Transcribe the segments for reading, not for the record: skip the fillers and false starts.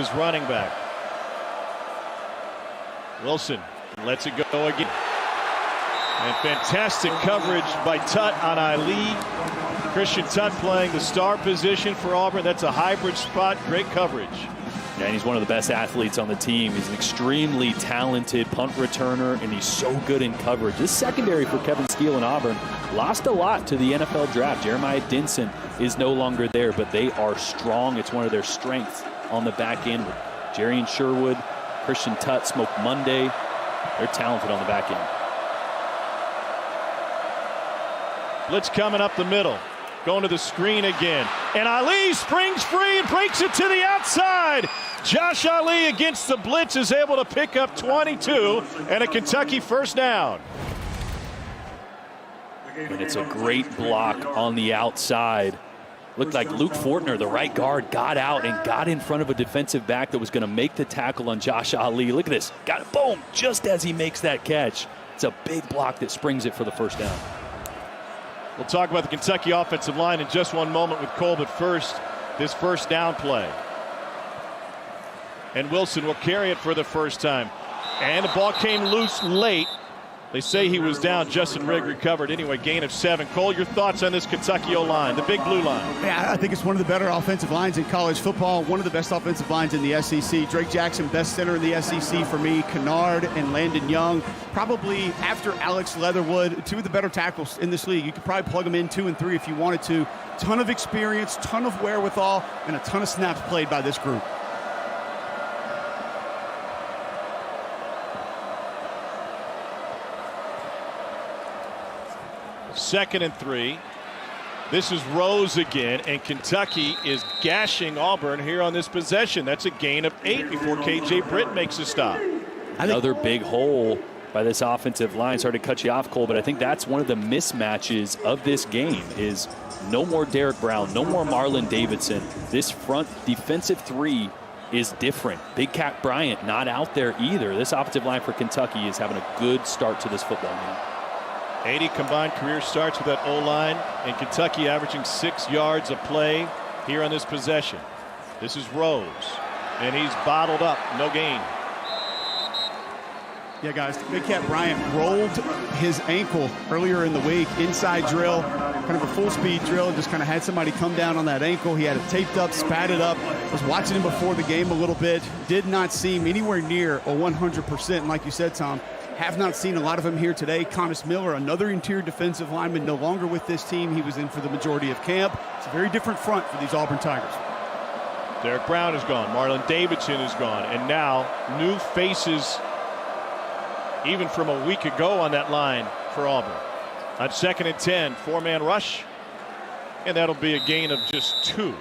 his running back. Wilson lets it go again. And fantastic coverage by Tutt on Ali. Christian Tutt playing the star position for Auburn. That's a hybrid spot. Great coverage. Yeah, and he's one of the best athletes on the team. He's an extremely talented punt returner, and he's so good in coverage. This secondary for Kevin Steele and Auburn lost a lot to the NFL draft. Jeremiah Dinson is no longer there, but they are strong. It's one of their strengths on the back end with Jerry and Sherwood, Christian Tutt, Smoke Monday. They're talented on the back end. Blitz coming up the middle. Going to the screen again. And Ali springs free and breaks it to the outside. Josh Ali against the blitz is able to pick up 22 and a Kentucky first down. And it's a great block on the outside. Looked like Luke Fortner, the right guard, got out and got in front of a defensive back that was going to make the tackle on Josh Ali. Look at this. Got it. Boom. Just as he makes that catch. It's a big block that springs it for the first down. We'll talk about the Kentucky offensive line in just one moment with Cole, but first, this first down play. And Wilson will carry it for the first time. And the ball came loose late. They say he was down. Justin Rigg recovered. Anyway, gain of 7. Cole, your thoughts on this Kentucky O-line, the big blue line? Yeah, I think it's one of the better offensive lines in college football, one of the best offensive lines in the SEC. Drake Jackson, best center in the SEC for me. Kennard and Landon Young, probably after Alex Leatherwood, 2 of the better tackles in this league. You could probably plug them in 2 and 3 if you wanted to. Ton of experience, ton of wherewithal, and a ton of snaps played by this group. Second and 3. This is Rose again, and Kentucky is gashing Auburn here on this possession. That's a gain of 8 before KJ Britt makes a stop. Another big hole by this offensive line. Sorry to cut you off, Cole, but I think that's one of the mismatches of this game is no more Derek Brown, no more Marlon Davidson. This front defensive 3 is different. Big Cat Bryant not out there either. This offensive line for Kentucky is having a good start to this football game. 80 combined career starts with that O-line, and Kentucky averaging 6 yards a play here on this possession. This is Rose, and he's bottled up, no gain. Yeah, guys, Big Cat Bryant rolled his ankle earlier in the week, inside drill, kind of a full-speed drill, just kind of had somebody come down on that ankle. He had it taped up, spatted up. Was watching him before the game a little bit. Did not seem anywhere near a 100%, and like you said, Tom, have not seen a lot of him here today. Connis Miller, another interior defensive lineman, no longer with this team. He was in for the majority of camp. It's a very different front for these Auburn Tigers. Derek Brown is gone. Marlon Davidson is gone. And now new faces even from a week ago on that line for Auburn. On second and 10, 4-man rush. And that'll be a gain of just 2.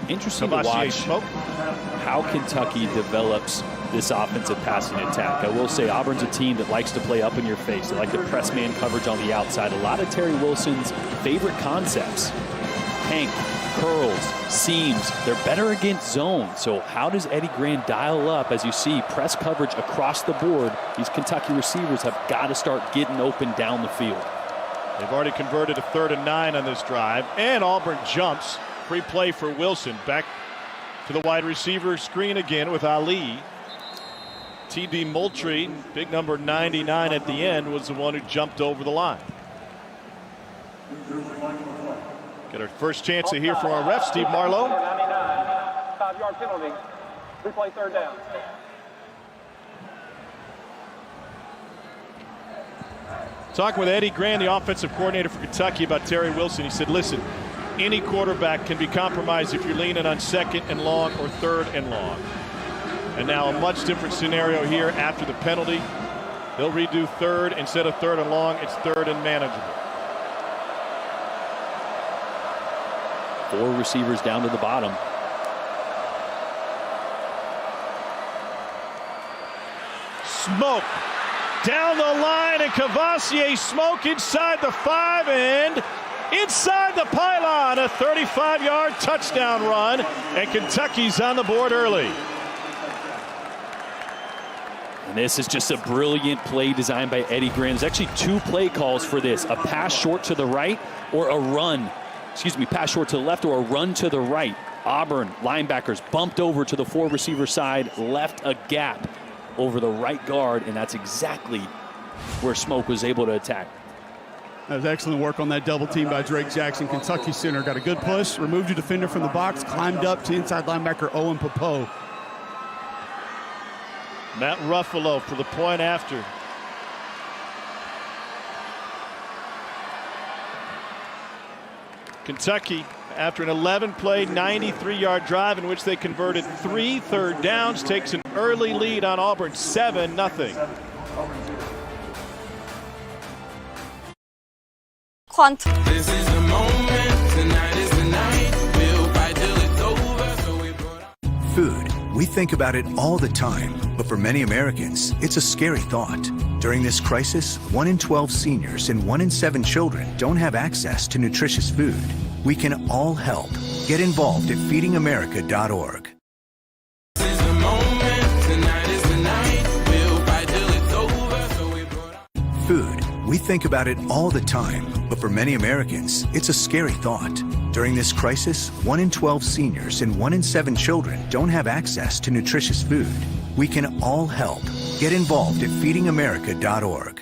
Interesting to watch how Kentucky develops this offensive passing attack. I will say Auburn's a team that likes to play up in your face. They like to press man coverage on the outside. A lot of Terry Wilson's favorite concepts. Hank, curls, seams. They're better against zone. So how does Eddie Gran dial up as you see press coverage across the board? These Kentucky receivers have got to start getting open down the field. They've already converted a 3rd and 9 on this drive. And Auburn jumps. Free play for Wilson. Back to the wide receiver screen again with Ali. T.D. Moultrie, big number 99 at the end, was the one who jumped over the line. Get our first chance to hear from our ref, Steve Marlowe. 5-yard penalty. Replay 3rd down. Talking with Eddie Gran, the offensive coordinator for Kentucky, about Terry Wilson. He said, listen, any quarterback can be compromised if you're leaning on 2nd and long or 3rd and long. And now a much different scenario here after the penalty. They'll redo 3rd instead of 3rd and long. It's 3rd and manageable. 4 receivers down to the bottom. Smoke down the line, and Cavassier Smoke inside the 5 and inside the pylon. A 35-yard touchdown run, and Kentucky's on the board early. And this is just a brilliant play designed by Eddie Gran. There's actually 2 play calls for this. A pass short to the right or a run. Pass short to the left or a run to the right. Auburn linebackers bumped over to the 4 receiver side, left a gap over the right guard, and that's exactly where Smoke was able to attack. That was excellent work on that double team by Drake Jackson. Kentucky center got a good push, removed a defender from the box, climbed up to inside linebacker Owen Popo. Matt Ruffalo for the point after. Kentucky, after an 11-play, 93-yard drive in which they converted 3 third downs, takes an early lead on Auburn, 7-0. This is the moment, tonight is the night. We'll fight till it's over, so we brought out Food. We think about it all the time, but for many Americans, it's a scary thought. During this crisis, 1 in 12 seniors and 1 in 7 children don't have access to nutritious food. We can all help. Get involved at feedingamerica.org. This is the moment, tonight is the night. We'll fight till it's over, so we brought out Food. We think about it all the time, but for many Americans, it's a scary thought. During this crisis, 1 in 12 seniors and 1 in 7 children don't have access to nutritious food. We can all help. Get involved at feedingamerica.org.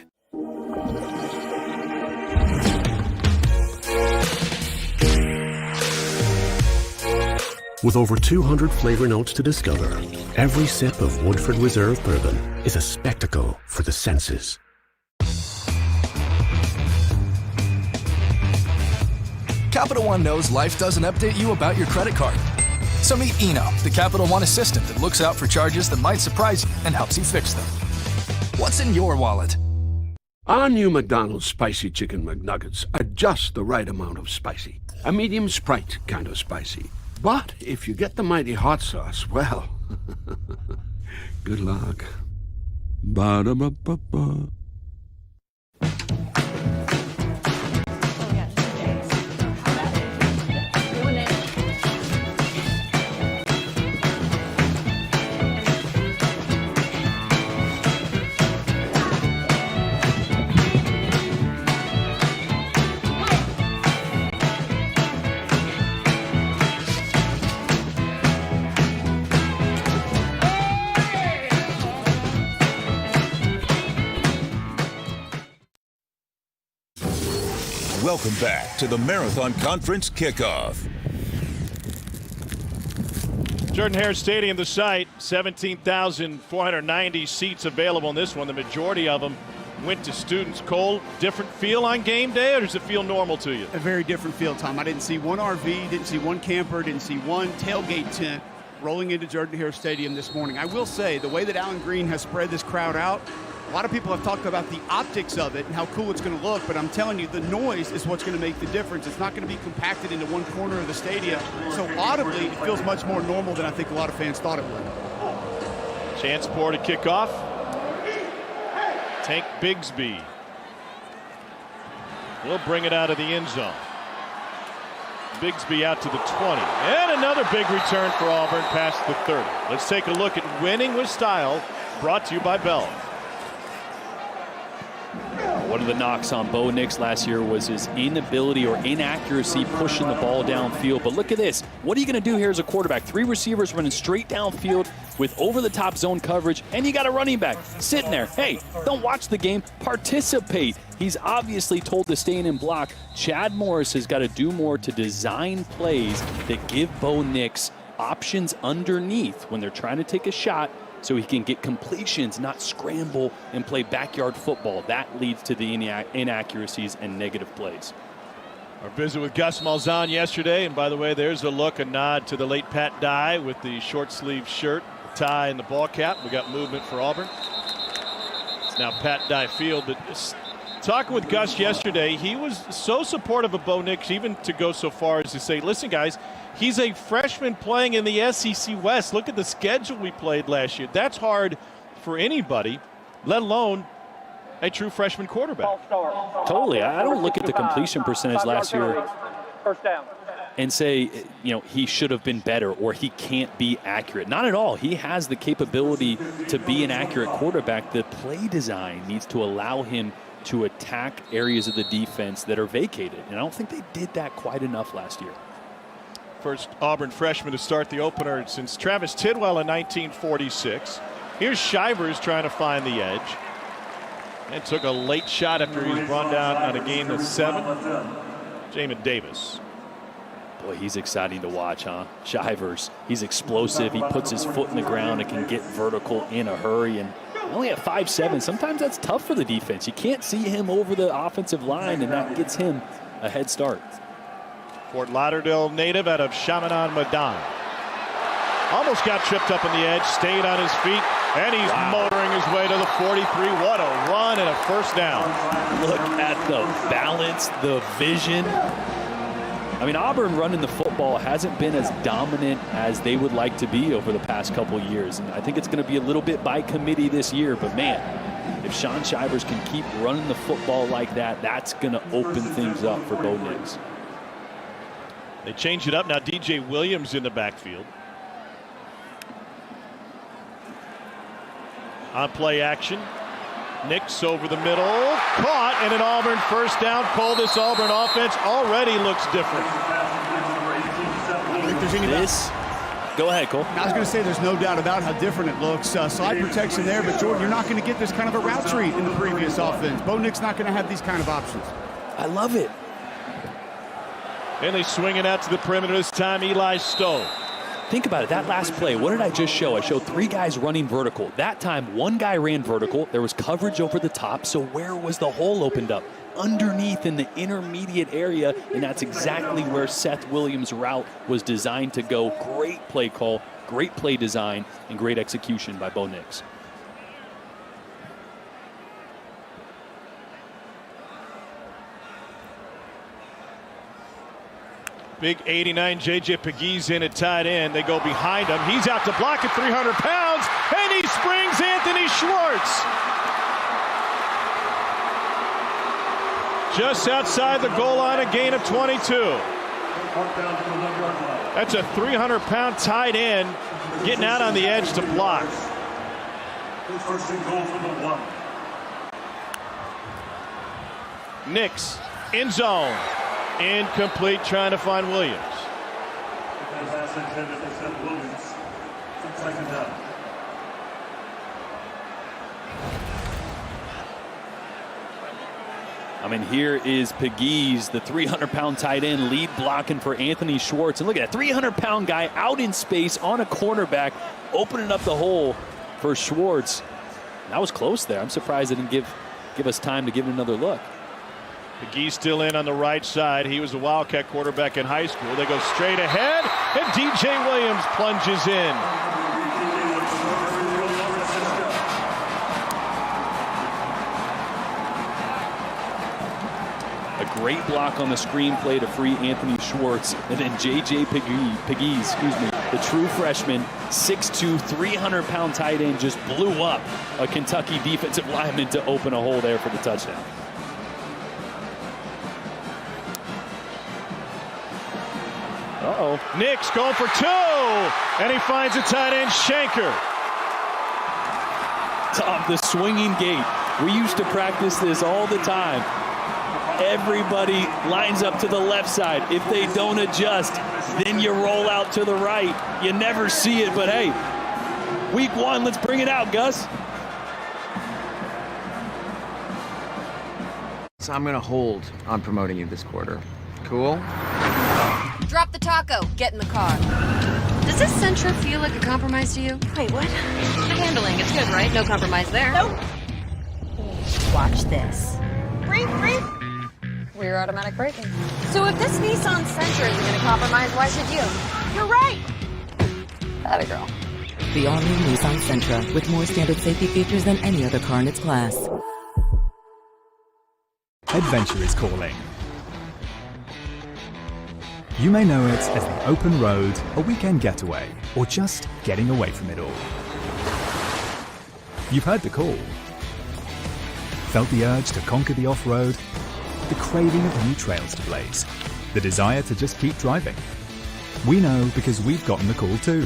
With over 200 flavor notes to discover, every sip of Woodford Reserve Bourbon is a spectacle for the senses. Capital One knows life doesn't update you about your credit card. So meet Eno, the Capital One assistant that looks out for charges that might surprise you and helps you fix them. What's in your wallet? Our new McDonald's Spicy Chicken McNuggets are just the right amount of spicy. A medium Sprite kind of spicy. But if you get the mighty hot sauce, well, good luck. Ba-da-ba-ba-ba. Welcome back to the Marathon Conference Kickoff. Jordan-Hare Stadium, the site, 17,490 seats available in this one. The majority of them went to students. Cole, different feel on game day, or does it feel normal to you? A very different feel, Tom. I didn't see one RV, didn't see one camper, didn't see one tailgate tent rolling into Jordan-Hare Stadium this morning. I will say, the way that Alan Green has spread this crowd out, a lot of people have talked about the optics of it and how cool it's going to look, but I'm telling you, the noise is what's going to make the difference. It's not going to be compacted into one corner of the stadium. So audibly, it feels much more normal than I think a lot of fans thought it would. Chance Poor to kick off. Tank Bigsby will bring it out of the end zone. Bigsby out to the 20. And another big return for Auburn past the 30. Let's take a look at Winning with Style, brought to you by Bell. One of the knocks on Bo Nix last year was his inability or inaccuracy pushing the ball downfield. But look at this. What are you going to do here as a quarterback? 3 receivers running straight downfield with over-the-top zone coverage, and you got a running back sitting there. Hey, don't watch the game. Participate. He's obviously told to stay in and block. Chad Morris has got to do more to design plays that give Bo Nix options underneath when they're trying to take a shot, so he can get completions, not scramble and play backyard football. That leads to the inaccuracies and negative plays. Our visit with Gus Malzahn yesterday, and by the way, there's a look, a nod to the late Pat Dye with the short sleeve shirt, the tie, and the ball cap. We got movement for Auburn. It's now Pat Dye Field, but talking with Gus yesterday, he was so supportive of Bo Nix, even to go so far as to say, listen, guys, he's a freshman playing in the SEC West. Look at the schedule we played last year. That's hard for anybody, let alone a true freshman quarterback. Totally. I don't look at the completion percentage last year First down. and say, he should have been better or he can't be accurate. Not at all. He has the capability to be an accurate quarterback. The play design needs to allow him to attack areas of the defense that are vacated. And I don't think they did that quite enough last year. First Auburn freshman to start the opener since Travis Tidwell in 1946. Here's Shivers trying to find the edge. And took a late shot after he was run down on a game of 7. Jamin Davis. Boy, he's exciting to watch, huh? Shivers, he's explosive. He puts his foot in the ground and can get vertical in a hurry. And only at 5'7", sometimes that's tough for the defense. You can't see him over the offensive line, and that gets him a head start. Fort Lauderdale native out of Chaminade Madon. Almost got tripped up on the edge, stayed on his feet, and he's motoring his way to the 43. What a run and a first down. Look at the balance, the vision. I mean, Auburn running the football hasn't been as dominant as they would like to be over the past couple years. And I think it's going to be a little bit by committee this year. But, man, if Sean Shivers can keep running the football like that, that's going to open things up for Bo Nix. They change it up. Now DJ Williams in the backfield. On play action. Nix over the middle, caught, and an Auburn first down. Cole, this Auburn offense already looks different. I don't think there's any Go ahead, Cole. I was going to say there's no doubt about how different it looks. Slide protection there, but Jordan, you're not going to get this kind of a route tree in the previous offense. Bo Nix not going to have these kind of options. I love it. And they swing it out to the perimeter this time. Eli Stowe. Think about it. That last play, what did I just show? I showed 3 guys running vertical. That time, 1 guy ran vertical. There was coverage over the top. So where was the hole opened up? Underneath in the intermediate area, and that's exactly where Seth Williams' route was designed to go. Great play call, great play design, and great execution by Bo Nix. Big 89 J.J. Pegues in at tight end. They go behind him. He's out to block at 300 pounds, and he springs Anthony Schwartz. Just outside the goal line, a gain of 22. That's a 300-pound tight end getting out on the edge to block. Nix, end zone. Incomplete, trying to find Williams. I mean, here is Pegues, the 300-pound tight end, lead blocking for Anthony Schwartz. And look at that 300-pound guy out in space on a cornerback, opening up the hole for Schwartz. That was close there. I'm surprised they didn't give us time to give it another look. Pegues still in on the right side. He was a Wildcat quarterback in high school. They go straight ahead, and DJ Williams plunges in. A great block on the screenplay to free Anthony Schwartz. And then J.J. Pegues, the true freshman, 6'2", 300-pound tight end, just blew up a Kentucky defensive lineman to open a hole there for the touchdown. Nix going for 2, and he finds a tight end, Shanker. Tom, the swinging gate. We used to practice this all the time. Everybody lines up to the left side. If they don't adjust, then you roll out to the right. You never see it, but hey, week 1, let's bring it out, Gus. So I'm going to hold on promoting you this quarter. Cool? Drop the taco. Get in the car. Does this Sentra feel like a compromise to you? Wait, what? The handling. It's good, right? No compromise there. Nope. Watch this. Rear automatic braking. So if this Nissan Sentra isn't going to compromise, why should you? You're right. Atta girl. The all-new Nissan Sentra with more standard safety features than any other car in its class. Adventure is calling. You may know it as the open road, a weekend getaway, or just getting away from it all. You've heard the call. Felt the urge to conquer the off-road, the craving of new trails to blaze, the desire to just keep driving. We know because we've gotten the call too.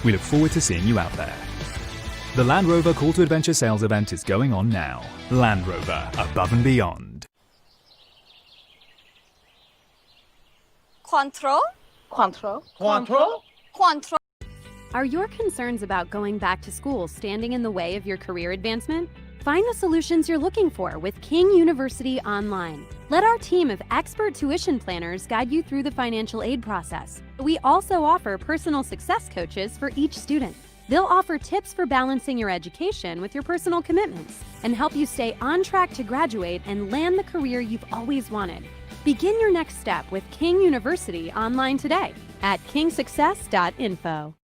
We look forward to seeing you out there. The Land Rover Call to Adventure sales event is going on now. Land Rover, above and beyond. Cointreau? Cointreau. Cointreau? Cointreau. Are your concerns about going back to school standing in the way of your career advancement? Find the solutions you're looking for with King University Online. Let our team of expert tuition planners guide you through the financial aid process. We also offer personal success coaches for each student. They'll offer tips for balancing your education with your personal commitments and help you stay on track to graduate and land the career you've always wanted. Begin your next step with King University Online today at kingsuccess.info.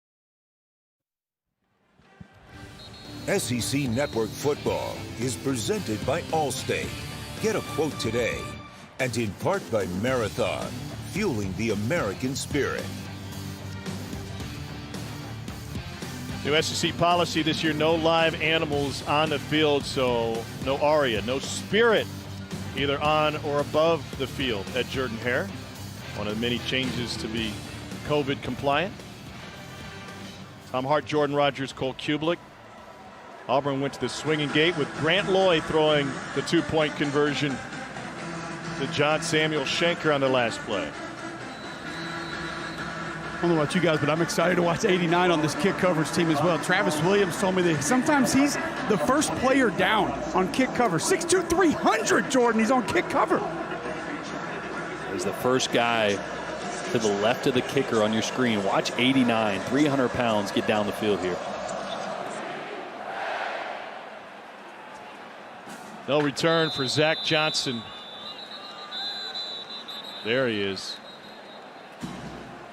SEC Network Football is presented by Allstate. Get a quote today. And in part by Marathon, fueling the American spirit. New SEC policy this year, no live animals on the field, so no aria, no spirit, either on or above the field at Jordan-Hare. One of the many changes to be COVID compliant. Tom Hart, Jordan Rogers, Cole Kublik. Auburn went to the swinging gate with Grant Lloyd throwing the two-point conversion to John Samuel Schenker on the last play. I don't know about you guys, but I'm excited to watch 89 on this kick coverage team as well. Travis Williams told me that sometimes he's the first player down on kick cover. 6'2", 300, Jordan. He's on kick cover. He's the first guy to the left of the kicker on your screen. Watch 89, 300 pounds, get down the field here. No return for Zach Johnson. There he is.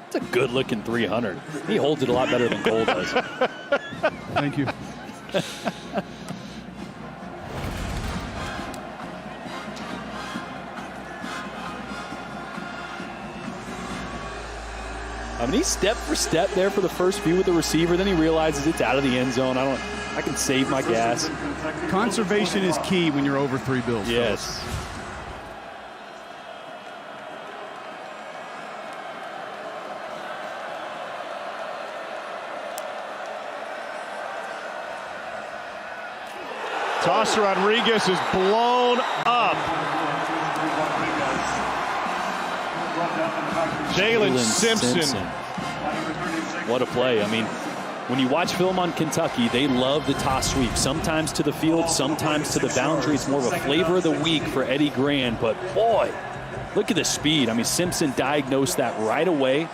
It's a good-looking 300. He holds it a lot better than Cole does. Thank you. I mean, he's step for step there for the first few with the receiver. Then he realizes it's out of the end zone. I can save my gas. Conservation is key when you're over 3 bills. Yes. Fellas. Tosser Rodriguez is blown up. Jalen Simpson. What a play. I mean, when you watch film on Kentucky, they love the toss sweep. Sometimes to the field, sometimes to the boundary. It's more of a flavor of the week for Eddie Grand. But, boy, look at the speed. I mean, Simpson diagnosed that right away.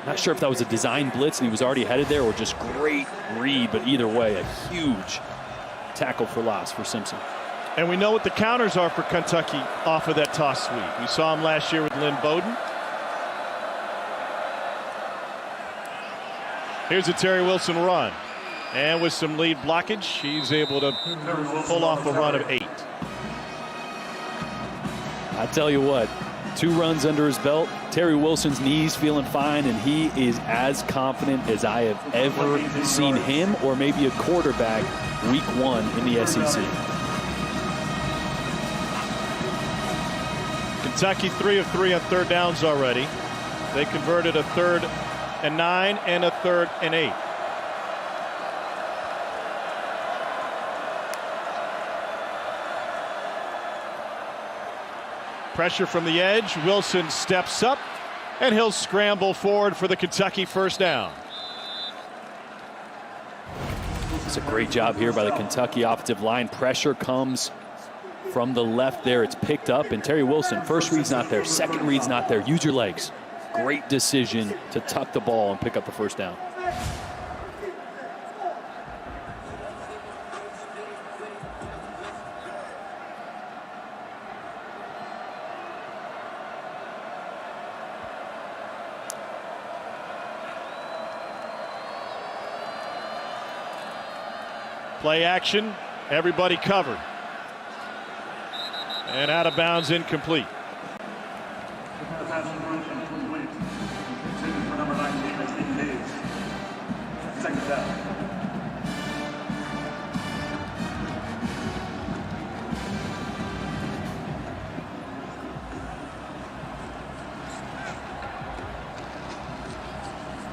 Not sure if that was a design blitz and he was already headed there or just great read. But either way, a huge tackle for loss for Simpson. And we know what the counters are for Kentucky off of that toss sweep. We saw him last year with Lynn Bowden. Here's a Terry Wilson run. And with some lead blockage, he's able to pull off a run of 8. I tell you what, 2 runs under his belt. Terry Wilson's knees feeling fine, and he is as confident as I have ever seen him or maybe a quarterback week 1 in the SEC. Kentucky 3 of 3 on third downs already. They converted a 3rd and 9 and a 3rd and 8. Pressure from the edge. Wilson steps up and he'll scramble forward for the Kentucky first down. It's a great job here by the Kentucky offensive line. Pressure comes from the left there. It's picked up, and Terry Wilson, first read's not there, second read's not there. Use your legs. Great decision to tuck the ball and pick up the first down. Play action, everybody covered. And out of bounds, incomplete.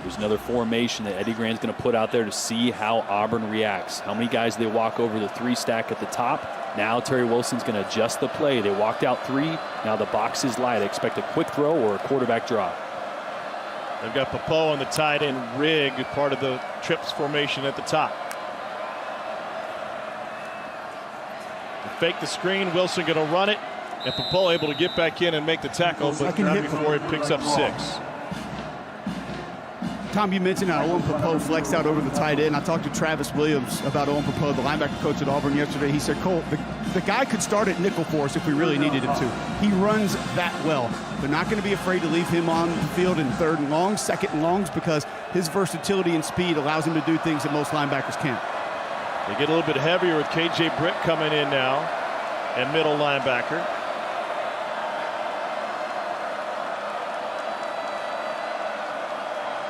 There's another formation that Eddie Grant's going to put out there to see how Auburn reacts. How many guys they walk over the 3 stack at the top. Now Terry Wilson's going to adjust the play. They walked out 3. Now the box is light. Expect a quick throw or a quarterback draw. They've got Popo on the tight end rig, part of the trips formation at the top. Fake the screen, Wilson going to run it, and Popo able to get back in and make the tackle, but not before he picks up 6. Tom, you mentioned how Owen Popo flexed out over the tight end. I talked to Travis Williams about Owen Popo, the linebacker coach at Auburn yesterday. He said, Cole, the guy could start at nickel for us if we really needed him to. He runs that well. They're not going to be afraid to leave him on the field in 3rd and longs, 2nd and longs, because his versatility and speed allows him to do things that most linebackers can't. They get a little bit heavier with KJ Britt coming in now and middle linebacker.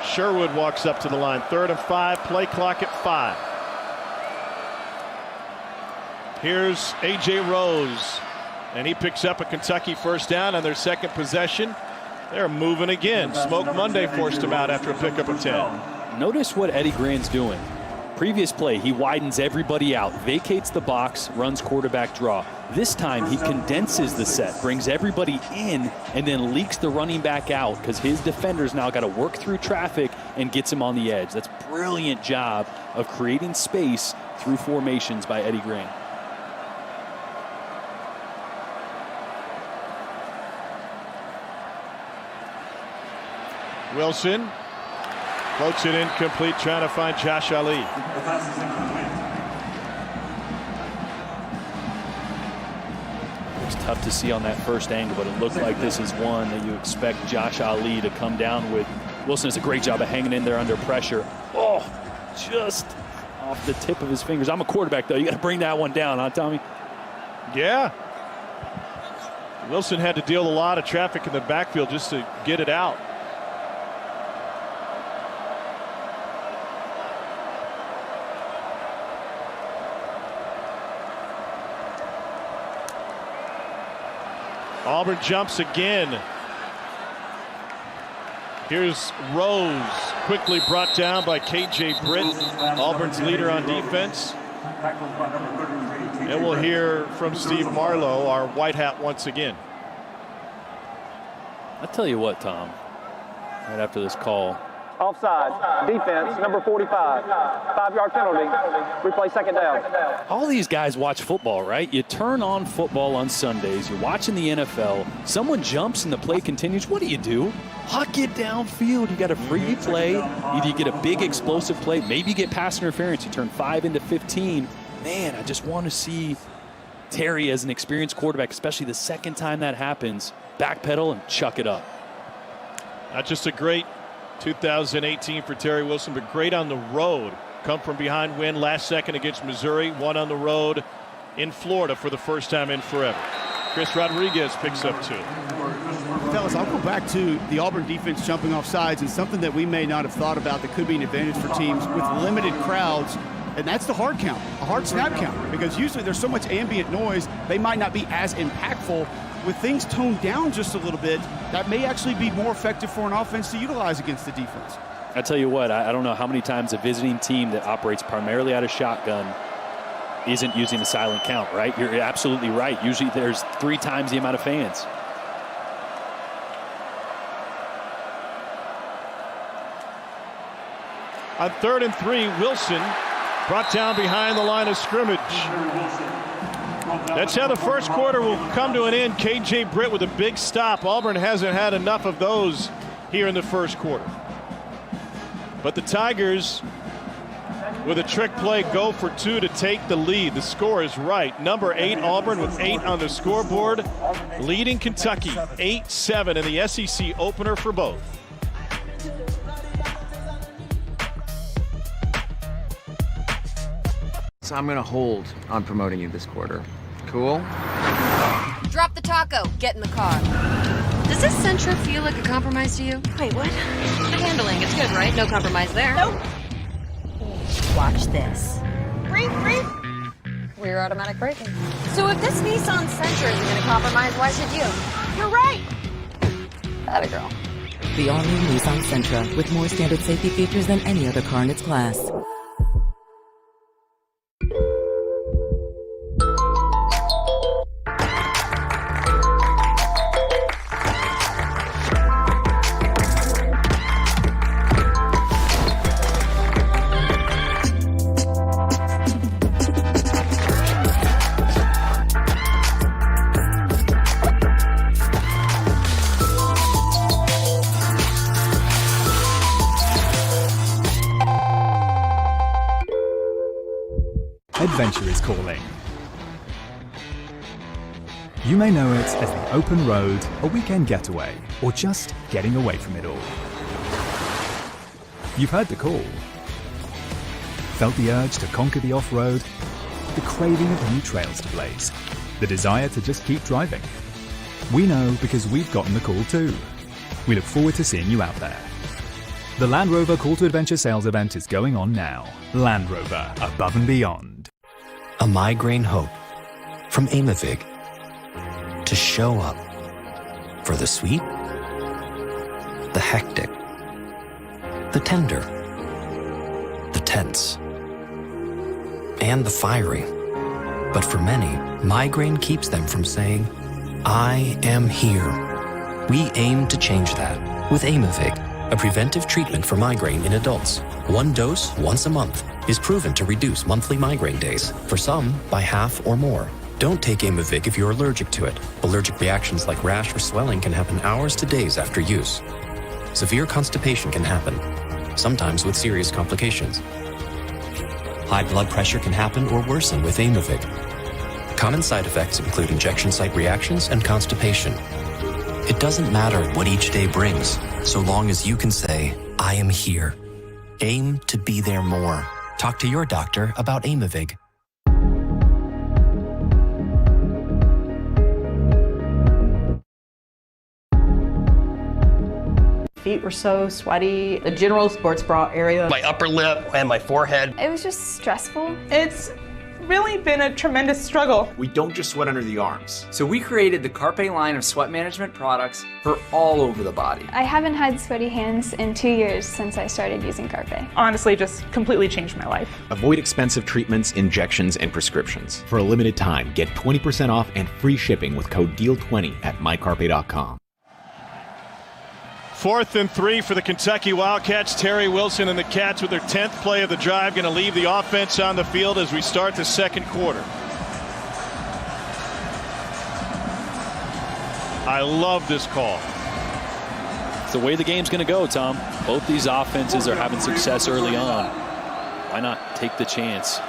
Sherwood walks up to the line. 3rd and 5, play clock at 5. Here's A.J. Rose, and he picks up a Kentucky first down on their 2nd possession. They're moving again. Smoke Monday forced him out after a pickup of 10. Notice what Eddie Grant's doing. Previous play, he widens everybody out, vacates the box, runs quarterback draw. This time, he condenses the set, brings everybody in, and then leaks the running back out because his defenders now got to work through traffic and gets him on the edge. That's a brilliant job of creating space through formations by Eddie Grant. Wilson floats it incomplete, trying to find Josh Ali. It's tough to see on that first angle, but it looked like this is one that you expect Josh Ali to come down with. Wilson does a great job of hanging in there under pressure. Oh, just off the tip of his fingers. I'm a quarterback, though. You got to bring that one down, huh, Tommy? Yeah. Wilson had to deal a lot of traffic in the backfield just to get it out. Auburn jumps again. Here's Rose, quickly brought down by KJ Britt, Auburn's leader on defense. And we'll hear from Steve Marlowe, our white hat, once again. I'll tell you what, Tom, right after this call. Offside. Defense, number 45. 5-yard penalty. Replay 2nd down. All these guys watch football, right? You turn on football on Sundays. You're watching the NFL. Someone jumps and the play continues. What do? Huck it downfield. You got a free play. Either you get a big explosive play, maybe you get pass interference. You turn 5 into 15. Man, I just want to see Terry as an experienced quarterback, especially the second time that happens, backpedal and chuck it up. Not just a great 2018 for Terry Wilson, but great on the road. Come from behind win last second against Missouri. One on the road in Florida for the first time in forever. Chris Rodriguez picks up 2. Fellas, I'll go back to the Auburn defense jumping off sides, and something that we may not have thought about that could be an advantage for teams with limited crowds, and that's the hard count, a hard snap count, because usually there's so much ambient noise, they might not be as impactful. With things toned down just a little bit, that may actually be more effective for an offense to utilize against the defense. I tell you what, I don't know how many times a visiting team that operates primarily out of shotgun isn't using a silent count, right? You're absolutely right. Usually there's 3 times the amount of fans. On 3rd and 3, Wilson brought down behind the line of scrimmage. That's how the first quarter will come to an end. KJ Britt with a big stop. Auburn hasn't had enough of those here in the first quarter. But the Tigers, with a trick play, go for 2 to take the lead. The score is right. Number 8, Auburn, with 8 on the scoreboard, leading Kentucky 8-7 in the SEC opener for both. So I'm going to hold on promoting you this quarter. Cool? Drop the taco. Get in the car. Does this Sentra feel like a compromise to you? Wait, what? The handling, it's good, right? No compromise there. Nope. Watch this. Rear automatic braking. So if this Nissan Sentra isn't going to compromise, why should you? You're right. Atta girl. The all-new Nissan Sentra, with more standard safety features than any other car in its class. adventure is calling. You may know it as the open road, a weekend getaway, or just getting away from it all. You've heard the call. Felt the urge to conquer the off-road, the craving of new trails to blaze, the desire to just keep driving. We know because we've gotten the call too. We look forward to seeing you out there. The Land Rover Call to Adventure sales event is going on now. Land Rover, above and beyond. A migraine hope from Aimovig to show up for the sweet, the hectic, the tender, the tense, and the fiery. But for many, migraine keeps them from saying, I am here. We aim to change that with Aimovig, a preventive treatment for migraine in adults. One dose once a month is proven to reduce monthly migraine days, for some by half or more. Don't take Aimovig if you're allergic to it. Allergic reactions like rash or swelling can happen hours to days after use. Severe constipation can happen, sometimes with serious complications. High blood pressure can happen or worsen with Aimovig. Common side effects include injection site reactions and constipation. It doesn't matter what each day brings, so long as you can say, I am here. Aim to be there more. Talk to your doctor about Aimovig. Feet were so sweaty. The general sports bra area. My upper lip and my forehead. It was just stressful. It's really been a tremendous struggle. We don't just sweat under the arms. So we created the Carpe line of sweat management products for all over the body. I haven't had sweaty hands in 2 years since I started using Carpe. Honestly, just completely changed my life. Avoid expensive treatments, injections, and prescriptions. For a limited time, get 20% off and free shipping with code DEAL20 at mycarpe.com. 4th and 3 for the Kentucky Wildcats. Terry Wilson and the Cats with their 10th play of the drive going to leave the offense on the field as we start the second quarter. I love this call. It's the way the game's going to go, Tom. Both these offenses are having success early on. Why not take the chance?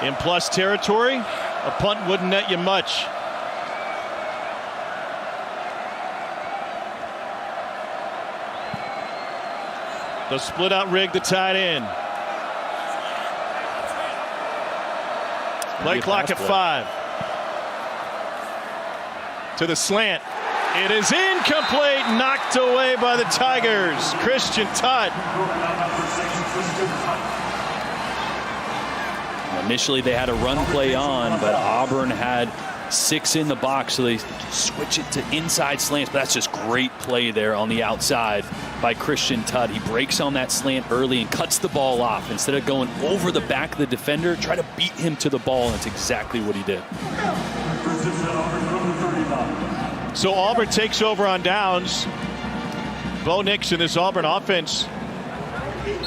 In plus territory, a punt wouldn't net you much. The split out rig, the tight end. Play clock at 5. To the slant. It is incomplete, knocked away by the Tigers. Christian Tutt. Initially they had a run play on, but Auburn had 6 in the box, so they switch it to inside slants. But that's just great play there on the outside by Christian Tutt. He breaks on that slant early and cuts the ball off. Instead of going over the back of the defender, try to beat him to the ball, and that's exactly what he did. So Auburn takes over on downs. Bo Nix and this Auburn offense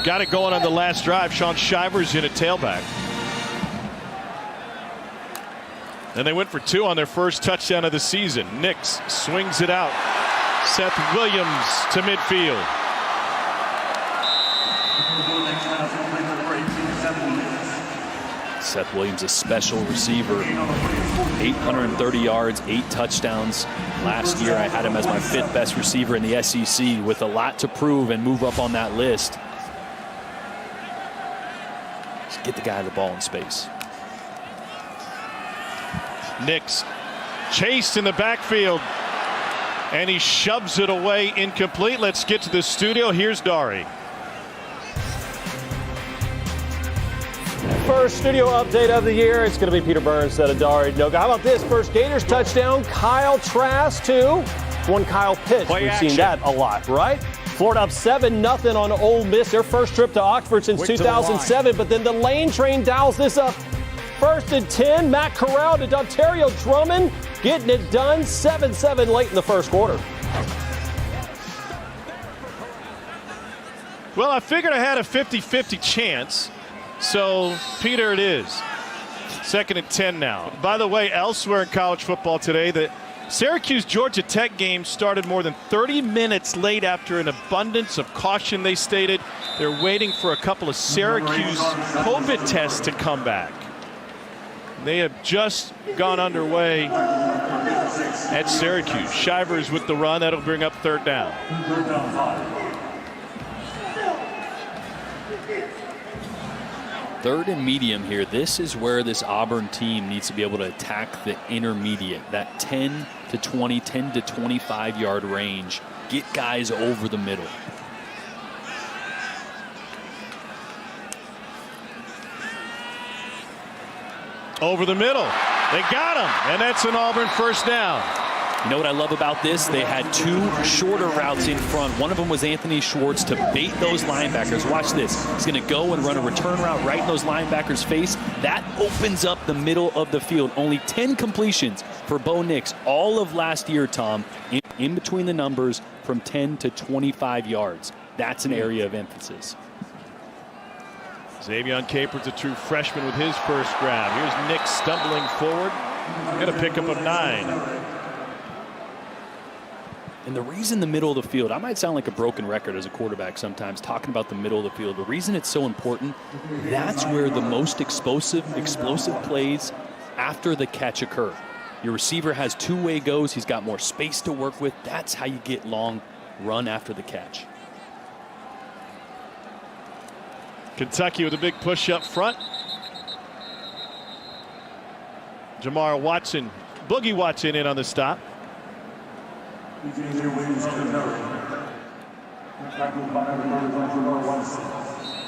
got it going on the last drive. Sean Shivers in at tailback. And they went for 2 on their first touchdown of the season. Nix swings it out. Seth Williams to midfield. Seth Williams, a special receiver. 830 yards, 8 touchdowns. Last year I had him as my 5th best receiver in the SEC with a lot to prove and move up on that list. Just get the guy the ball in space. Nix chased in the backfield, and he shoves it away, incomplete. Let's get to the studio. Here's Dari. First studio update of the year. It's going to be Peter Burns instead of Dari Noga. How about this? First Gators touchdown. Kyle Trask to one Kyle Pitts. Play We've action. seen that a lot, right? Florida up 7-0 on Ole Miss. Their first trip to Oxford since 2007. But then the Lane Train dials this up. 1st and 10, Matt Corral to Dontario Drummond, getting it done, 7-7 late in the first quarter. Well, I figured I had a 50-50 chance, so Peter it is. 2nd and 10 now. By the way, elsewhere in college football today, the Syracuse-Georgia Tech game started more than 30 minutes late after an abundance of caution, they stated. They're waiting for a couple of Syracuse COVID tests to come back. They have just gone underway at Syracuse. Shivers with the run. That'll bring up third down. Third and medium here. This is where this Auburn team needs to be able to attack the intermediate, that 10 to 20, 10 to 25 yard range. Get guys over the middle. Over the middle. They got him, and that's an Auburn first down. You know what I love about this? They had two shorter routes in front. One of them was Anthony Schwartz to bait those linebackers. Watch this. He's going to go and run a return route right in those linebackers' face. That opens up the middle of the field. Only 10 completions for Bo Nix all of last year, Tom, in between the numbers from 10 to 25 yards. That's an area of emphasis. Xavion Capers, a true freshman with his first grab. Here's Nix stumbling forward. Got a pickup of 9. And the reason the middle of the field, I might sound like a broken record as a quarterback sometimes talking about the middle of the field. The reason it's so important, that's where the most explosive plays after the catch occur. Your receiver has two-way goes. He's got more space to work with. That's how you get long run after the catch. Kentucky with a big push up front. Jamar Watson, Boogie Watson in on the stop.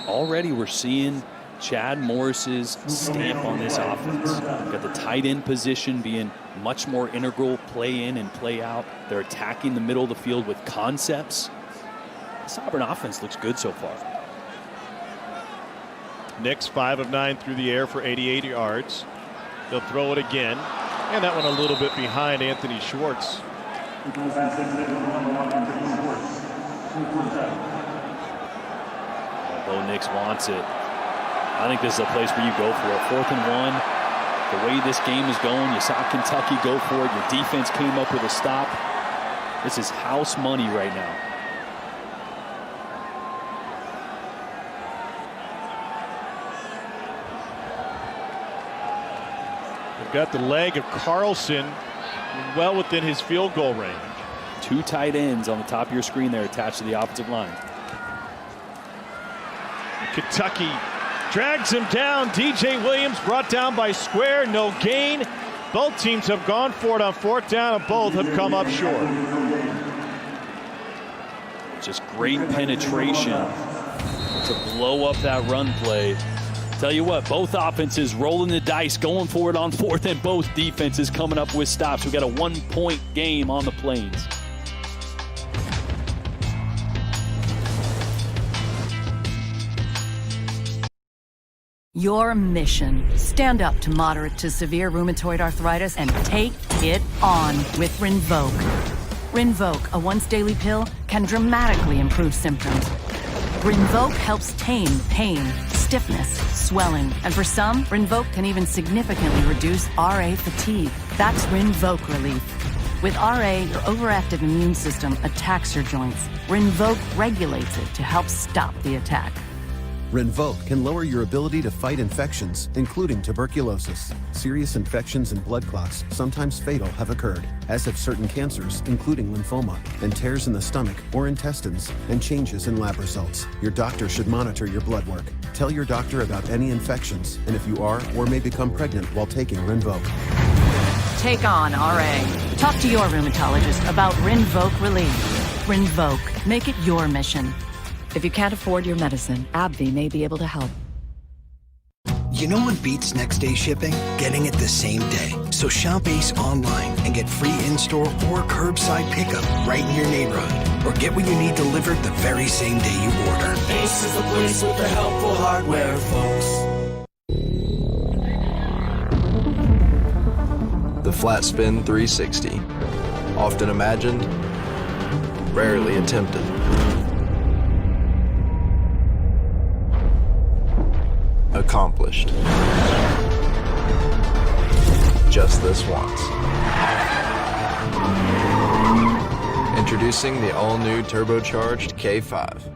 Already we're seeing Chad Morris's stamp on this offense. Got the tight end position being much more integral, play in and play out. They're attacking the middle of the field with concepts. This Auburn offense looks good so far. Nix 5 of 9 through the air for 88 yards. They'll throw it again, and that one a little bit behind Anthony Schwartz. Bo Nix wants it. I think this is a place where you go for it. 4th and 1. The way this game is going, you saw Kentucky go for it. Your defense came up with a stop. This is house money right now. They've got the leg of Carlson well within his field goal range. Two tight ends on the top of your screen there attached to the offensive line. Kentucky drags him down. DJ Williams brought down by Square. No gain. Both teams have gone for it on 4th down, and both have come up short. Just great penetration to blow up that run play. Tell you what, both offenses rolling the dice, going for it on 4th, and both defenses coming up with stops. We got a 1-point game on the Plains. Your mission: stand up to moderate to severe rheumatoid arthritis and take it on with Rinvoq. Rinvoq, a once-daily pill, can dramatically improve symptoms. Rinvoq helps tame pain, stiffness, swelling, and for some, Rinvoq can even significantly reduce RA fatigue. That's Rinvoq relief. With RA, your overactive immune system attacks your joints. Rinvoq regulates it to help stop the attack. Rinvoq can lower your ability to fight infections, including tuberculosis. Serious infections and blood clots, sometimes fatal, have occurred, as have certain cancers, including lymphoma, and tears in the stomach or intestines, and changes in lab results. Your doctor should monitor your blood work. Tell your doctor about any infections, and if you are or may become pregnant while taking Rinvoq. Take on RA. Talk to your rheumatologist about Rinvoq relief. Rinvoq. Make it your mission. If you can't afford your medicine, AbbVie may be able to help. You know what beats next day shipping? Getting it the same day. So shop Ace online and get free in-store or curbside pickup right in your neighborhood. Or get what you need delivered the very same day you order. Ace is the place with the helpful hardware, folks. The Flat Spin 360. Often imagined, rarely attempted. Accomplished. Just this once. Introducing the all-new turbocharged K5.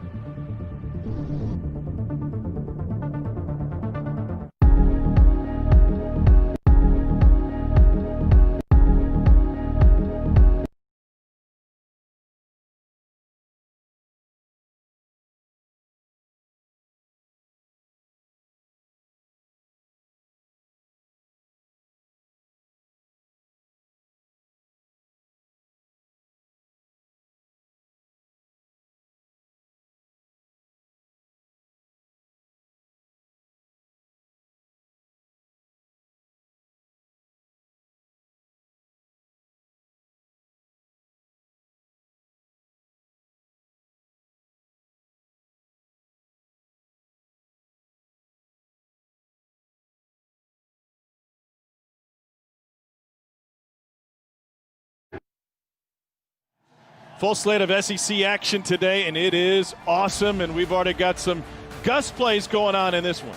Full slate of SEC action today, and it is awesome, and we've already got some Gus plays going on in this one.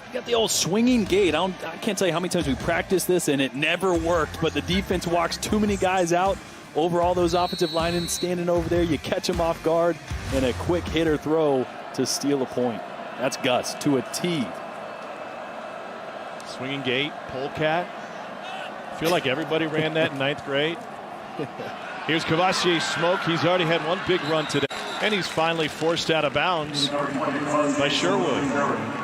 You got the old swinging gate. I can't tell you how many times we practiced this, and it never worked, but the defense walks too many guys out over all those offensive linemen standing over there. You catch them off guard, and a quick hit or throw to steal a point. That's Gus to a T. Swinging gate, polecat. I feel like everybody ran that in 9th grade. Here's Cavassier Smoke. He's already had one big run today, and he's finally forced out of bounds by Sherwood.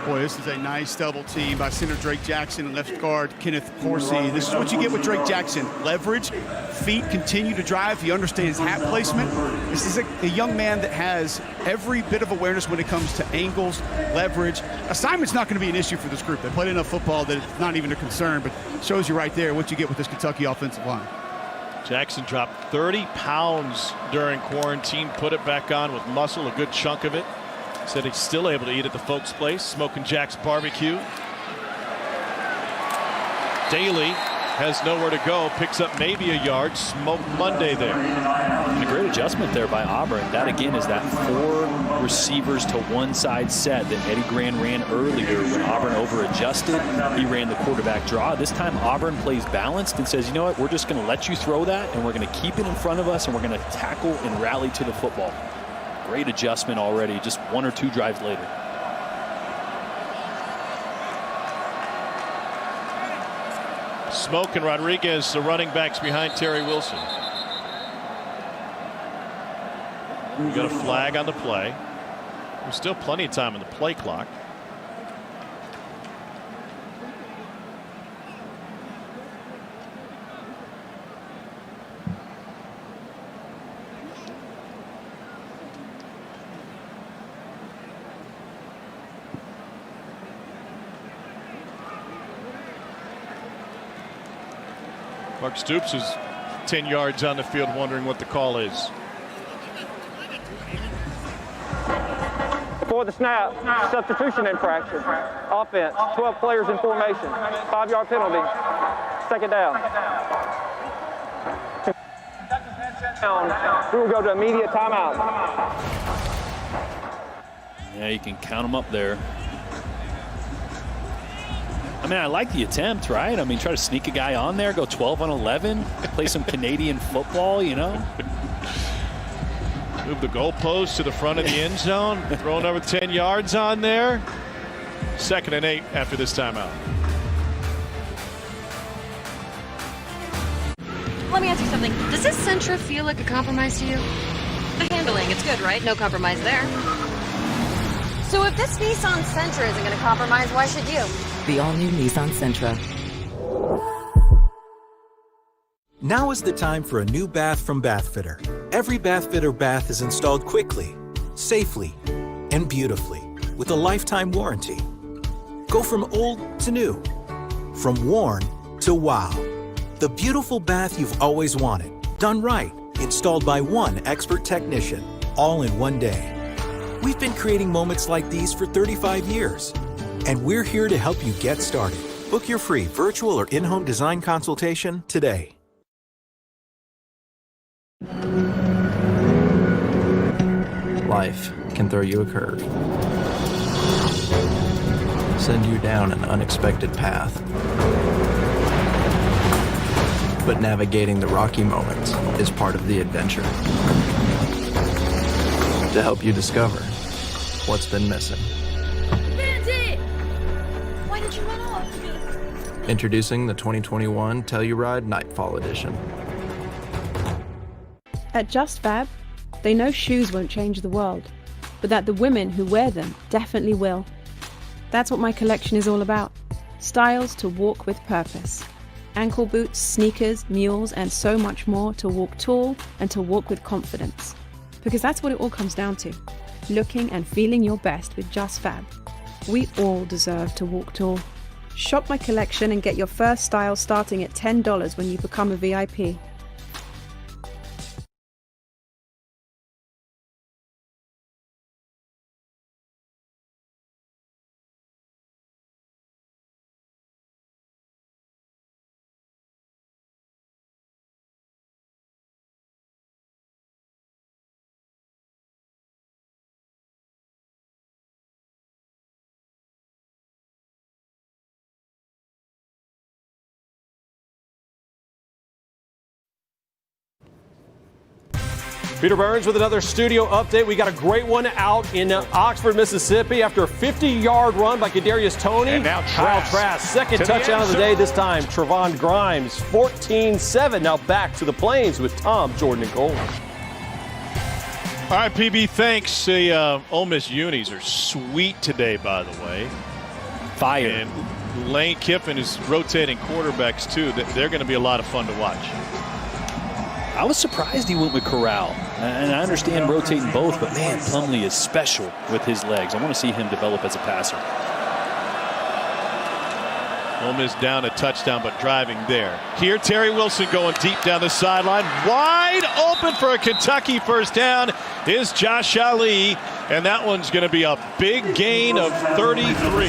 Boy, this is a nice double team by center Drake Jackson and left guard Kenneth Horsey. This is what you get with Drake Jackson. Leverage, feet continue to drive. He understands hat placement. This is a young man that has every bit of awareness when it comes to angles, leverage. Assignment's not going to be an issue for this group. They played enough football that it's not even a concern, but shows you right there what you get with this Kentucky offensive line. Jackson dropped 30 pounds during quarantine, put it back on with muscle, a good chunk of it. Said he's still able to eat at the folks' place, Smoking Jack's barbecue. Daly has nowhere to go, picks up maybe a yard. Smoke Monday there. And a great adjustment there by Auburn. That again is that 4 receivers to one side set that Eddie Gran ran earlier when Auburn over adjusted. He ran the quarterback draw. This time Auburn plays balanced and says, you know what, we're just going to let you throw that, and we're going to keep it in front of us, and we're going to tackle and rally to the football. Great adjustment already, just 1 or 2 drives later. Smoke and Rodriguez, the running backs behind Terry Wilson. We got a flag on the play. There's still plenty of time on the play clock. Mark Stoops is 10 yards on the field wondering what the call is. Before the snap, substitution infraction. Offense, 12 players in formation. 5-yard penalty. Second down. We will go to immediate timeout. Yeah, you can count them up there. I mean, I like the attempt, right? I mean, try to sneak a guy on there, go 12 on 11, play some Canadian football, you know? Move the goalpost to the front of the end zone, throw another 10 yards on there. 2nd and 8 after this timeout. Let me ask you something. Does this Sentra feel like a compromise to you? The handling, it's good, right? No compromise there. So if this Nissan Sentra isn't going to compromise, why should you? The all-new Nissan Sentra. Now is the time for a new bath from Bathfitter. Every Bathfitter bath is installed quickly, safely, and beautifully with a lifetime warranty. Go from old to new, from worn to wow. The beautiful bath you've always wanted, done right, installed by one expert technician, all in one day. We've been creating moments like these for 35 years, and we're here to help you get started. Book your free virtual or in-home design consultation today. Life can throw you a curve, send you down an unexpected path, But navigating the rocky moments is part of the adventure. To help you discover what's been missing. Bandit! Why did you run off? Introducing the 2021 Telluride Nightfall Edition. At Just Fab, they know shoes won't change the world, but that the women who wear them definitely will. That's what my collection is all about. Styles to walk with purpose. Ankle boots, sneakers, mules, and so much more to walk tall and to walk with confidence. Because that's what it all comes down to. Looking and feeling your best with Just Fab. We all deserve to walk tall. Shop my collection and get your first style starting at $10 when you become a VIP. Peter Burns with another studio update. We got a great one out in Oxford, Mississippi after a 50-yard run by Kadarius Toney. And now Kyle Trask, second touchdown of the day, this time Trevon Grimes, 14-7. Now back to the Plains with Tom, Jordan, and Cole. All right, PB, thanks. The Ole Miss unis are sweet today, by the way. Fire. And Lane Kiffin is rotating quarterbacks, too. They're going to be a lot of fun to watch. I was surprised he went with Corral. And I understand rotating both, but man, Plumlee is special with his legs. I want to see him develop as a passer. Ole Miss down a touchdown, but driving there. Here, Terry Wilson going deep down the sideline. Wide open for a Kentucky first down is Josh Ali. And that one's going to be a big gain of 33.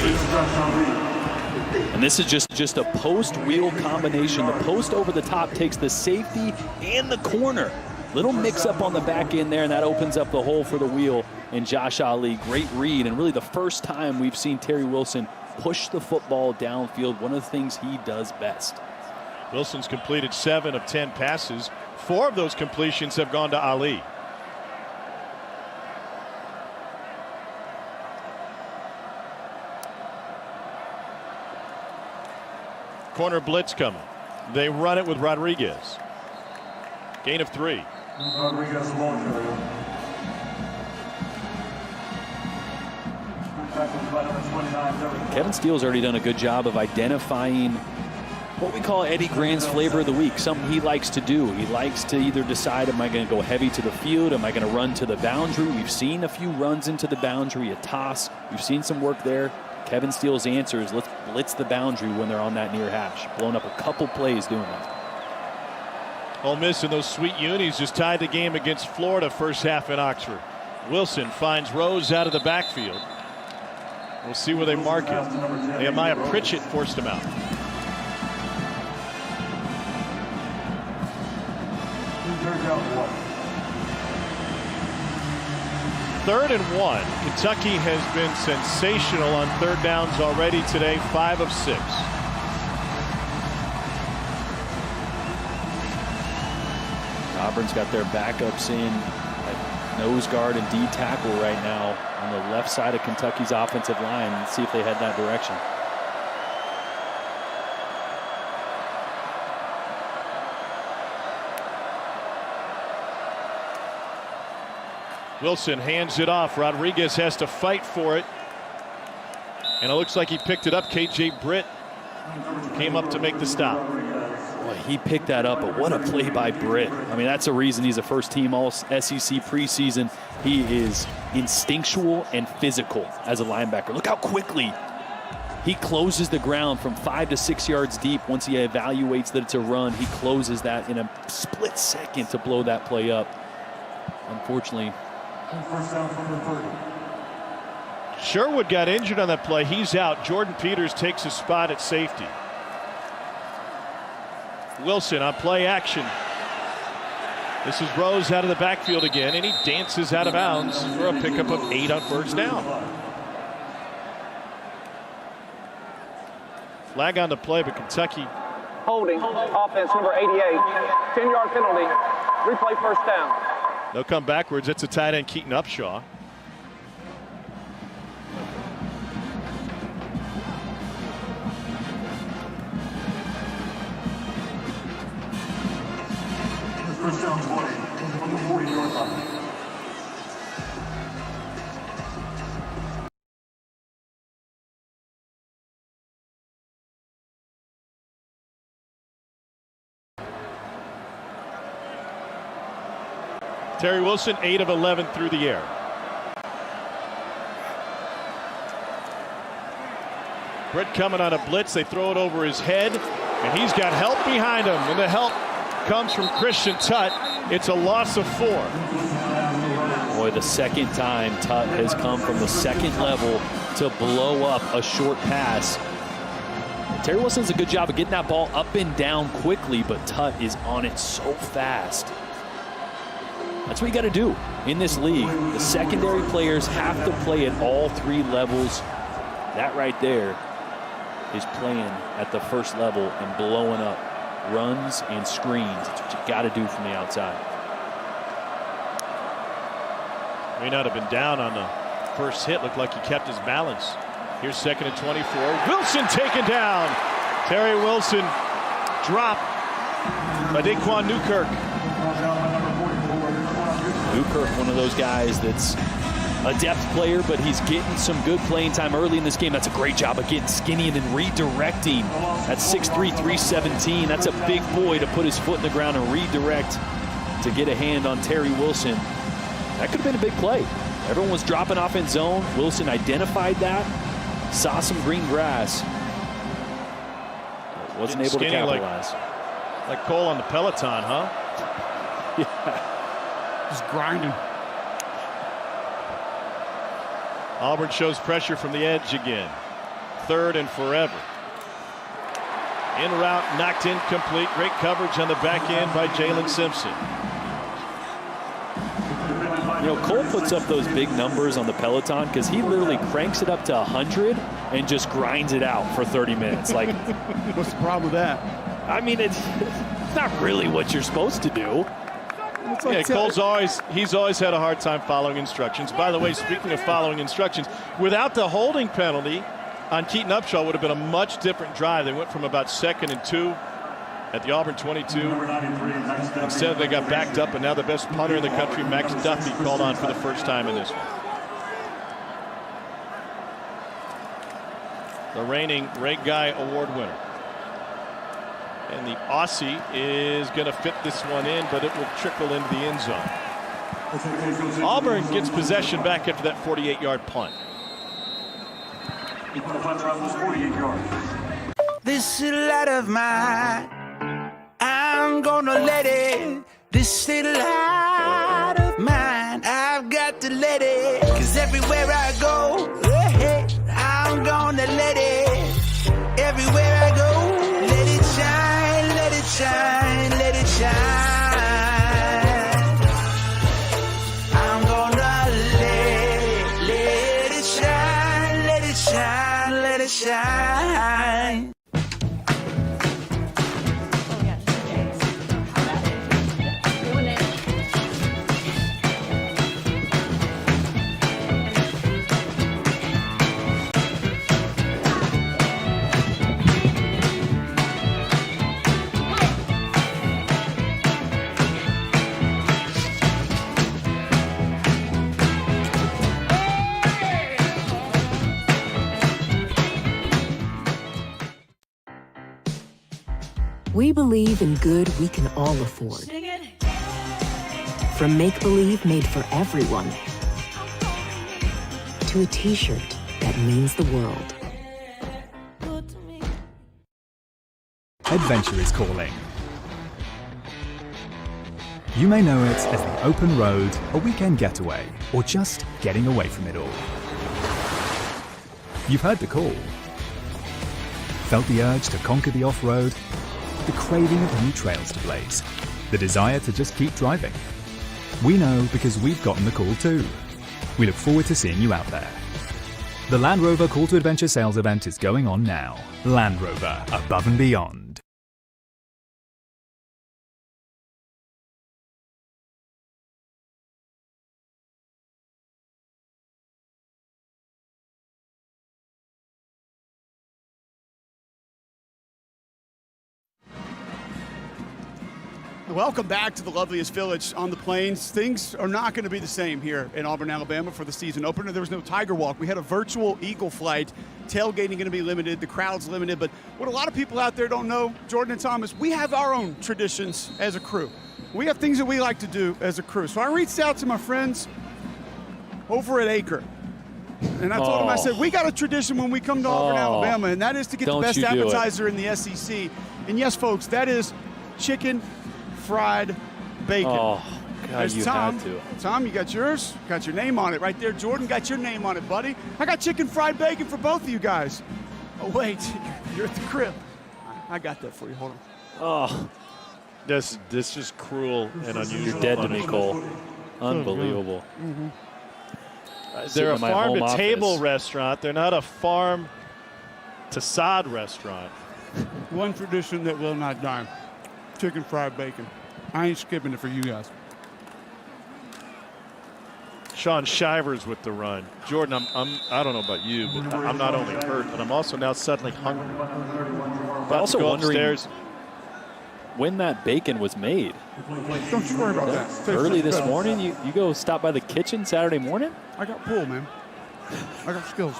And this is just a post-wheel combination. The post over the top takes the safety and the corner. Little mix-up on the back end there, and that opens up the hole for the wheel. And Josh Ali, great read, and really the first time we've seen Terry Wilson push the football downfield, one of the things he does best. Wilson's completed 7 of 10 passes. 4 of those completions have gone to Ali. Corner blitz coming. They run it with Rodriguez. Gain of 3. Kevin Steele's already done a good job of identifying what we call Eddie Grant's flavor of the week, something he likes to do. He likes to either decide, am I going to go heavy to the field? Am I going to run to the boundary? We've seen a few runs into the boundary, a toss. We've seen some work there. Kevin Steele's answer is let's blitz the boundary when they're on that near hash. Blown up a couple plays doing that. Ole Miss and those sweet unis just tied the game against Florida first half in Oxford. Wilson finds Rose out of the backfield. We'll see where they mark it. Nehemiah Pritchett forced him out. Third and 1. Kentucky has been sensational on third downs already today, 5 of 6. Auburn's got their backups in at nose guard and D tackle right now on the left side of Kentucky's offensive line. Let's see if they head that direction. Wilson hands it off. Rodriguez has to fight for it. And it looks like he picked it up. KJ Britt came up to make the stop. Boy, he picked that up, but what a play by Britt. I mean, that's a reason he's a first-team All-SEC preseason. He is instinctual and physical as a linebacker. Look how quickly he closes the ground from 5 to 6 yards deep. Once he evaluates that it's a run, he closes that in a split second to blow that play up. Unfortunately, Sherwood got injured on that play. He's out. Jordan Peters takes his spot at safety. Wilson on play action. This is Rose out of the backfield again, and he dances out of bounds for a pickup of 8 on first down. Flag on the play, but Kentucky Holding. Offense number 88. 10-yard penalty. Replay first down. They'll come backwards. It's a tight end, Keaton Upshaw. First down 20 on the 40-yard line. Terry Wilson, 8 of 11 through the air. Britt coming on a blitz. They throw it over his head, and he's got help behind him. And the help comes from Christian Tutt. It's a loss of 4. Boy, the second time Tutt has come from the second level to blow up a short pass. Terry Wilson does a good job of getting that ball up and down quickly, but Tutt is on it so fast. That's what you got to do in this league. The secondary players have to play at all 3 levels. That right there is playing at the first level and blowing up runs and screens. That's what you got to do from the outside. May not have been down on the first hit. Looked like he kept his balance. Here's 2nd and 24. Wilson taken down. Terry Wilson dropped by Daquan Newkirk. Newkirk, one of those guys that's a depth player, but he's getting some good playing time early in this game. That's a great job of getting skinny and then redirecting. At 6'3", 317, that's a big boy to put his foot in the ground and redirect to get a hand on Terry Wilson. That could have been a big play. Everyone was dropping off in zone. Wilson identified that, saw some green grass, but wasn't able to capitalize. Like Cole on the Peloton, huh? Yeah. Just grinding. Auburn shows pressure from the edge again. 3rd and forever. In route, knocked incomplete. Great coverage on the back end by Jalen Simpson. You know, Cole puts up those big numbers on the Peloton because he literally cranks it up to 100 and just grinds it out for 30 minutes. Like, what's the problem with that? I mean, it's not really what you're supposed to do. Yeah, he's always had a hard time following instructions. By the way, speaking of following instructions, without the holding penalty on Keaton Upshaw would have been a much different drive. They went from about 2nd and 2 at the Auburn 22. Instead, they got backed up, and now the best punter in the country, Max Duffy, called on for the first time in this one. The reigning Ray Guy Award winner. And the Aussie is going to fit this one in, but it will trickle into the end zone. Auburn gets possession back after that 48-yard punt. This little light of mine, I'm gonna let it. This little light of mine, I've got to let it. 'Cause everywhere I go, hey, I'm gonna let it. Everywhere I go, let it shine, let it shine, let it shine. I'm gonna let it shine, let it shine, let it shine. We believe in good we can all afford. From make-believe made for everyone to a t-shirt that means the world. Adventure is calling. You may know it as the open road, a weekend getaway, or just getting away from it all. You've heard the call. Felt the urge to conquer the off-road? The craving of new trails to blaze, the desire to just keep driving. We know because we've gotten the call too. We look forward to seeing you out there. The Land Rover Call to Adventure sales event is going on now. Land Rover, above and beyond. Welcome back to the loveliest village on the plains. Things are not going to be the same here in Auburn, Alabama for the season opener. There was no Tiger Walk. We had a virtual Eagle flight. Tailgating going to be limited. The crowd's limited. But what a lot of people out there don't know, Jordan and Thomas, we have our own traditions as a crew. We have things that we like to do as a crew. So I reached out to my friends over at Acre. And I told them, I said, we got a tradition when we come to Auburn, Alabama, and that is to get the best appetizer in the SEC. And yes, folks, that is chicken fried bacon. Oh, God, you Tom. had to. Tom, you got yours? Got your name on it right there. Jordan, got your name on it, buddy. I got chicken fried bacon for both of you guys. Oh, wait, you're at the crib. I got that for you. Hold on. Oh, this is cruel and unusual. You're dead to me, Cole. Unbelievable. Mm-hmm. They're a farm-to-table restaurant. They're not a farm-to-sod restaurant. One tradition that will not die. Chicken fried bacon. I ain't skipping it for you guys. Sean Shivers with the run. Jordan, I don't know about you, but I'm not only hurt, but I'm also now suddenly hungry. I'm also wondering upstairs. When that bacon was made. Don't you worry about that. Early this morning, you go stop by the kitchen Saturday morning? I got pull, man. I got skills.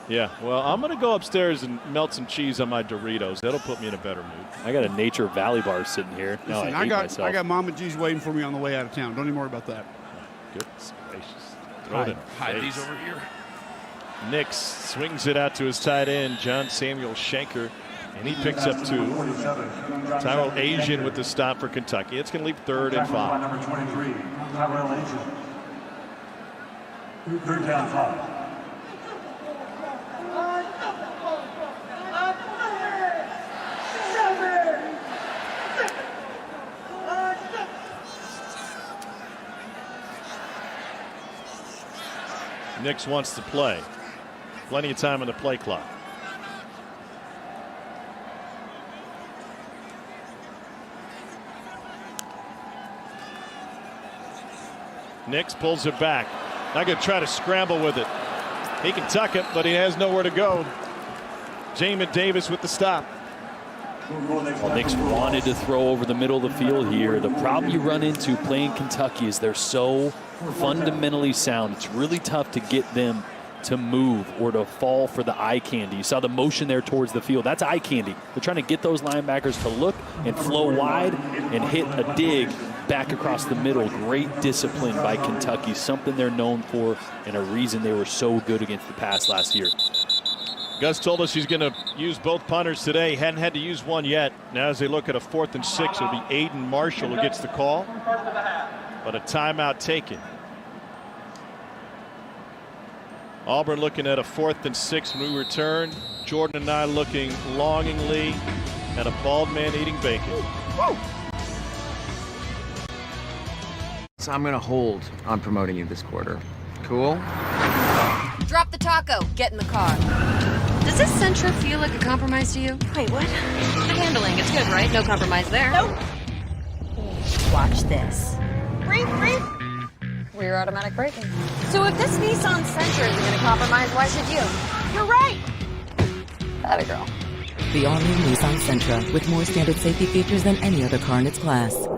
Yeah, well, I'm going to go upstairs and melt some cheese on my Doritos. That'll put me in a better mood. I got a Nature Valley bar sitting here. Listen, I got Mama G's waiting for me on the way out of town. Don't even worry about that. Goodness gracious. Throw it in hide these over here. Nix swings it out to his tight end, John Samuel Shanker, and he picks up 2. Tyrell Asian with the stop for Kentucky. It's going to leave 3rd and 5. Number 23, Tyrell Asian. 3rd down 5. Nix wants to play. Plenty of time on the play clock. Nix pulls it back. Not going to try to scramble with it. He can tuck it, but he has nowhere to go. Jamin Davis with the stop. Well, Nix wanted to throw over the middle of the field here. The problem you run into playing Kentucky is they're so fundamentally sound. It's really tough to get them to move or to fall for the eye candy. You saw the motion there towards the field. That's eye candy. They're trying to get those linebackers to look and flow wide and hit a dig back across the middle. Great discipline by Kentucky, something they're known for and a reason they were so good against the pass last year. Gus told us he's going to use both punters today. Hadn't had to use one yet. Now as they look at a 4th and 6, it'll be Aiden Marshall who gets the call. But a timeout taken. Auburn looking at a 4th and 6 when we return. Jordan and I looking longingly at a bald man eating bacon. Woo! So I'm going to hold on promoting you this quarter. Cool? Drop the taco. Get in the car. Does this Sentra feel like a compromise to you? Wait, what? The handling, it's good, right? No compromise there. Nope. Watch this. Rear automatic braking. So if this Nissan Sentra isn't going to compromise, why should you? You're right. That a girl. The all-new Nissan Sentra with more standard safety features than any other car in its class.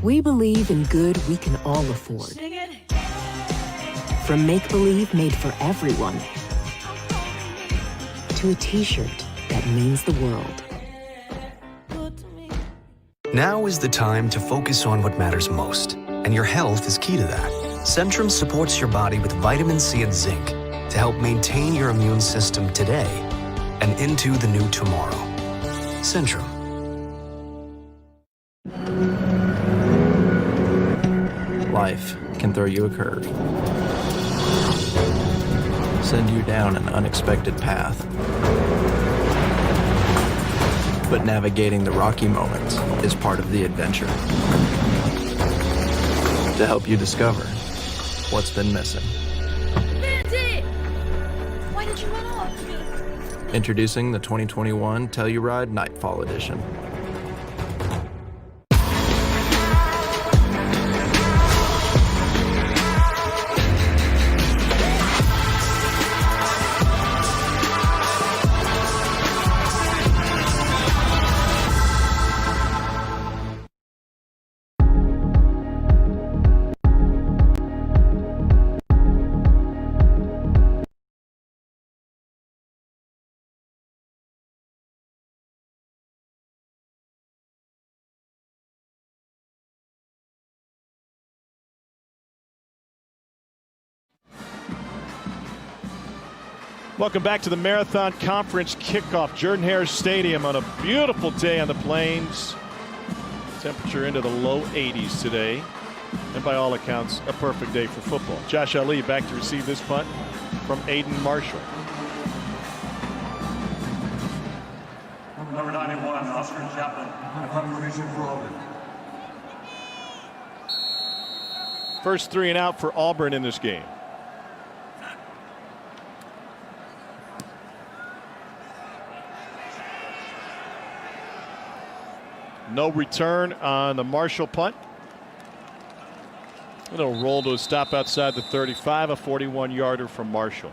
We believe in good we can all afford. From make-believe made for everyone to a t-shirt that means the world. Now is the time to focus on what matters most, and your health is key to that. Centrum supports your body with vitamin C and zinc to help maintain your immune system today and into the new tomorrow. Centrum. Life can throw you a curve, send you down an unexpected path, But navigating the rocky moments is part of the adventure. To help you discover what's been missing. Bandit! Why did you run off? Introducing the 2021 Telluride Nightfall Edition. Welcome back to the Marathon Conference kickoff. Jordan-Hare Stadium on a beautiful day on the plains. Temperature into the low 80s today. And by all accounts, a perfect day for football. Josh Ali back to receive this punt from Aiden Marshall. Number 91, Oscar Chapman, confirmation for Auburn. First 3 and out for Auburn in this game. No return on the Marshall punt. It'll roll to a stop outside the 35, a 41-yarder from Marshall.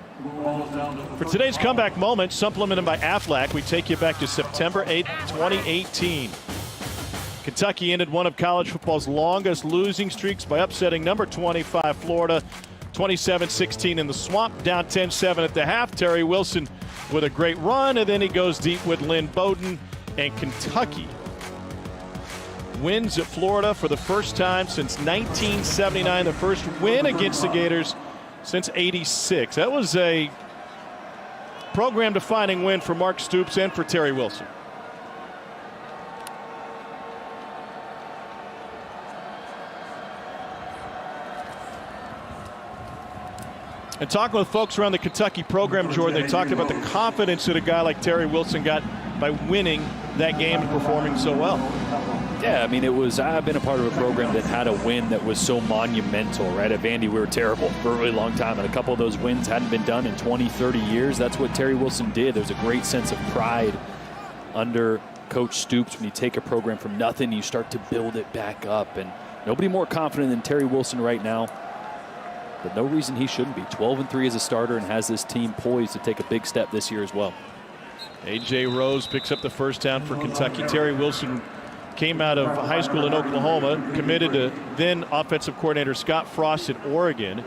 For today's comeback moment, supplemented by Aflac, we take you back to September 8, 2018. Kentucky ended one of college football's longest losing streaks by upsetting number 25 Florida 27-16 in the Swamp, down 10-7 at the half. Terry Wilson with a great run, and then he goes deep with Lynn Bowden, and Kentucky wins at Florida for the first time since 1979, the first win against the Gators since '86. That was a program-defining win for Mark Stoops and for Terry Wilson. And talking with folks around the Kentucky program, Jordan, they talked about the confidence that a guy like Terry Wilson got by winning that game and performing so well. Yeah, I mean, I've been a part of a program that had a win that was so monumental, right? At Vandy, we were terrible for a really long time, and a couple of those wins hadn't been done in 20, 30 years. That's what Terry Wilson did. There's a great sense of pride under Coach Stoops when you take a program from nothing, you start to build it back up. And nobody more confident than Terry Wilson right now. But no reason he shouldn't be. 12-3 as a starter and has this team poised to take a big step this year as well. A.J. Rose picks up the first down for Kentucky. Terry Wilson came out of high school in Oklahoma, committed to then offensive coordinator Scott Frost at Oregon,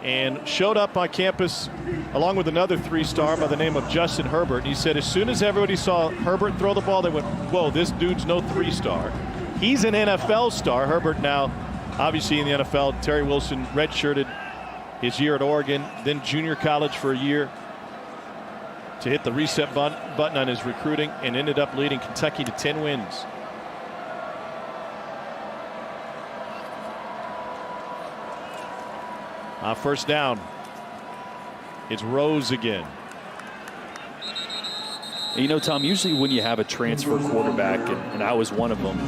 and showed up on campus along with another 3-star by the name of Justin Herbert. And he said as soon as everybody saw Herbert throw the ball, they went, whoa, this dude's no 3-star. He's an NFL star. Herbert now obviously in the NFL. Terry Wilson redshirted his year at Oregon, then junior college for a year to hit the reset button on his recruiting, and ended up leading Kentucky to 10 wins. First down. It's Rose again. You know, Tom, usually when you have a transfer quarterback, and I was one of them,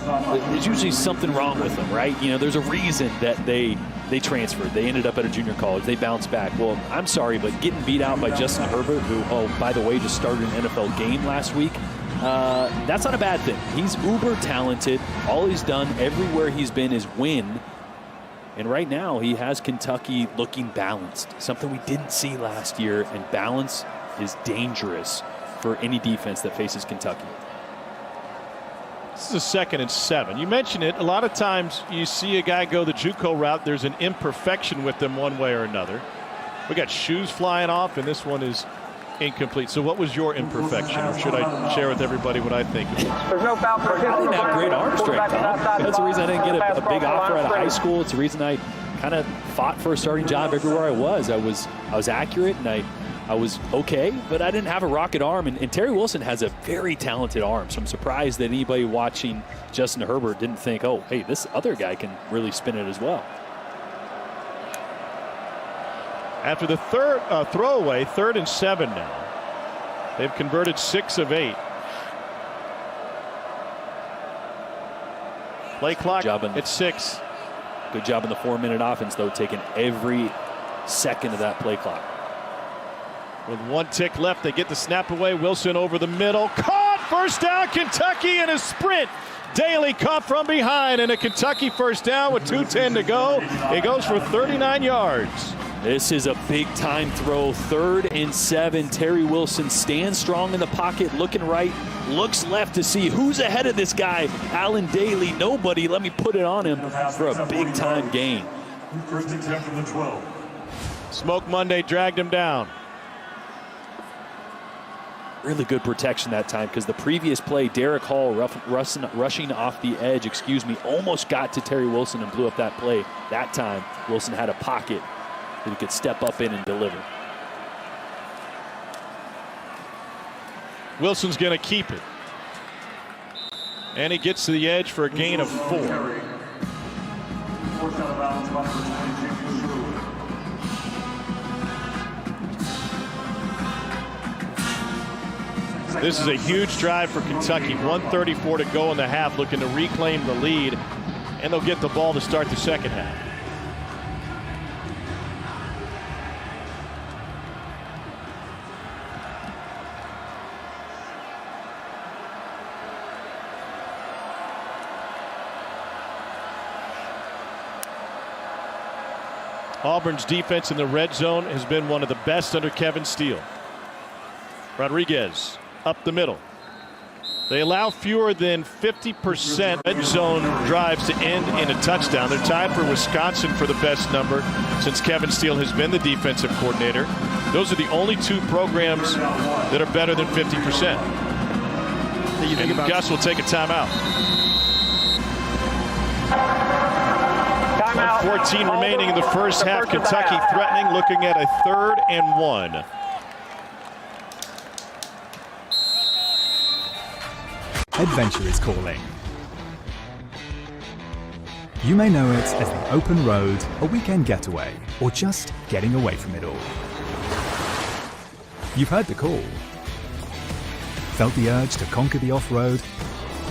there's usually something wrong with them, right? You know, there's a reason that they transferred. They ended up at a junior college. They bounced back. Well, I'm sorry, but getting beat out by Justin Herbert, who, oh, by the way, just started an NFL game last week, that's not a bad thing. He's uber talented. All he's done everywhere he's been is win. And right now, he has Kentucky looking balanced, something we didn't see last year, and balance is dangerous for any defense that faces Kentucky. This is a 2nd and 7. You mentioned it. A lot of times you see a guy go the JUCO route. There's an imperfection with them one way or another. We got shoes flying off, and this one is incomplete. So what was your imperfection, or should I share with everybody what I think? There's no foul. I didn't have great arm strength, Tom. That's the reason I didn't get a big offer out of high school. It's the reason I kind of fought for a starting job everywhere I was. I was accurate, and I was okay, but I didn't have a rocket arm. And Terry Wilson has a very talented arm, so I'm surprised that anybody watching Justin Herbert didn't think, oh, hey, this other guy can really spin it as well. After the third throwaway, 3rd and 7 now. They've converted 6 of 8. Play clock at 6. Good job in the 4-minute offense, though, taking every second of that play clock. With 1 tick left, they get the snap away. Wilson over the middle. Caught! First down, Kentucky in a sprint. Daly caught from behind, and a Kentucky first down with 2:10 to go. It goes for 39 yards. This is a big-time throw. 3rd and 7. Terry Wilson stands strong in the pocket, looking right, looks left to see who's ahead of this guy. Allen Daly, nobody. Let me put it on him for a big-time gain. First and 10 from the 12. Smoke Monday dragged him down. Really good protection that time, because the previous play, Derek Hall rushing off the edge, almost got to Terry Wilson and blew up that play. That time, Wilson had a pocket that he could step up in and deliver. Wilson's going to keep it. And he gets to the edge for a gain of 4. Fourth out of bounds by number 22, Missouri. This is a huge drive for Kentucky. 1:34 to go in the half, looking to reclaim the lead, and they'll get the ball to start the second half. Auburn's defense in the red zone has been one of the best under Kevin Steele. Rodriguez up the middle. They allow fewer than 50% red zone drives to end in a touchdown. They're tied for Wisconsin for the best number since Kevin Steele has been the defensive coordinator. Those are the only 2 programs that are better than 50%. And Gus will take a timeout. Timeout. 14 remaining in the first half. Kentucky threatening, looking at a 3rd and 1. Adventure is calling. You may know it as the open road, a weekend getaway, or just getting away from it all. You've heard the call. Felt the urge to conquer the off-road,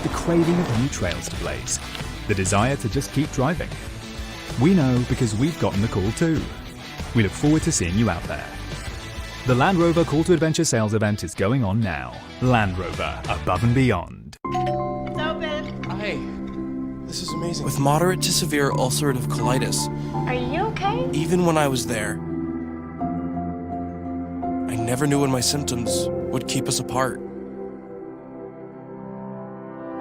the craving of new trails to blaze, the desire to just keep driving. We know because we've gotten the call too. We look forward to seeing you out there. The Land Rover Call to Adventure sales event is going on now. Land Rover, above and beyond. Hi. This is amazing. With moderate to severe ulcerative colitis. Are you okay? Even when I was there, I never knew when my symptoms would keep us apart.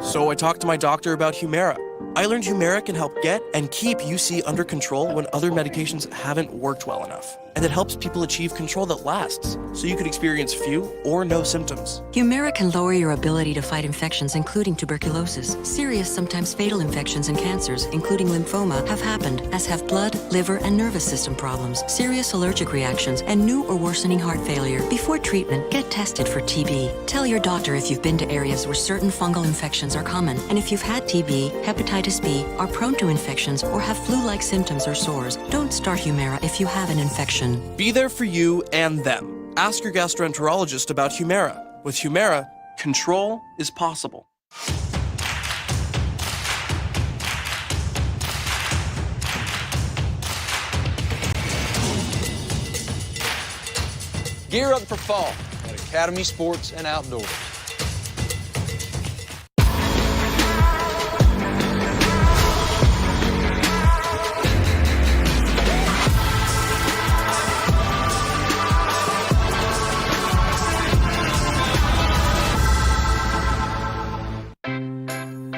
So I talked to my doctor about Humira. I learned Humira can help get and keep UC under control when other medications haven't worked well enough. And it helps people achieve control that lasts, so you could experience few or no symptoms. Humira can lower your ability to fight infections, including tuberculosis. Serious, sometimes fatal infections and cancers, including lymphoma, have happened, as have blood, liver, and nervous system problems, serious allergic reactions, and new or worsening heart failure. Before treatment, get tested for TB. Tell your doctor if you've been to areas where certain fungal infections are common, and if you've had TB, hepatitis B, are prone to infections, or have flu-like symptoms or sores. Don't start Humira if you have an infection. Be there for you and them. Ask your gastroenterologist about Humira. With Humira, control is possible. Gear up for fall at Academy Sports and Outdoors.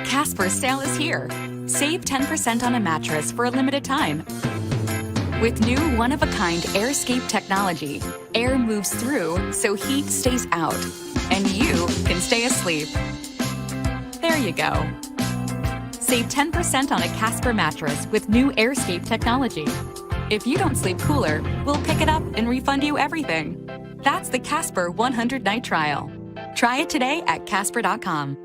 Casper's sale is here. Save 10% on a mattress for a limited time. With new one-of-a-kind AirScape technology, air moves through so heat stays out, and you can stay asleep. There you go. Save 10% on a Casper mattress with new AirScape technology. If you don't sleep cooler, we'll pick it up and refund you everything. That's the Casper 100-night trial. Try it today at Casper.com.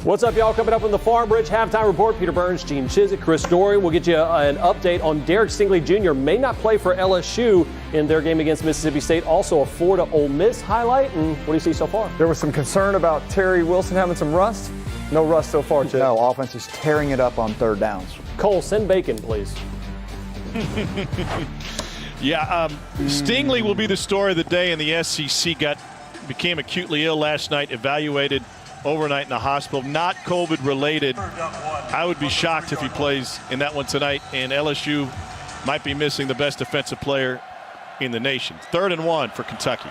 What's up, y'all? Coming up on the Farm Bridge Halftime Report, Peter Burns, Gene Chizik, Chris Dorian. We'll get you an update on Derek Stingley Jr. may not play for LSU in their game against Mississippi State. Also a Florida Ole Miss highlight. And what do you see so far? There was some concern about Terry Wilson having some rust. No rust so far, Chip. No, offense is tearing it up on third downs. Cole, send bacon, please. Yeah, Stingley will be the story of the day in the SEC. Became acutely ill last night, evaluated overnight in the hospital. Not COVID related. I would be shocked if he plays in that one tonight, and LSU might be missing the best defensive player in the nation. 3rd and 1 for Kentucky.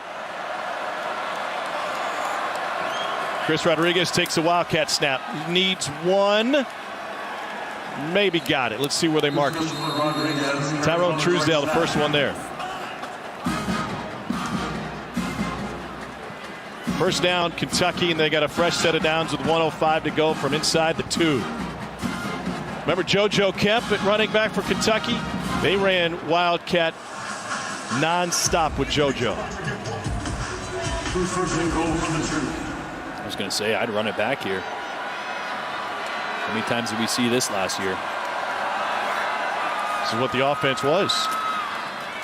Chris Rodriguez takes a Wildcat snap. Needs one. Maybe got it. Let's see where they mark it. Tyrone Truesdale, the first one there. First down, Kentucky, and they got a fresh set of downs with 1:05 to go from inside the 2. Remember JoJo Kemp at running back for Kentucky? They ran Wildcat non-stop with JoJo. I was going to say, I'd run it back here. How many times did we see this last year? This is what the offense was.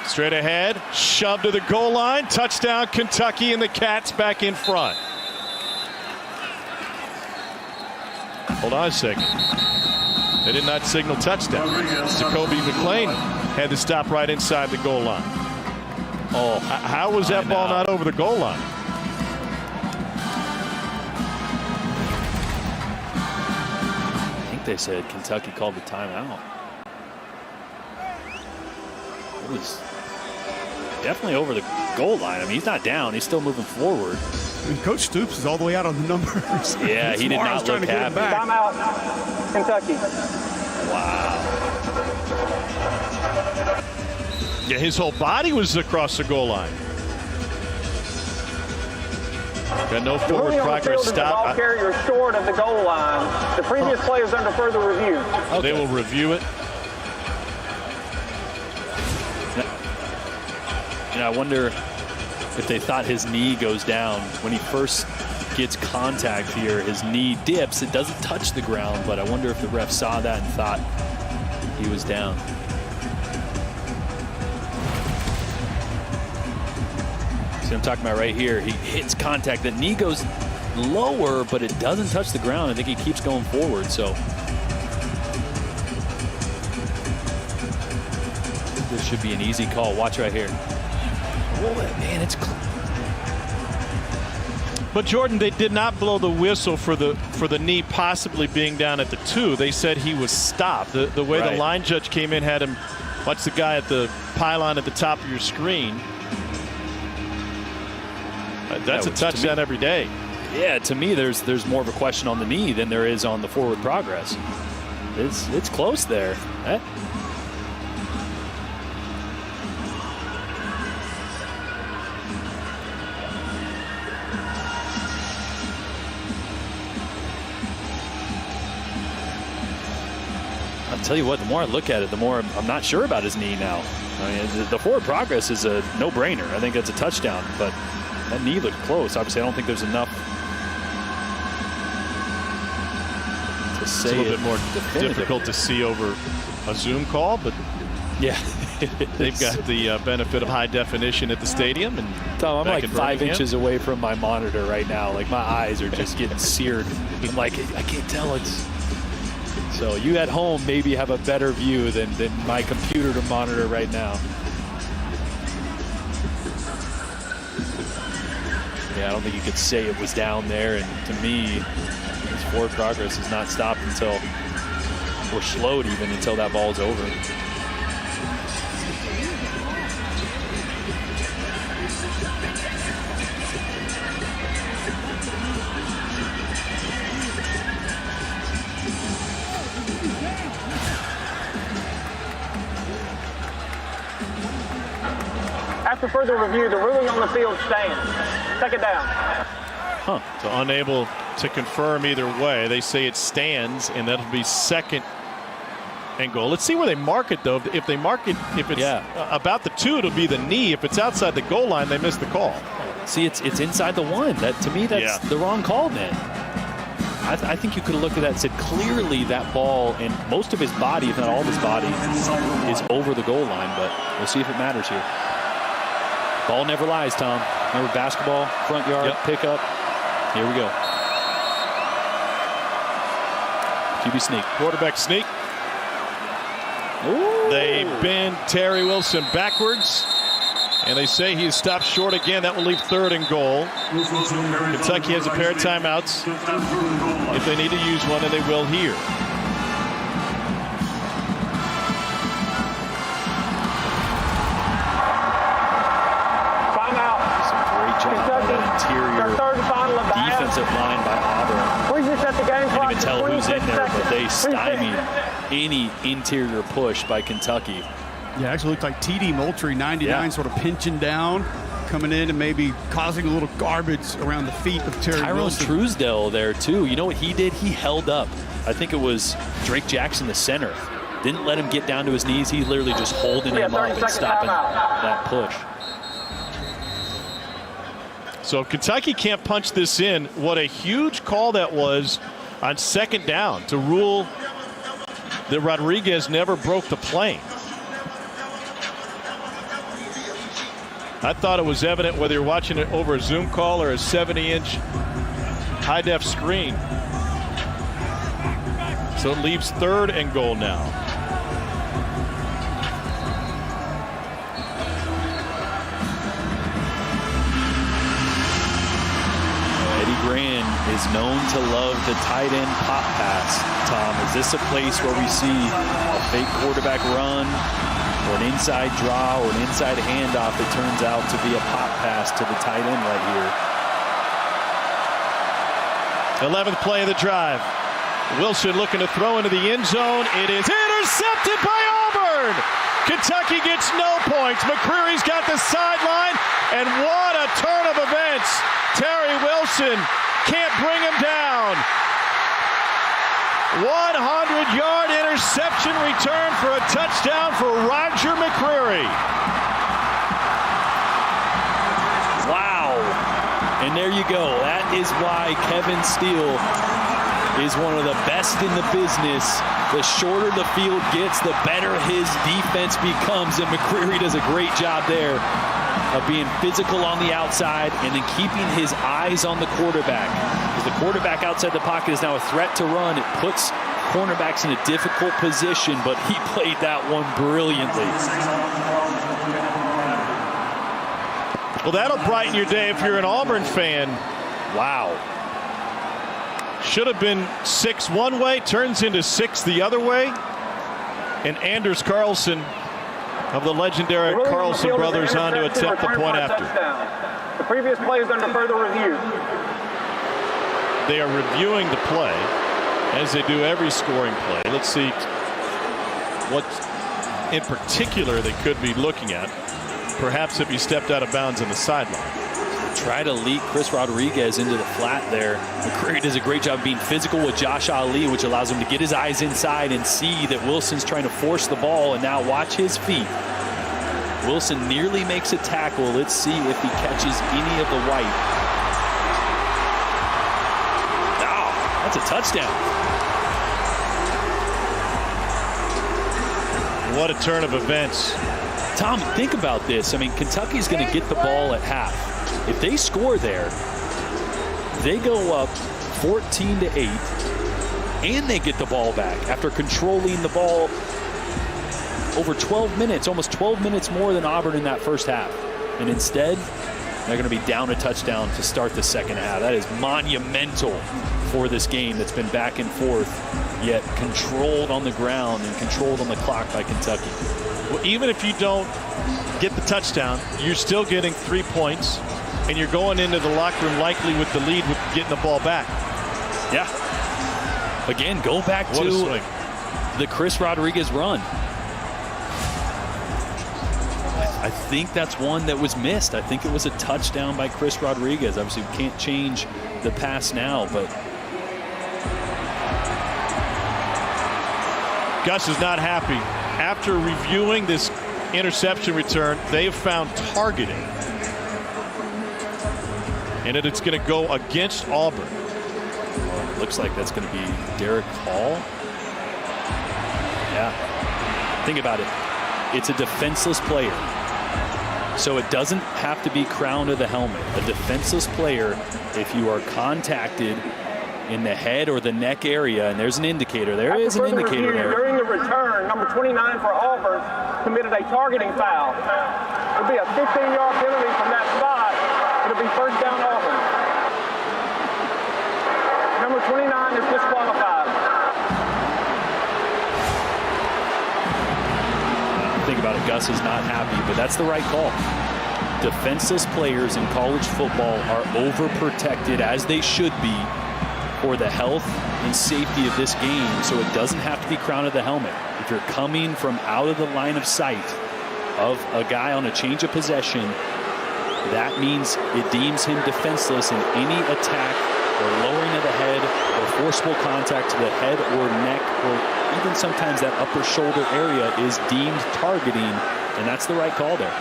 Straight ahead, shoved to the goal line, touchdown Kentucky, and the Cats back in front. Hold on a second. They did not signal touchdown. Jacoby McClain had to stop right inside the goal line. Oh, how was that ball not over the goal line? I think they said Kentucky called the timeout. It was definitely over the goal line. I mean, he's not down. He's still moving forward. I mean, Coach Stoops is all the way out on the numbers. Yeah, he did not look happy. Timeout, Kentucky. Wow. Yeah, his whole body was across the goal line. Got no forward progress. Stop. The ball carrier short of the goal line. The previous play is under further review. Okay. They will review it. You know, I wonder if they thought his knee goes down. When he first gets contact here, his knee dips. It doesn't touch the ground, but I wonder if the ref saw that and thought he was down. See what I'm talking about right here. He hits contact. The knee goes lower, but it doesn't touch the ground. I think he keeps going forward, so this should be an easy call. Watch right here. Oh, man, it's close. But Jordan, they did not blow the whistle for the knee possibly being down at the 2. They said he was stopped. The way the line judge came in had him watch the guy at the pylon at the top of your screen. That's a touchdown every day. Yeah, to me, there's more of a question on the knee than there is on the forward progress. It's close there. I'll tell you what, the more I look at it, the more I'm not sure about his knee now. I mean, the forward progress is a no-brainer. I think that's a touchdown, but that knee looked close. Obviously, I don't think there's enough to say. It's a little bit more difficult to see over a Zoom call, but yeah, they've got the benefit of high definition at the stadium. And Tom, I'm like 5 inches away from my monitor right now. Like my eyes are just getting seared. I'm like, I can't tell. So you at home maybe have a better view than my computer to monitor right now. Yeah, I don't think you could say it was down there. And to me, his forward progress is not stopped until, or slowed even until that ball's over. After further review, the ruling on the field stands. Second down. So unable to confirm either way. They say it stands, and that'll be second and goal. Let's see where they mark it, though. If they mark it, if it's about the 2, it'll be the knee. If it's outside the goal line, they miss the call. See, it's inside the 1. That to me, that's the wrong call, man. I think you could have looked at that and said clearly that ball and most of his body, if not all of his body, is over the goal line. But we'll see if it matters here. Ball never lies, Tom. Remember basketball, front yard, pickup. Here we go. QB sneak. Quarterback sneak. Ooh. They bend Terry Wilson backwards, and they say he stopped short again. That will leave 3rd and goal. Kentucky has a pair of timeouts if they need to use one, and they will here. Defensive line by Auburn. Can't even tell who's in there, but they stymied any interior push by Kentucky. Yeah, it actually looked like TD Moultrie, 99, sort of pinching down, coming in and maybe causing a little garbage around the feet of Terry Wilson. Tyrone Truesdell there, too. You know what he did? He held up. I think it was Drake Jackson, the center. Didn't let him get down to his knees. He literally just holding him up and stopping that push. So if Kentucky can't punch this in, what a huge call that was on 2nd down to rule that Rodriguez never broke the plane. I thought it was evident whether you're watching it over a Zoom call or a 70-inch high-def screen. So it leaves 3rd and goal now. Grand is known to love the tight end pop pass. Tom, is this a place where we see a fake quarterback run or an inside draw or an inside handoff that turns out to be a pop pass to the tight end right here? 11th play of the drive. Wilson looking to throw into the end zone. It is intercepted by Auburn. Kentucky gets no points. McCreary's got the sideline, and what a turn of events. Terry Wilson can't bring him down. 100-yard interception return for a touchdown for Roger McCreary. Wow. And there you go. That is why Kevin Steele is one of the best in the business. The shorter the field gets, the better his defense becomes. And McCreary does a great job there of being physical on the outside and then keeping his eyes on the quarterback. Because the quarterback outside the pocket is now a threat to run. It puts cornerbacks in a difficult position, but he played that one brilliantly. Well, that'll brighten your day if you're an Auburn fan. Wow. Should have been 6 one way, turns into 6 the other way. And Anders Carlson of the legendary Carlson brothers on to attempt the point after. The previous play is under further review. They are reviewing the play, as they do every scoring play. Let's see what in particular they could be looking at. Perhaps if he stepped out of bounds on the sideline. Try to lead Chris Rodriguez into the flat there. McCreary does a great job being physical with Josh Ali, which allows him to get his eyes inside and see that Wilson's trying to force the ball. And now watch his feet. Wilson nearly makes a tackle. Let's see if he catches any of the white. Oh, that's a touchdown. What a turn of events. Tom, think about this. I mean, Kentucky's going to get the ball at half. If they score there, they go up 14-8, and they get the ball back after controlling the ball over 12 minutes, almost 12 minutes more than Auburn in that first half. And instead, they're going to be down a touchdown to start the second half. That is monumental for this game that's been back and forth, yet controlled on the ground and controlled on the clock by Kentucky. Well, even if you don't get the touchdown, you're still getting 3 points, and you're going into the locker room likely with the lead with getting the ball back. Yeah. Again, go back to the Chris Rodriguez run. I think that's one that was missed. I think it was a touchdown by Chris Rodriguez. Obviously, we can't change the pass now, but Gus is not happy. After reviewing this interception return, they have found targeting. And it's going to go against Auburn. Well, looks like that's going to be Derek Hall. Yeah. Think about it. It's a defenseless player. So it doesn't have to be crown to the helmet. A defenseless player, if you are contacted in the head or the neck area, and there's an indicator. There is an indicator there. During the return, number 29 for Auburn committed a targeting foul. It'll be a 15-yard penalty from that spot. It'll be first down Auburn. Number 29 is disqualified. Think about it, Gus is not happy, but that's the right call. Defenseless players in college football are overprotected, as they should be, for the health and safety of this game, so it doesn't have to be crown of the helmet. If you're coming from out of the line of sight of a guy on a change of possession, that means it deems him defenseless, and any attack or lowering of the head or forcible contact to the head or neck or even sometimes that upper shoulder area is deemed targeting, and that's the right call there.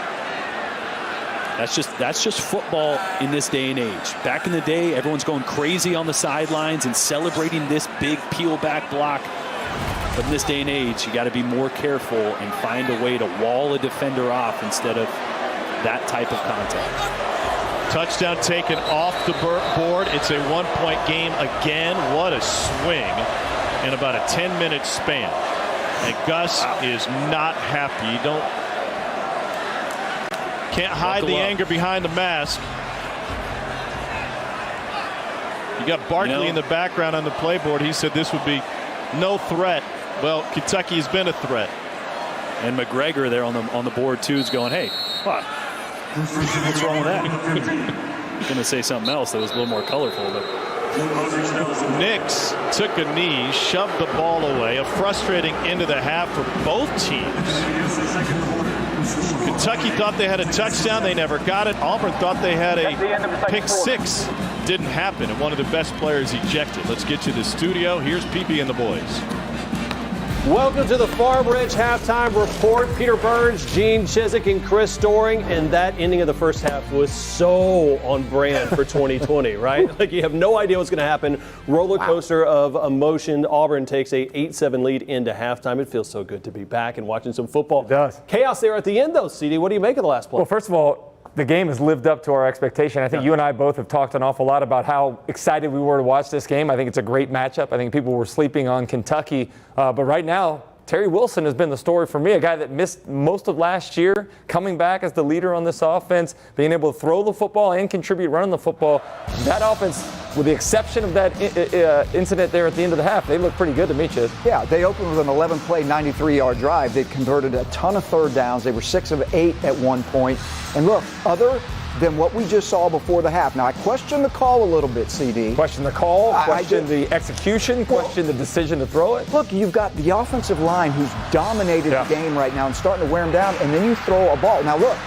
That's just football in this day and age. Back in the day, everyone's going crazy on the sidelines and celebrating this big peel back block. But in this day and age, you got to be more careful and find a way to wall a defender off instead of that type of contact. Touchdown taken off the board. It's a 1-point game again. What a swing in about a 10-minute span. And Gus is not happy. You can't hide the anger behind the mask. You got Barkley in the background on the playboard. He said this would be no threat. Well, Kentucky has been a threat. And McGregor there on the board too is going, hey, what? What's wrong with that? I'm going to say something else that was a little more colorful, but Nix took a knee, shoved the ball away. A frustrating end of the half for both teams. Kentucky thought they had a touchdown. They never got it. Auburn thought they had a pick six. Didn't happen, and one of the best players ejected. Let's get you to the studio. Here's PB and the boys. Welcome to the Farm Ranch Halftime Report. Peter Burns, Gene Chizik, and Chris Storing. And that ending of the first half was so on brand for 2020, right? Like you have no idea what's going to happen. Roller coaster of emotion. Auburn takes a 8-7 lead into halftime. It feels so good to be back and watching some football. It does. Chaos there at the end, though, CD. What do you make of the last play? Well, first of all, the game has lived up to our expectation. I think you and I both have talked an awful lot about how excited we were to watch this game. I think it's a great matchup. I think people were sleeping on Kentucky. But right now, Terry Wilson has been the story for me, a guy that missed most of last year, coming back as the leader on this offense, being able to throw the football and contribute running the football. That offense, with the exception of that incident there at the end of the half, they look pretty good to me, Chid. Yeah, they opened with an 11-play, 93-yard drive. They converted a ton of third downs. They were 6 of 8 at one point. And look, other than what we just saw before the half. Now, I question the call a little bit, CD. Question the call, question the execution, question the decision to throw it. Look, you've got the offensive line who's dominated the game right now and starting to wear them down, and then you throw a ball. Now, look,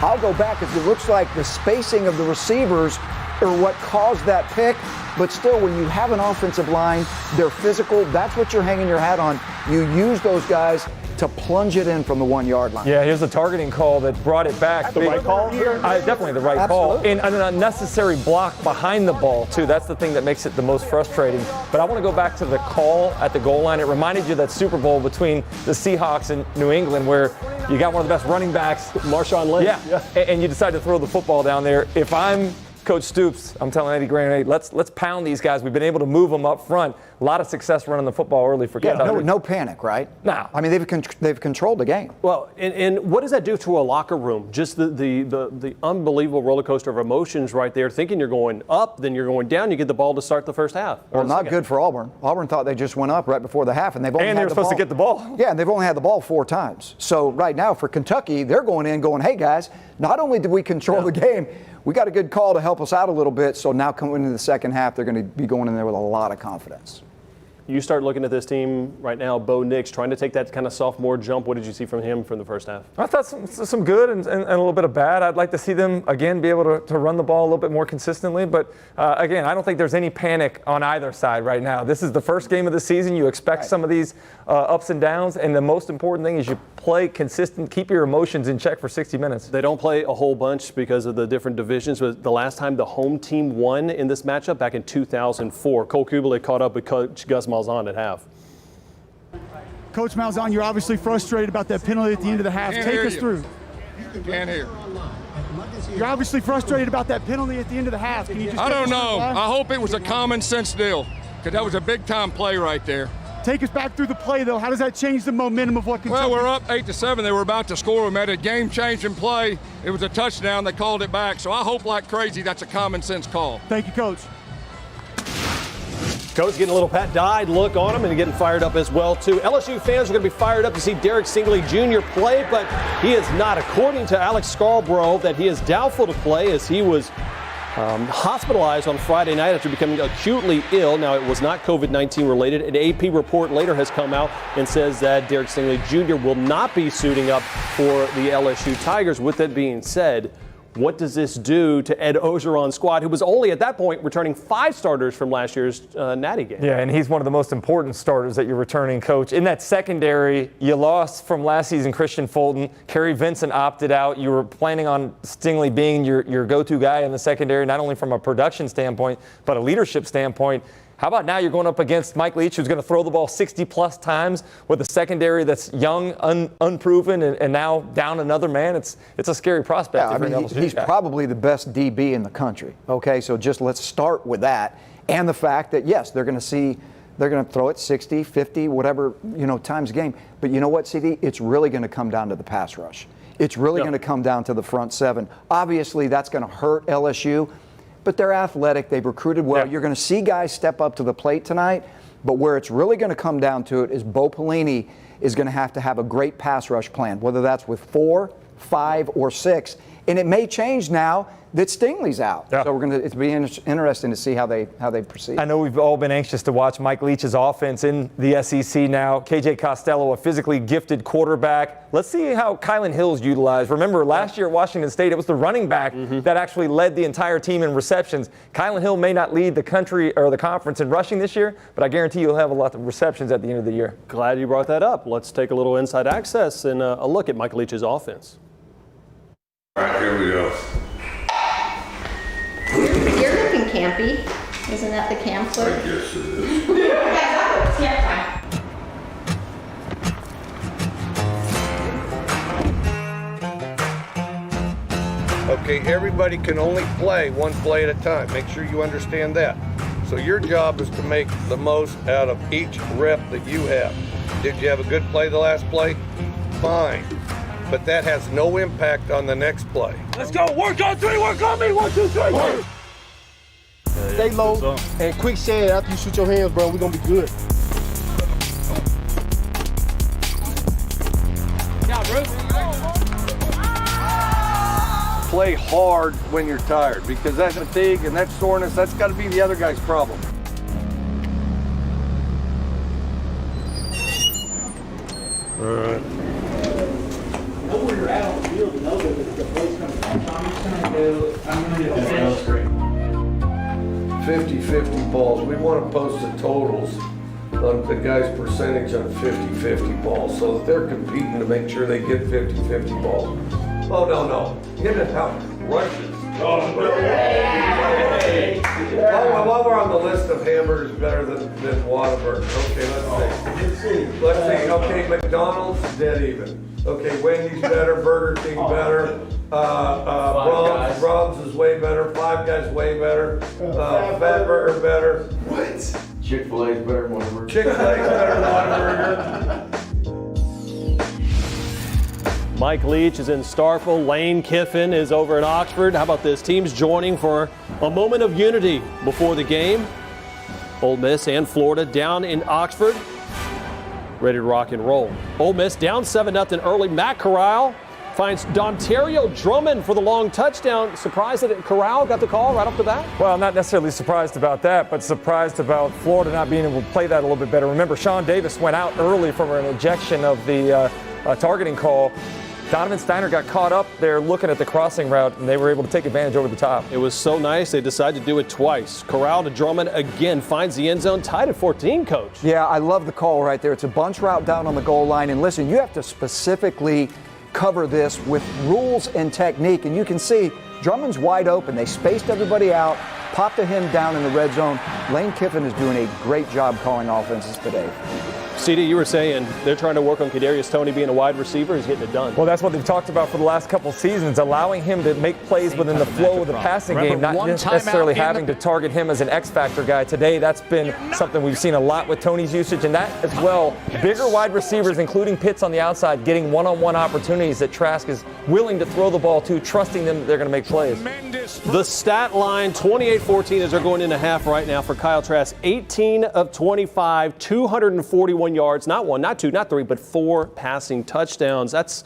I'll go back because it looks like the spacing of the receivers are what caused that pick. But still, when you have an offensive line, they're physical. That's what you're hanging your hat on. You use those guys to plunge it in from the 1 yard line. Yeah, here's a targeting call that brought it back. The right call? Definitely the right call. And an unnecessary block behind the ball, too. That's the thing that makes it the most frustrating. But I want to go back to the call at the goal line. It reminded you of that Super Bowl between the Seahawks and New England where you got one of the best running backs. Marshawn Lynch. Yeah. And you decide to throw the football down there. If I'm Coach Stoops, I'm telling Eddie Grant, hey, let's pound these guys. We've been able to move them up front. A lot of success running the football early for Kentucky. No panic, right? No. I mean, they've controlled the game. Well, and what does that do to a locker room? Just the unbelievable roller coaster of emotions right there, thinking you're going up, then you're going down. You get the ball to start the first half. Well, not good for Auburn. Auburn thought they just went up right before the half, and they've only had the ball. And they were supposed to get the ball. Yeah, and they've only had the ball 4 times. So right now for Kentucky, they're going in going, hey, guys, not only did we control the game, we got a good call to help us out a little bit. So now coming into the second half, they're going to be going in there with a lot of confidence. You start looking at this team right now, Bo Nix, trying to take that kind of sophomore jump. What did you see from him from the first half? I thought some good and a little bit of bad. I'd like to see them, again, be able to run the ball a little bit more consistently. But, again, I don't think there's any panic on either side right now. This is the first game of the season. You expect some of these ups and downs. And the most important thing is you play consistent, keep your emotions in check for 60 minutes. They don't play a whole bunch because of the different divisions. But the last time the home team won in this matchup back in 2004, Cole Kubel caught up with Coach Gus Malzahn at half. Coach Malzahn, you're obviously frustrated about that penalty at the end of the half. Take us through. Can't hear. You're obviously frustrated about that penalty at the end of the half. Can you just I don't know. I hope it was a common sense deal. because that was a big-time play right there. Take us back through the play, though. How does that change the momentum of what Kentucky? Well, we're up 8-7. They were about to score. We made a game-changing play. It was a touchdown. They called it back. So I hope like crazy that's a common-sense call. Thank you, Coach. Coach getting a little Pat Dye look on him and getting fired up as well, too. LSU fans are going to be fired up to see Derek Stingley Jr. play, but he is not. According to Alex Scarborough, that he is doubtful to play as he was hospitalized on Friday night after becoming acutely ill. Now, it was not COVID-19 related. An AP report later has come out and says that Derek Stingley Jr. will not be suiting up for the LSU Tigers. With that being said, what does this do to Ed Ogeron's squad, who was only at that point returning 5 starters from last year's Natty game? Yeah, and he's one of the most important starters that you're returning, Coach. In that secondary, you lost from last season Christian Fulton. Kerry Vincent opted out. You were planning on Stingley being your go-to guy in the secondary, not only from a production standpoint, but a leadership standpoint. How about now you're going up against Mike Leach, who's going to throw the ball 60-plus times with a secondary that's young, unproven, and now down another man? It's a scary prospect. Yeah, I mean, he's probably the best DB in the country. Okay, so just let's start with that. And the fact that, yes, they're going to throw it 60, 50, whatever, times a game. But you know what, CD? It's really going to come down to the pass rush. It's really going to come down to the front 7. Obviously, that's going to hurt LSU. But they're athletic. They've recruited well. Yeah. You're going to see guys step up to the plate tonight. But where it's really going to come down to it is Bo Pelini is going to have a great pass rush plan, whether that's with 4, 5, or 6. And it may change now that Stingley's out. Yeah. So it's be interesting to see how they proceed. I know we've all been anxious to watch Mike Leach's offense in the SEC now. KJ Costello, a physically gifted quarterback. Let's see how Kylan Hill's utilized. Remember, last year at Washington State, it was the running back that actually led the entire team in receptions. Kylan Hill may not lead the country or the conference in rushing this year, but I guarantee you'll have a lot of receptions at the end of the year. Glad you brought that up. Let's take a little inside access and a look at Mike Leach's offense. All right, here we go. You're looking campy. Isn't that the camp look? I guess it is. It's camp time. Okay, everybody can only play one play at a time. Make sure you understand that. So your job is to make the most out of each rep that you have. Did you have a good play the last play? Fine. But that has no impact on the next play. Let's go. Work on 3. Work on me. 1, 2, 3. Work. Stay low and quick shed after you shoot your hands, bro. We're going to be good. Play hard when you're tired, because that fatigue and that soreness, that's got to be the other guy's problem. All right. Know where you're at on the field and know that the play's coming from. I'm going to do it. 50-50 balls. We want to post the totals on the guy's percentage on 50-50 balls so that they're competing to make sure they get 50-50 balls. Oh, no. Hit it out. Rushes. Oh, while we're on the list of hamburgers better than Whataburger. Okay, let's see. Okay, McDonald's, dead even. Okay, Wendy's better, Burger King better, Brahms is way better, Five Guys way better, Fat Burger better. What? Chick-fil-A's better than Whataburger. Chick-fil-A's better than Whataburger. Mike Leach is in Starkville. Lane Kiffin is over in Oxford. How about this? Teams joining for a moment of unity before the game. Ole Miss and Florida down in Oxford. Ready to rock and roll. Ole Miss down 7-0 early. Matt Corral finds Dontario Drummond for the long touchdown. Surprised that Corral got the call right off the bat? Well, not necessarily surprised about that, but surprised about Florida not being able to play that a little bit better. Remember, Sean Davis went out early from an ejection of the targeting call. Donovan Steiner got caught up there looking at the crossing route, and they were able to take advantage over the top. It was so nice they decided to do it twice. Corral to Drummond again finds the end zone, tied at 14, Coach. Yeah, I love the call right there. It's a bunch route down on the goal line. And listen, you have to specifically cover this with rules and technique. And you can see Drummond's wide open. They spaced everybody out, popped to him down in the red zone. Lane Kiffin is doing a great job calling offenses today. CD, you were saying they're trying to work on Kadarius Toney being a wide receiver. He's getting it done. Well, that's what they've talked about for the last couple seasons, allowing him to make plays within the flow of the passing game, not necessarily having to target him as an X-factor guy. Today, that's been something we've seen a lot with Toney's usage, and that as well, bigger wide receivers, including Pitts on the outside, getting one-on-one opportunities that Trask is willing to throw the ball to, trusting them that they're going to make plays. The stat line, 28-14 as they're going into half right now for Kyle Trask. 18 of 25, 241 yards, not one, not two, not three, but 4 passing touchdowns. That's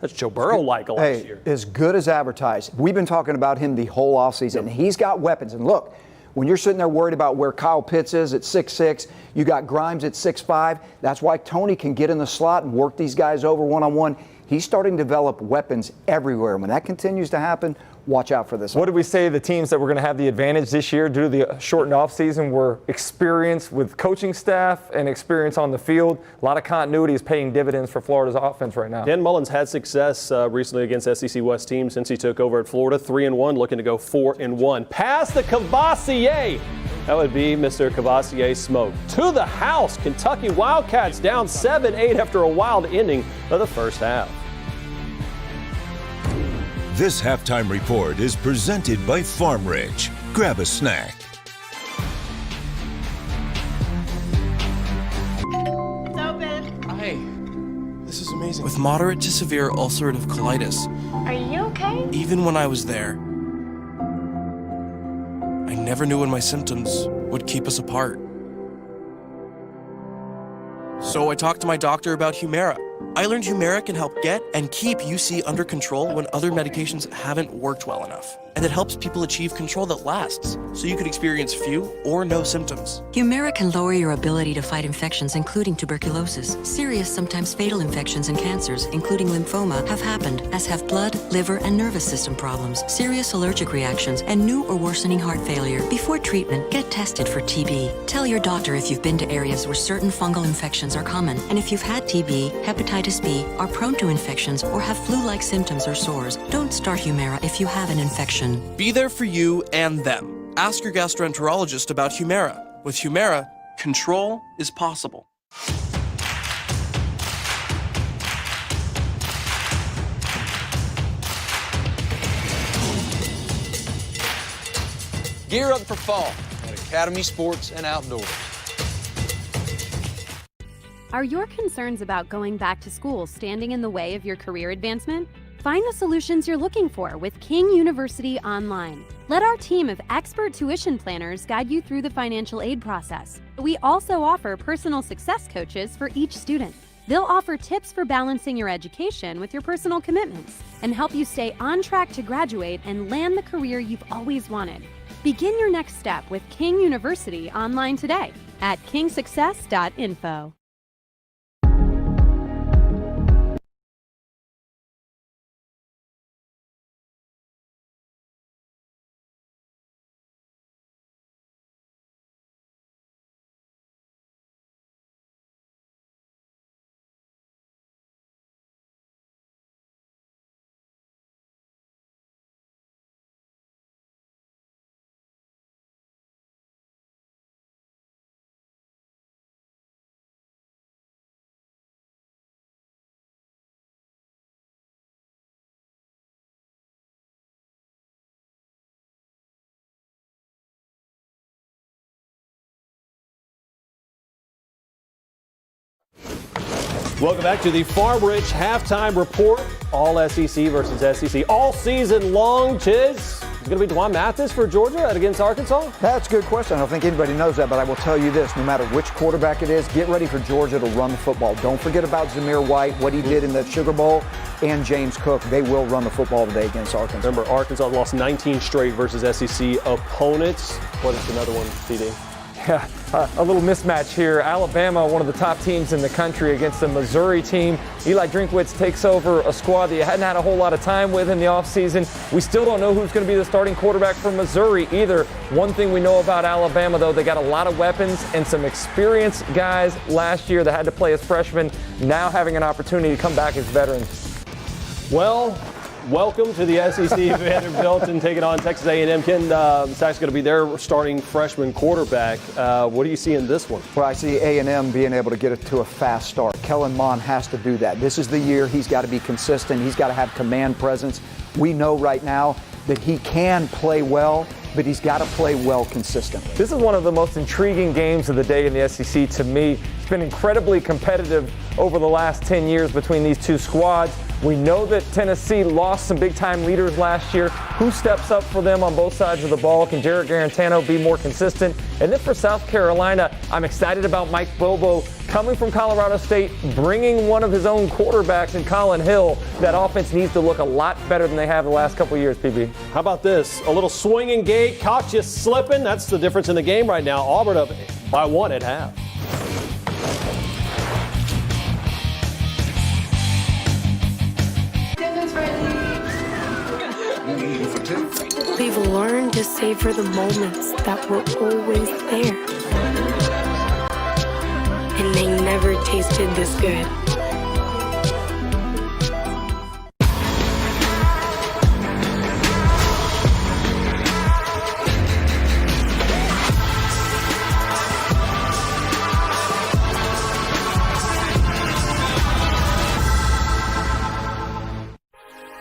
Joe Burrow-like last year. As good as advertised. We've been talking about him the whole offseason. Yep. He's got weapons. And look, when you're sitting there worried about where Kyle Pitts is at 6'6", you got Grimes at 6'5". That's why Toney can get in the slot and work these guys over one-on-one. He's starting to develop weapons everywhere. When that continues to happen, watch out for this. What did we say the teams that were going to have the advantage this year due to the shortened offseason were experience with coaching staff and experience on the field? A lot of continuity is paying dividends for Florida's offense right now. Dan Mullen's had success recently against SEC West teams since he took over at Florida. 3-1, looking to go 4-1. Pass the Cavassier. That would be Mr. Cavassier Smoke. To the house, Kentucky Wildcats down 7-8 after a wild ending of the first half. This halftime report is presented by Farm Ridge. Grab a snack. It's open. Hey, this is amazing. With moderate to severe ulcerative colitis. Are you okay? Even when I was there, I never knew when my symptoms would keep us apart. So I talked to my doctor about Humira. I learned Humira can help get and keep UC under control when other medications haven't worked well enough. And it helps people achieve control that lasts, so you could experience few or no symptoms. Humira can lower your ability to fight infections, including tuberculosis. Serious, sometimes fatal infections and cancers, including lymphoma, have happened, as have blood, liver, and nervous system problems, serious allergic reactions, and new or worsening heart failure. Before treatment, get tested for TB. Tell your doctor if you've been to areas where certain fungal infections are common, and if you've had TB, hepatitis B, are prone to infections, or have flu-like symptoms or sores. Don't start Humira if you have an infection. Be there for you and them. Ask your gastroenterologist about Humira. With Humira, control is possible. Gear up for fall at Academy Sports and Outdoors. Are your concerns about going back to school standing in the way of your career advancement? Find the solutions you're looking for with King University Online. Let our team of expert tuition planners guide you through the financial aid process. We also offer personal success coaches for each student. They'll offer tips for balancing your education with your personal commitments and help you stay on track to graduate and land the career you've always wanted. Begin your next step with King University Online today at kingsuccess.info. Welcome back to the Farm Ridge Halftime Report. All SEC versus SEC all season long. Chiz, is it going to be Dwan Mathis for Georgia against Arkansas? That's a good question. I don't think anybody knows that, but I will tell you this. No matter which quarterback it is, get ready for Georgia to run the football. Don't forget about Zamir White, what he did in the Sugar Bowl, and James Cook. They will run the football today against Arkansas. Remember, Arkansas lost 19 straight versus SEC opponents. What is another one, CD? Yeah, a little mismatch here. Alabama, one of the top teams in the country, against the Missouri team. Eli Drinkwitz takes over a squad that you hadn't had a whole lot of time with in the offseason. We still don't know who's going to be the starting quarterback for Missouri either. One thing we know about Alabama, though, they got a lot of weapons and some experienced guys last year that had to play as freshmen, now having an opportunity to come back as veterans. Well, welcome to the SEC. Vanderbilt and taking on Texas A&M. Ken Sack's going to be their starting freshman quarterback. What do you see in this one? Well, I see A&M being able to get it to a fast start. Kellen Mond has to do that. This is the year he's got to be consistent. He's got to have command presence. We know right now that he can play well, but he's got to play well consistently. This is one of the most intriguing games of the day in the SEC to me. It's been incredibly competitive over the last 10 years between these two squads. We know that Tennessee lost some big-time leaders last year. Who steps up for them on both sides of the ball? Can Jarrett Garantano be more consistent? And then for South Carolina, I'm excited about Mike Bobo coming from Colorado State, bringing one of his own quarterbacks in Colin Hill. That offense needs to look a lot better than they have the last couple of years, PB. How about this? A little swinging gate, caught you slipping. That's the difference in the game right now. Auburn up by 1 at half. We've learned to savor the moments that were always there. And they never tasted this good.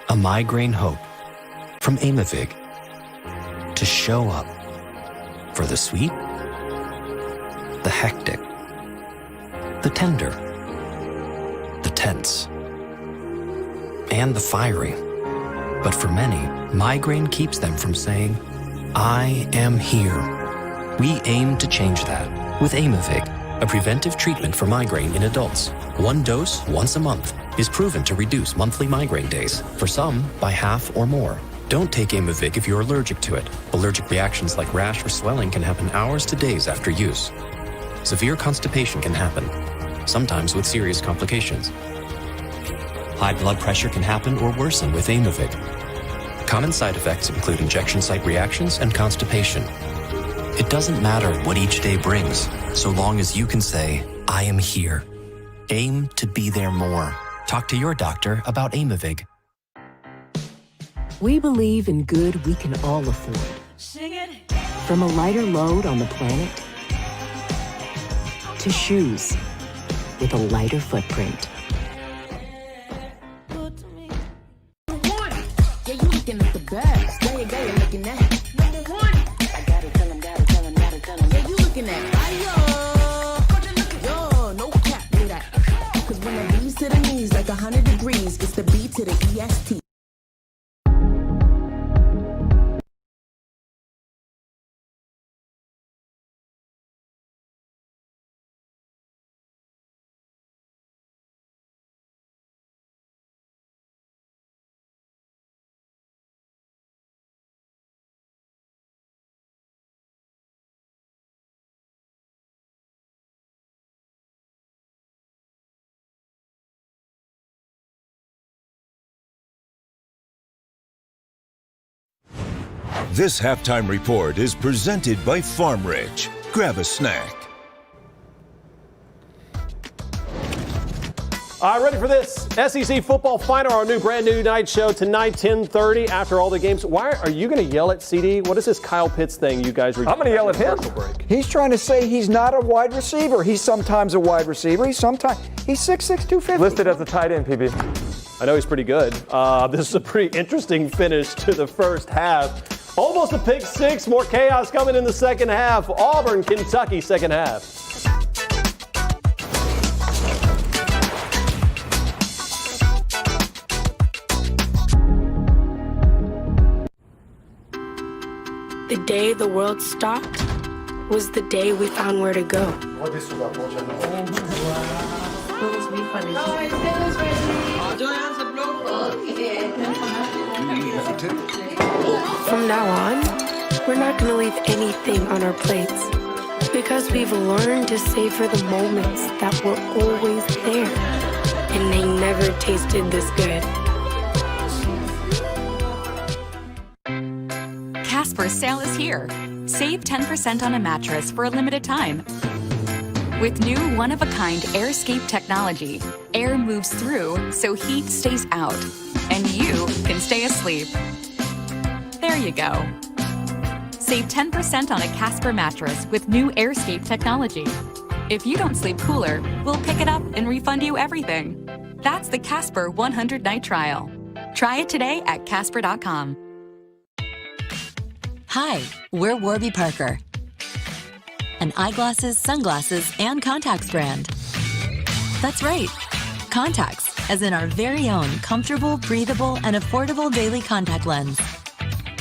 A migraine hope from Aimovig to show up for the sweet, the hectic, the tender, the tense, and the fiery. But for many, migraine keeps them from saying, I am here. We aim to change that with Aimovig, a preventive treatment for migraine in adults. 1 dose once a month is proven to reduce monthly migraine days, for some by half or more. Don't take Aimovig if you're allergic to it. Allergic reactions like rash or swelling can happen hours to days after use. Severe constipation can happen, sometimes with serious complications. High blood pressure can happen or worsen with Aimovig. Common side effects include injection site reactions and constipation. It doesn't matter what each day brings, so long as you can say, I am here. Aim to be there more. Talk to your doctor about Aimovig. We believe in good we can all afford. Sing it. From a lighter load on the planet to shoes with a lighter footprint. Yeah, you looking at the best. Yeah, you're looking at number 1. I gotta tell him. Yeah, you looking at fire. Yo, no cap with that. Cause when the B's to the knees like 100 degrees, it's the B to the EST. This halftime report is presented by Farm Ridge. Grab a snack. All right, ready for this SEC football final, our brand new night show tonight, 10:30 after all the games. Why are you going to yell at CD? What is this Kyle Pitts thing you guys were? I'm going to yell at him. He's trying to say he's not a wide receiver. He's sometimes a wide receiver. He's 6'6", 250. Listed as a tight end, PB. I know he's pretty good. This is a pretty interesting finish to the first half. Almost a pick six. More chaos coming in the second half. Auburn, Kentucky, second half. The day the world stopped was the day we found where to go. From now on, we're not going to leave anything on our plates because we've learned to savor the moments that were always there, and they never tasted this good. Casper's sale is here. Save 10% on a mattress for a limited time. With new one-of-a-kind AirScape technology, air moves through so heat stays out, and you can stay asleep. There you go. Save 10% on a Casper mattress with new AirScape technology. If you don't sleep cooler, we'll pick it up and refund you everything. That's the Casper 100-night trial. Try it today at Casper.com. Hi, we're Warby Parker, an eyeglasses, sunglasses, and contacts brand. That's right, contacts, as in our very own comfortable, breathable, and affordable daily contact lens.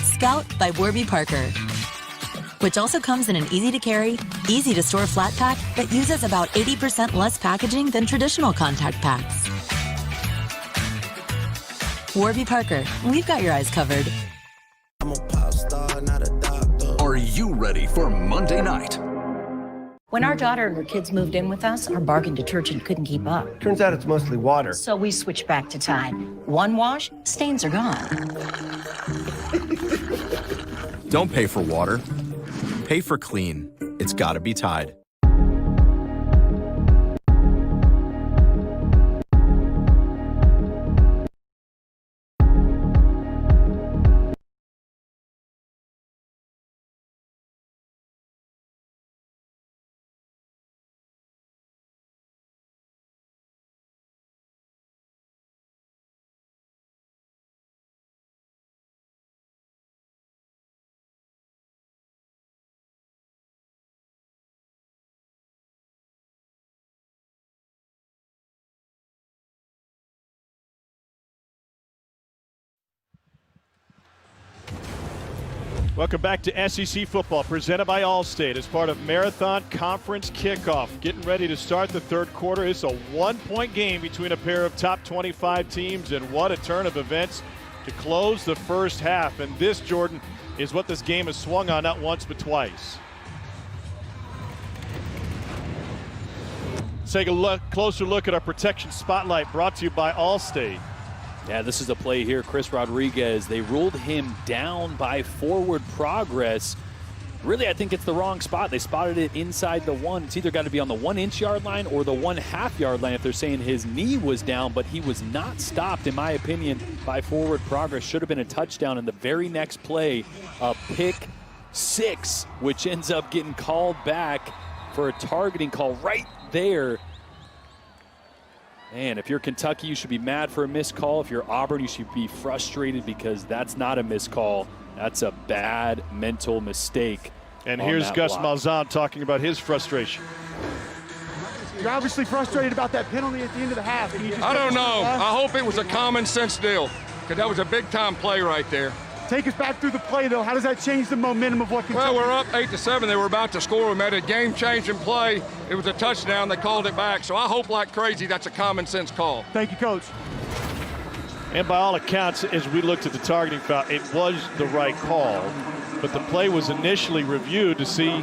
Scout by Warby Parker, which also comes in an easy-to-carry, easy-to-store flat pack that uses about 80% less packaging than traditional contact packs. Warby Parker, we've got your eyes covered. Are you ready for Monday night? When our daughter and her kids moved in with us, our bargain detergent couldn't keep up. Turns out it's mostly water. So we switched back to Tide. One wash, stains are gone. Don't pay for water. Pay for clean. It's gotta be Tide. Welcome back to SEC football, presented by Allstate as part of Marathon Conference Kickoff. Getting ready to start the third quarter. It's a one-point game between a pair of top 25 teams, and what a turn of events to close the first half. And this, Jordan, is what this game has swung on not once but twice. Let's take a closer look at our protection spotlight, brought to you by Allstate. Yeah, this is a play here. Chris Rodriguez, they ruled him down by forward progress. Really, I think it's the wrong spot. They spotted it inside the one. It's either got to be on the 1-inch yard line or the 1/2 yard line if they're saying his knee was down, but he was not stopped, in my opinion, by forward progress. Should have been a touchdown. In the very next play, a pick six, which ends up getting called back for a targeting call right there. Man, if you're Kentucky, you should be mad for a missed call. If you're Auburn, you should be frustrated because that's not a missed call. That's a bad mental mistake. And here's Gus Malzahn talking about his frustration. You're obviously frustrated about that penalty at the end of the half. I don't know. I hope it was a common sense deal, because that was a big-time play right there. Take us back through the play, though. How does that change the momentum of what Kentucky? Well, we're up 8-7. They were about to score. We made a game-changing play. It was a touchdown. They called it back. So I hope like crazy that's a common-sense call. Thank you, Coach. And by all accounts, as we looked at the targeting foul, it was the right call. But the play was initially reviewed to see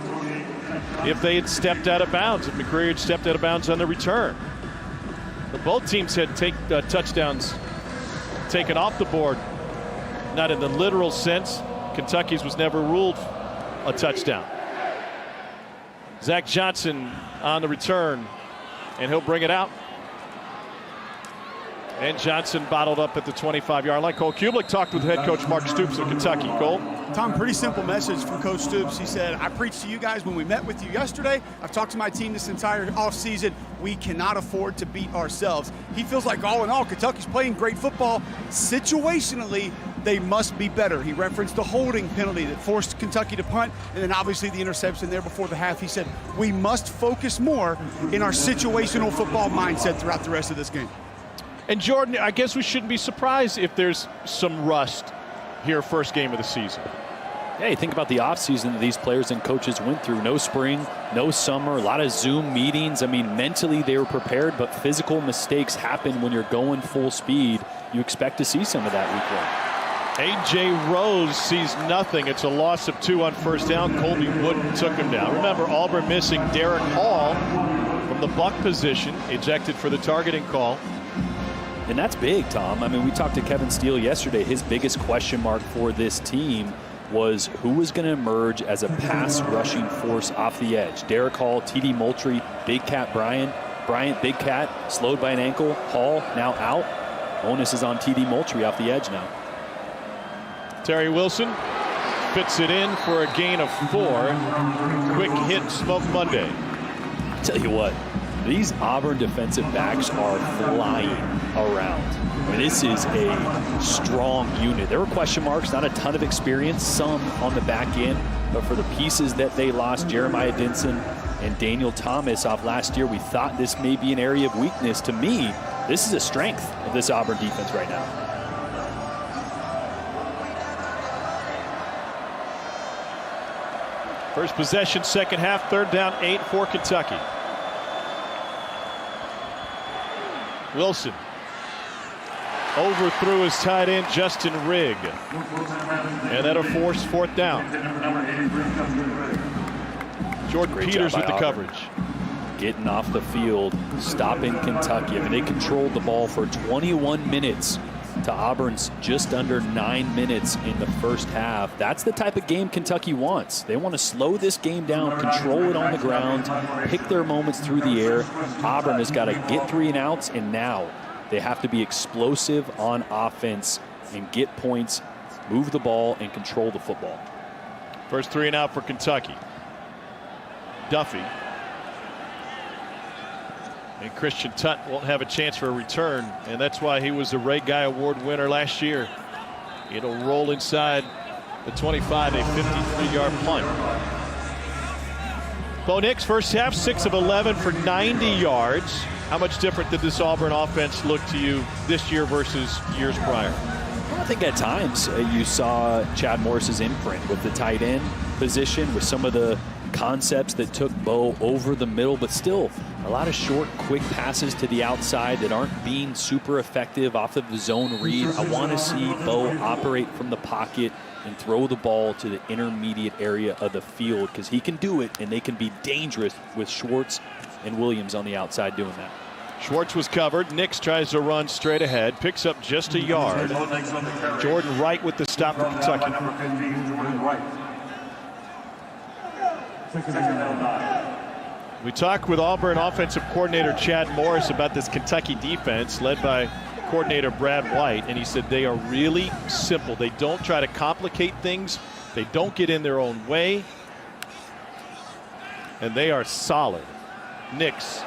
if they had stepped out of bounds, if McCreary had stepped out of bounds on the return. But both teams had touchdowns taken off the board. Not in the literal sense. Kentucky's was never ruled a touchdown. Zach Johnson on the return, and he'll bring it out. And Johnson bottled up at the 25-yard line. Cole Kublik talked with head coach Mark Stoops of Kentucky. Cole? Tom, pretty simple message from Coach Stoops. He said, I preached to you guys when we met with you yesterday. I've talked to my team this entire offseason. We cannot afford to beat ourselves. He feels like all in all, Kentucky's playing great football. Situationally, they must be better. He referenced the holding penalty that forced Kentucky to punt, and then obviously the interception there before the half. He said, we must focus more in our situational football mindset throughout the rest of this game. And Jordan, I guess we shouldn't be surprised if there's some rust here first game of the season. Yeah, you think about the offseason that these players and coaches went through. No spring, no summer, a lot of Zoom meetings. I mean, mentally they were prepared, but physical mistakes happen when you're going full speed. You expect to see some of that week one. A.J. Rose sees nothing. It's a loss of 2 on first down. Colby Wooden took him down. Remember, Auburn missing Derek Hall from the buck position, ejected for the targeting call. And that's big, Tom. I mean, we talked to Kevin Steele yesterday. His biggest question mark for this team was who was going to emerge as a pass rushing force off the edge. Derek Hall, TD Moultrie, Big Cat Bryant, Big Cat slowed by an ankle, Hall now out. Onus is on TD Moultrie off the edge now. Terry Wilson fits it in for a gain of 4. Quick hit, Smoke Monday. Tell you what, these Auburn defensive backs are flying around. I mean, this is a strong unit. There were question marks, not a ton of experience, some on the back end, but for the pieces that they lost, Jeremiah Dinson and Daniel Thomas off last year, we thought this may be an area of weakness. To me, this is a strength of this Auburn defense right now. First possession, second half, 3rd down, 8 for Kentucky. Wilson overthrew his tight end, Justin Rigg. And that'll force 4th down. Jordan Peters with the coverage. Getting off the field, stopping Kentucky. I mean, they controlled the ball for 21 minutes to Auburn's just under 9 minutes in the first half. That's the type of game Kentucky wants. They want to slow this game down, control it on the ground, pick their moments through the air. Auburn has got to get 3 and outs, and now they have to be explosive on offense and get points, move the ball, and control the football. First 3 and out for Kentucky. Duffy. And Christian Tutt won't have a chance for a return, and that's why he was the Ray Guy Award winner last year. It'll roll inside the 25, a 53-yard punt. Bo Nix, first half, 6 of 11 for 90 yards. How much different did this Auburn offense look to you this year versus years prior? Well, I think at times you saw Chad Morris's imprint with the tight end position, with some of the concepts that took Bo over the middle, but still a lot of short, quick passes to the outside that aren't being super effective off of the zone read. I want to see Bo operate from the pocket and throw the ball to the intermediate area of the field, because he can do it, and they can be dangerous with Schwartz and Williams on the outside doing that. Schwartz was covered. Nix tries to run straight ahead, picks up just a yard. Jordan Wright with the stop for Kentucky. We talked with Auburn offensive coordinator Chad Morris about this Kentucky defense led by coordinator Brad White, and he said they are really simple. They don't try to complicate things. They don't get in their own way, and they are solid. Nix.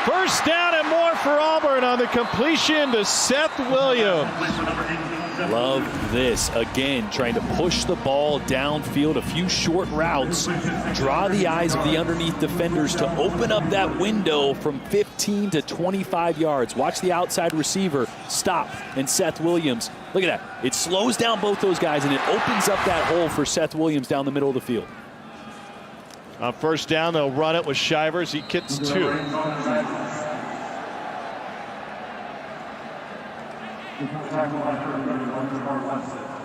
First down and more for Auburn on the completion to Seth Williams. Love this. Again, trying to push the ball downfield, a few short routes, draw the eyes of the underneath defenders to open up that window from 15 to 25 yards. Watch the outside receiver stop, and Seth Williams, look at that. It slows down both those guys, and it opens up that hole for Seth Williams down the middle of the field. On first down, they'll run it with Shivers. He gets 2.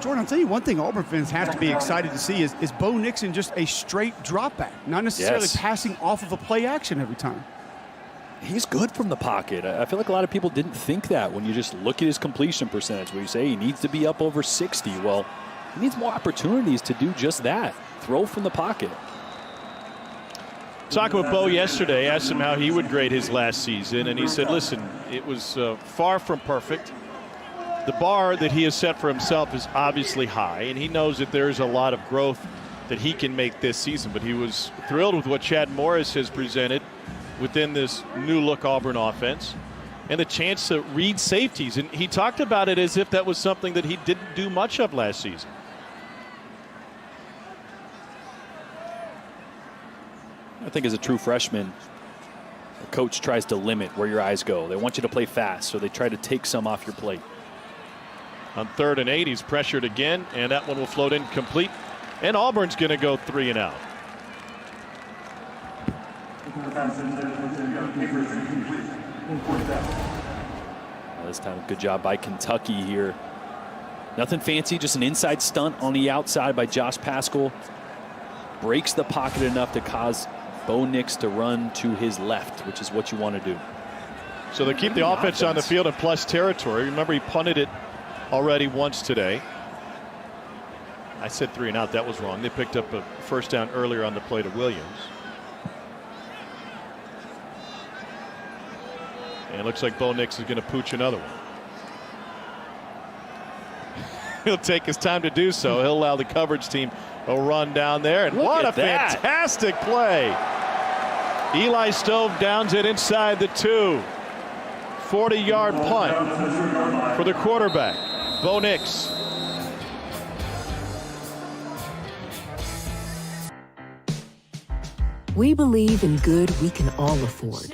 Jordan, I'll tell you one thing Auburn fans have to be excited to see is Bo Nixon just a straight drop back, not necessarily passing off of a play action every time. He's good from the pocket. I feel like a lot of people didn't think that when you just look at his completion percentage, where you say he needs to be up over 60. Well, he needs more opportunities to do just that. Throw from the pocket. Talking with Bo yesterday, asked him how he would grade his last season, and he said, listen, it was far from perfect. The bar that he has set for himself is obviously high, and he knows that there's a lot of growth that he can make this season, but he was thrilled with what Chad Morris has presented within this new look Auburn offense and the chance to read safeties. And he talked about it as if that was something that he didn't do much of last season. I think as a true freshman, the coach tries to limit where your eyes go. They want you to play fast, so they try to take some off your plate. On 3rd and 8, he's pressured again, and that one will float incomplete. And Auburn's going to go 3 and out. This time, good job by Kentucky here. Nothing fancy, just an inside stunt on the outside by Josh Paschal. Breaks the pocket enough to cause Bo Nix to run to his left, which is what you want to do. So they keep the offense on the field in plus territory. Remember, he punted it already once today. I said 3 and out. That was wrong. They picked up a first down earlier on the play to Williams. And it looks like Bo Nix is going to pooch another one. He'll take his time to do so. He'll allow the coverage team a run down there. And what a fantastic play. Eli Stove downs it inside the 2. 40-yard punt for the quarterback, Bo Nix. We believe in good we can all afford.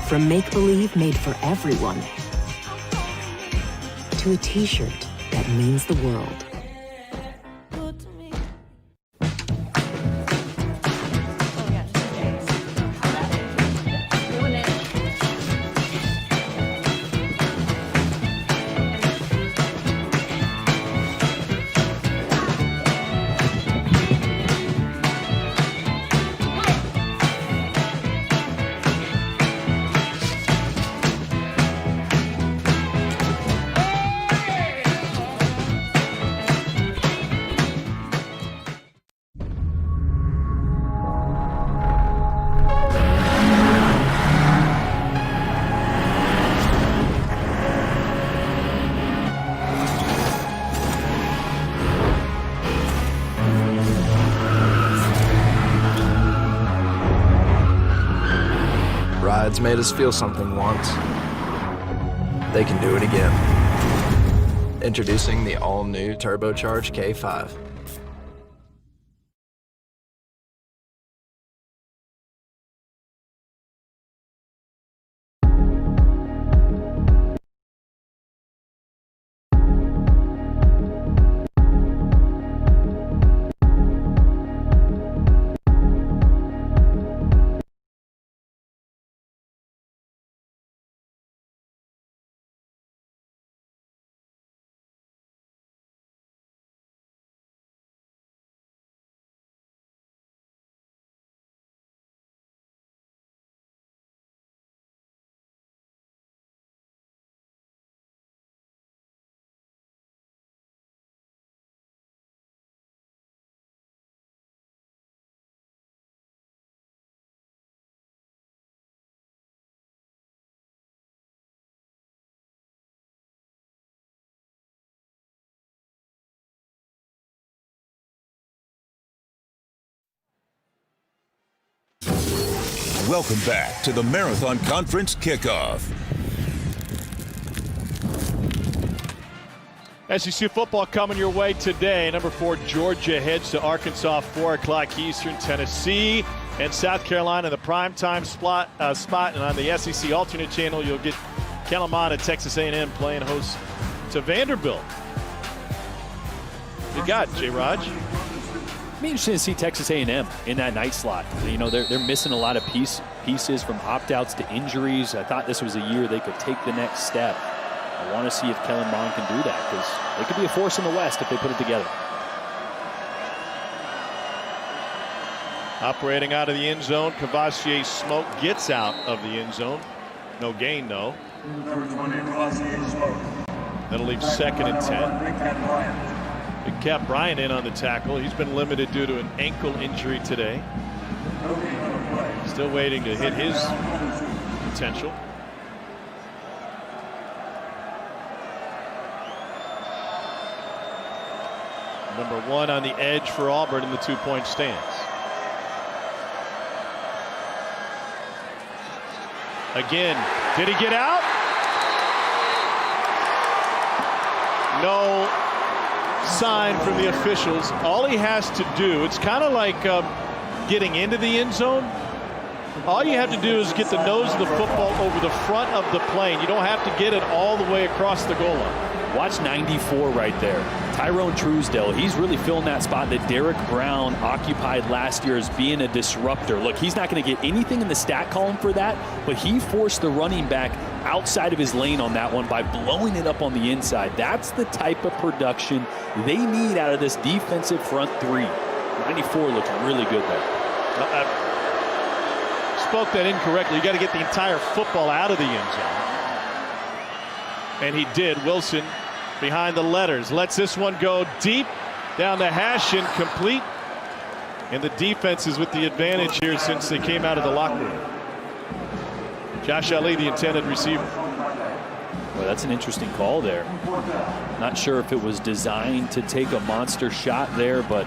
From make-believe made for everyone to a t-shirt that means the world. Rides made us feel something once. They can do it again. Introducing the all-new turbocharged K5. Welcome back to the Marathon Conference Kickoff. SEC football coming your way today. Number 4, Georgia heads to Arkansas, 4 o'clock Eastern. Tennessee and South Carolina in the primetime spot. And on the SEC alternate channel, you'll get Calamon at Texas A&M playing host to Vanderbilt. You got J-Raj. It'll be interesting to see Texas A&M in that night slot. You know, they're missing a lot of pieces from opt-outs to injuries. I thought this was a year they could take the next step. I want to see if Kellen Mond can do that, because they could be a force in the West if they put it together. Operating out of the end zone, Cavassier Smoke gets out of the end zone. No gain, though. That'll leave 2nd and 10. Big Cat Bryant in on the tackle. He's been limited due to an ankle injury today. Still waiting to hit his potential. Number 1 on the edge for Auburn in the 2-point stance. Again, did he get out? No sign from the officials. All he has to do, it's kind of like getting into the end zone. All you have to do is get the nose of the football over the front of the plane. You don't have to get it all the way across the goal line. Watch 94 right there. Tyrone Truesdale, he's really filling that spot that Derek Brown occupied last year as being a disruptor. Look, he's not going to get anything in the stat column for that, but he forced the running back outside of his lane on that one by blowing it up on the inside. That's the type of production they need out of this defensive front 3. 94 looked really good there. I spoke that incorrectly. You got to get the entire football out of the end zone. And he did. Wilson behind the letters. Lets this one go deep down the hash and complete. And the defense is with the advantage here since they came out of the locker room. Josh Ali, the intended receiver. Well, that's an interesting call there. Not sure if it was designed to take a monster shot there, but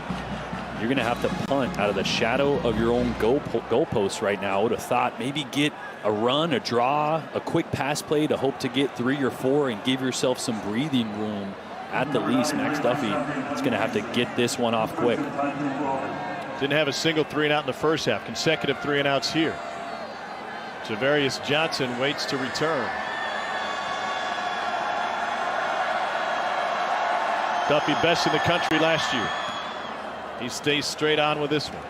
you're going to have to punt out of the shadow of your own goalpost right now. I would have thought maybe get a run, a draw, a quick pass play to hope to get 3 or 4 and give yourself some breathing room. At the least, Max Duffy is going to have to get this one off quick. Didn't have a single 3-and-out in the first half. Consecutive 3-and-outs here. Javarius Johnson waits to return. Duffy best in the country last year. He stays straight on with this one.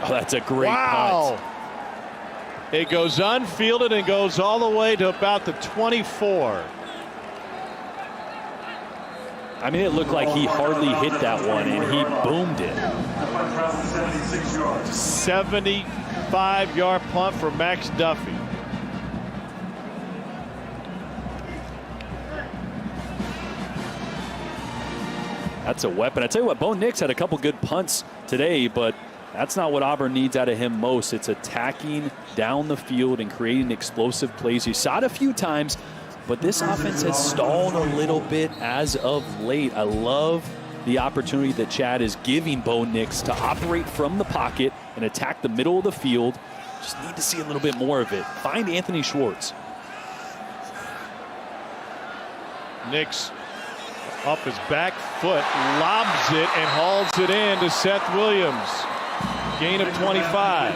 Oh, that's a great punt. It goes unfielded and goes all the way to about the 24. I mean, it looked like he hardly hit that one, and he boomed it. 75-yard punt for Max Duffy. That's a weapon. I tell you what, Bo Nix had a couple good punts today, but that's not what Auburn needs out of him most. It's attacking down the field and creating explosive plays. You saw it a few times, but this offense has stalled a little bit as of late. I love the opportunity that Chad is giving Bo Nix to operate from the pocket and attack the middle of the field. Just need to see a little bit more of it. Find Anthony Schwartz. Nix off his back foot, lobs it and hauls it in to Seth Williams. Gain of 25.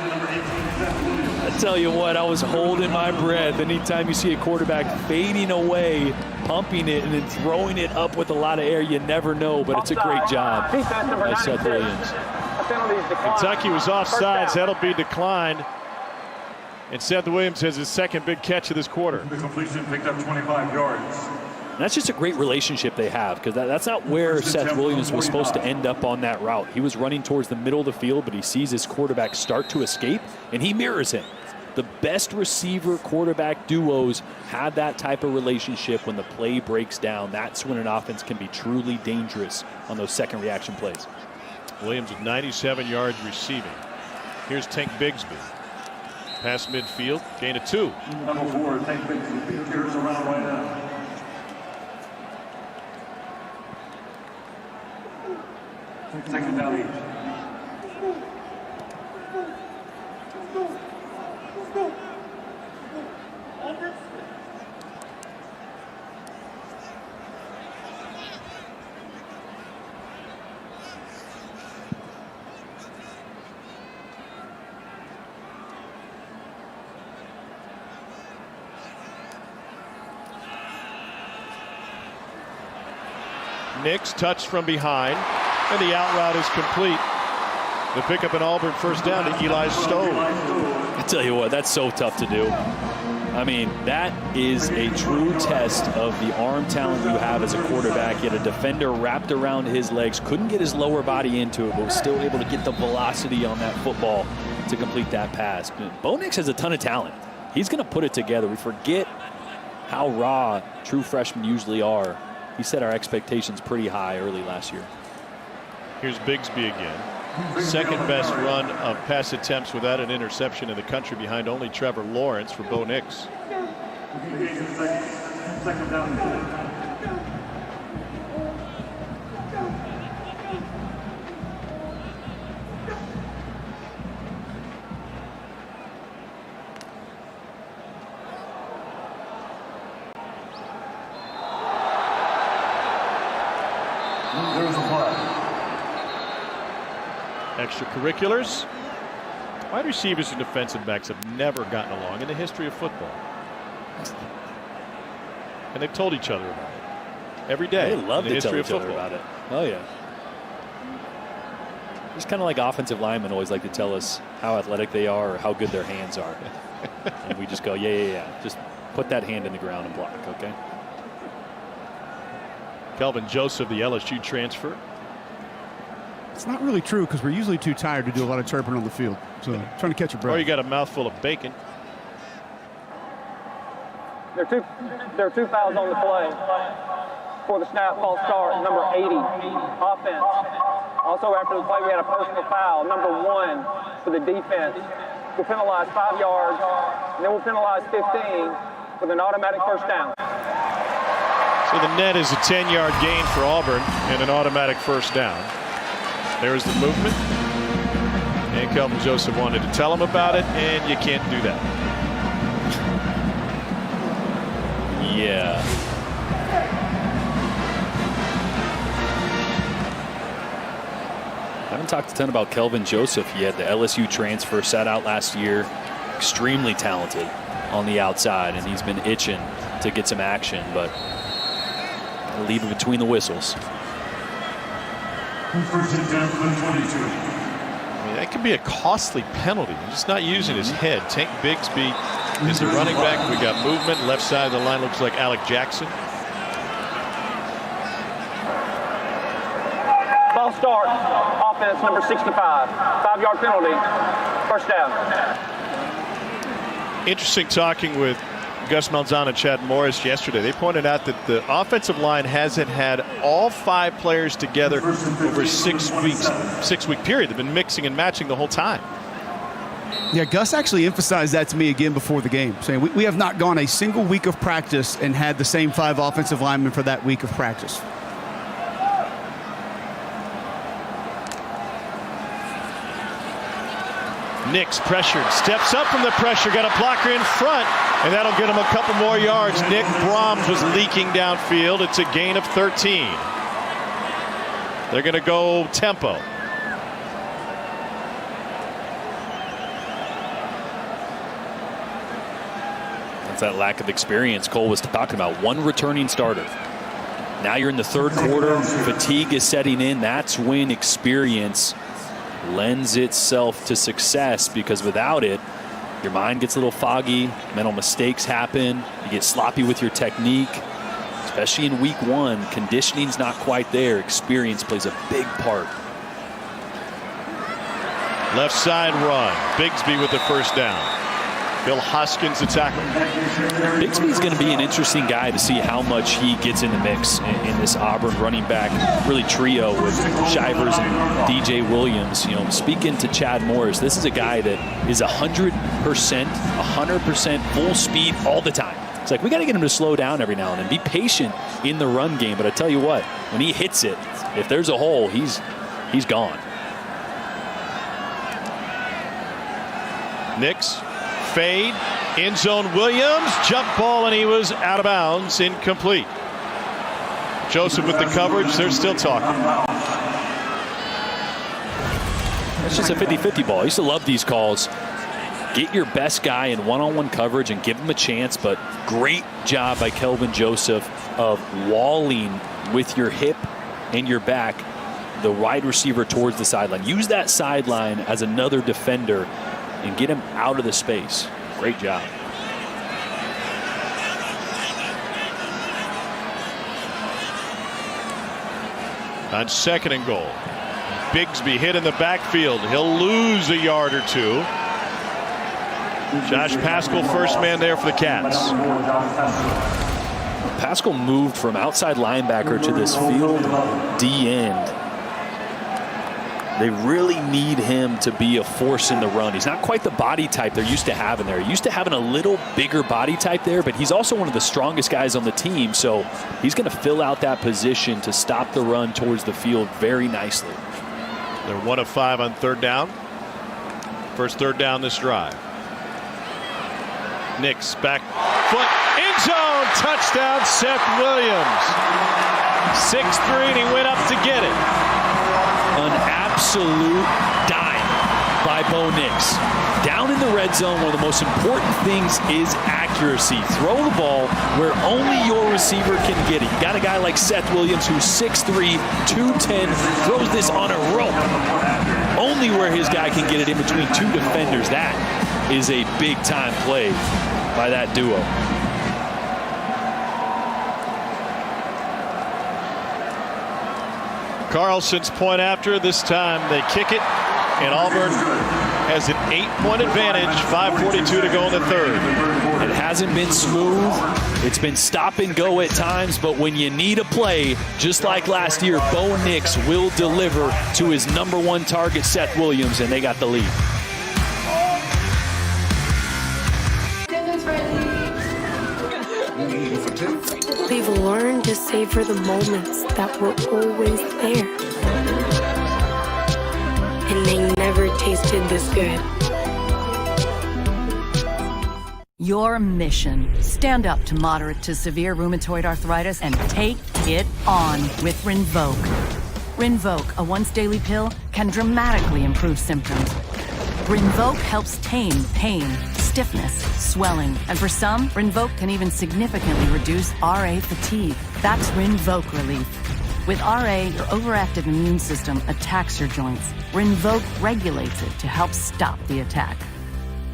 I tell you what, I was holding my breath anytime you see a quarterback fading away, pumping it, and then throwing it up with a lot of air. You never know, but it's a great job by Seth Williams. Kentucky was offsides. That'll be declined. And Seth Williams has his second big catch of this quarter. The completion picked up 25 yards. And that's just a great relationship they have, because that's not where Seth Williams was supposed to end up on that route. He was running towards the middle of the field, but he sees his quarterback start to escape, and he mirrors him. The best receiver-quarterback duos have that type of relationship. When the play breaks down, that's when an offense can be truly dangerous on those second reaction plays. Williams with 97 yards receiving. Here's Tank Bigsby. Past midfield, gain of 2. Number 4, Tank Bigsby. Cheers around right now. Second down each. Nix touched from behind, and the out route is complete. The pickup in Auburn first down to Eli Stove. I tell you what, that's so tough to do. I mean, that is a true test of the arm talent you have as a quarterback. He had a defender wrapped around his legs, couldn't get his lower body into it, but was still able to get the velocity on that football to complete that pass. Bo Nix has a ton of talent. He's going to put it together. We forget how raw true freshmen usually are. He set our expectations pretty high early last year. Here's Bigsby again. Second best run of pass attempts without an interception in the country, behind only Trevor Lawrence for Bo Nix. Second down. There's a flag. Extracurriculars. Wide receivers and defensive backs have never gotten along in the history of football. And they've told each other about it every day. They love in the to tell history each of other football. about it. Oh, yeah. It's kind of like offensive linemen always like to tell us how athletic they are or how good their hands are. And we just go, yeah. Just put that hand in the ground and block, okay? Kelvin Joseph, the LSU transfer. It's not really true because we're usually too tired to do a lot of chirping on the field. So trying to catch a breath. Or you got a mouthful of bacon. There are two fouls on the play. For the snap, false start, number 80, offense. Also after the play, we had a personal foul, number 1 for the defense. We'll penalize 5 yards, and then we'll penalize 15 with an automatic first down. So the net is a 10-yard gain for Auburn and an automatic first down. There's the movement. And Kelvin Joseph wanted to tell him about it, and you can't do that. Yeah. I haven't talked a ton about Kelvin Joseph yet. The LSU transfer sat out last year. Extremely talented on the outside, and he's been itching to get some action, but I'll leave him between the whistles. First and 10 from the 22. I mean, that could be a costly penalty. He's just not using his head. Tank Bigsby is the running back. We got movement. Left side of the line looks like Alec Jackson. False start, offense, number 65. 5-yard penalty, first down. Interesting talking with Gus Malzahn and Chad Morris yesterday. They pointed out that the offensive line hasn't had all 5 players together over a 6-week period. They've been mixing and matching the whole time. Yeah, Gus actually emphasized that to me again before the game, saying we have not gone a single week of practice and had the same 5 offensive linemen for that week of practice. Nix pressured, steps up from the pressure, got a blocker in front, and that'll get him a couple more yards. Nick Brahms was leaking downfield. It's a gain of 13. They're going to go tempo. That's that lack of experience Cole was talking about. 1 returning starter. Now you're in the 3rd quarter. Fatigue is setting in. That's when experience lends itself to success, because without it, your mind gets a little foggy, mental mistakes happen, you get sloppy with your technique, especially in week 1. Conditioning's not quite there. Experience plays a big part. Left side run. Bigsby with the first down. Bill Hoskins the tackle. Bigsby's going to be an interesting guy to see how much he gets in the mix in this Auburn running back really trio with Shivers and DJ Williams. You know, speaking to Chad Morris, this is a guy that is 100% full speed all the time. It's like we got to get him to slow down every now and then, be patient in the run game. But I tell you what, when he hits it, if there's a hole, he's gone. Nix. Fade, end zone Williams, jump ball, and he was out of bounds, incomplete. Joseph with the coverage, they're still talking. It's just a 50-50 ball. I used to love these calls. Get your best guy in one-on-one coverage and give him a chance, but great job by Kelvin Joseph of walling with your hip and your back the wide receiver towards the sideline. Use that sideline as another defender and get him out of the space. Great job. On 2nd and goal. Bigsby hit in the backfield. He'll lose a yard or 2. Josh Paschal, first man there for the Cats. Paschal moved from outside linebacker to this field D end. They really need him to be a force in the run. He's not quite the body type they're used to having there. Used to having a little bigger body type there, but he's also one of the strongest guys on the team, so he's going to fill out that position to stop the run towards the field very nicely. They're 1 of 5 on 3rd down. First 3rd down this drive. Nix back foot, end zone, touchdown Seth Williams. 6'3", and he went up to get it. An absolute dime by Bo Nix. Down in the red zone, one of the most important things is accuracy. Throw the ball where only your receiver can get it. You got a guy like Seth Williams who's 6'3", 210, throws this on a rope. Only where his guy can get it in between 2 defenders. That is a big-time play by that duo. Carlson's point after. This time they kick it, and Auburn has an 8-point advantage. 5:42 to go in the 3rd. And It hasn't been smooth. It's been stop and go at times, but when you need a play, just like last year, Bo Nix will deliver to his #1 target, Seth Williams, and they got the lead. We've learned to savor the moments that were always there. And they never tasted this good. Your mission: stand up to moderate to severe rheumatoid arthritis and take it on with Rinvoq. Rinvoq, a once-daily pill, can dramatically improve symptoms. Rinvoq helps tame pain, stiffness, swelling, and for some, Rinvoq can even significantly reduce RA fatigue. That's Rinvoq relief. With RA, your overactive immune system attacks your joints. Rinvoq regulates it to help stop the attack.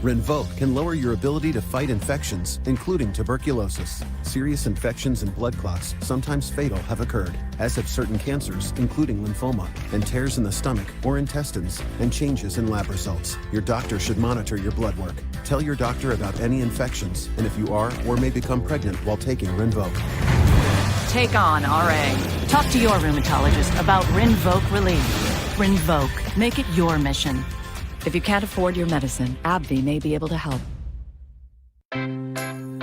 Rinvoq can lower your ability to fight infections, including tuberculosis. Serious infections and blood clots, sometimes fatal, have occurred, as have certain cancers, including lymphoma, and tears in the stomach or intestines, and changes in lab results. Your doctor should monitor your blood work. Tell your doctor about any infections, and if you are or may become pregnant while taking Rinvoq. Take on RA. Talk to your rheumatologist about Rinvoq relief. Rinvoq. Make it your mission. If you can't afford your medicine, AbbVie may be able to help.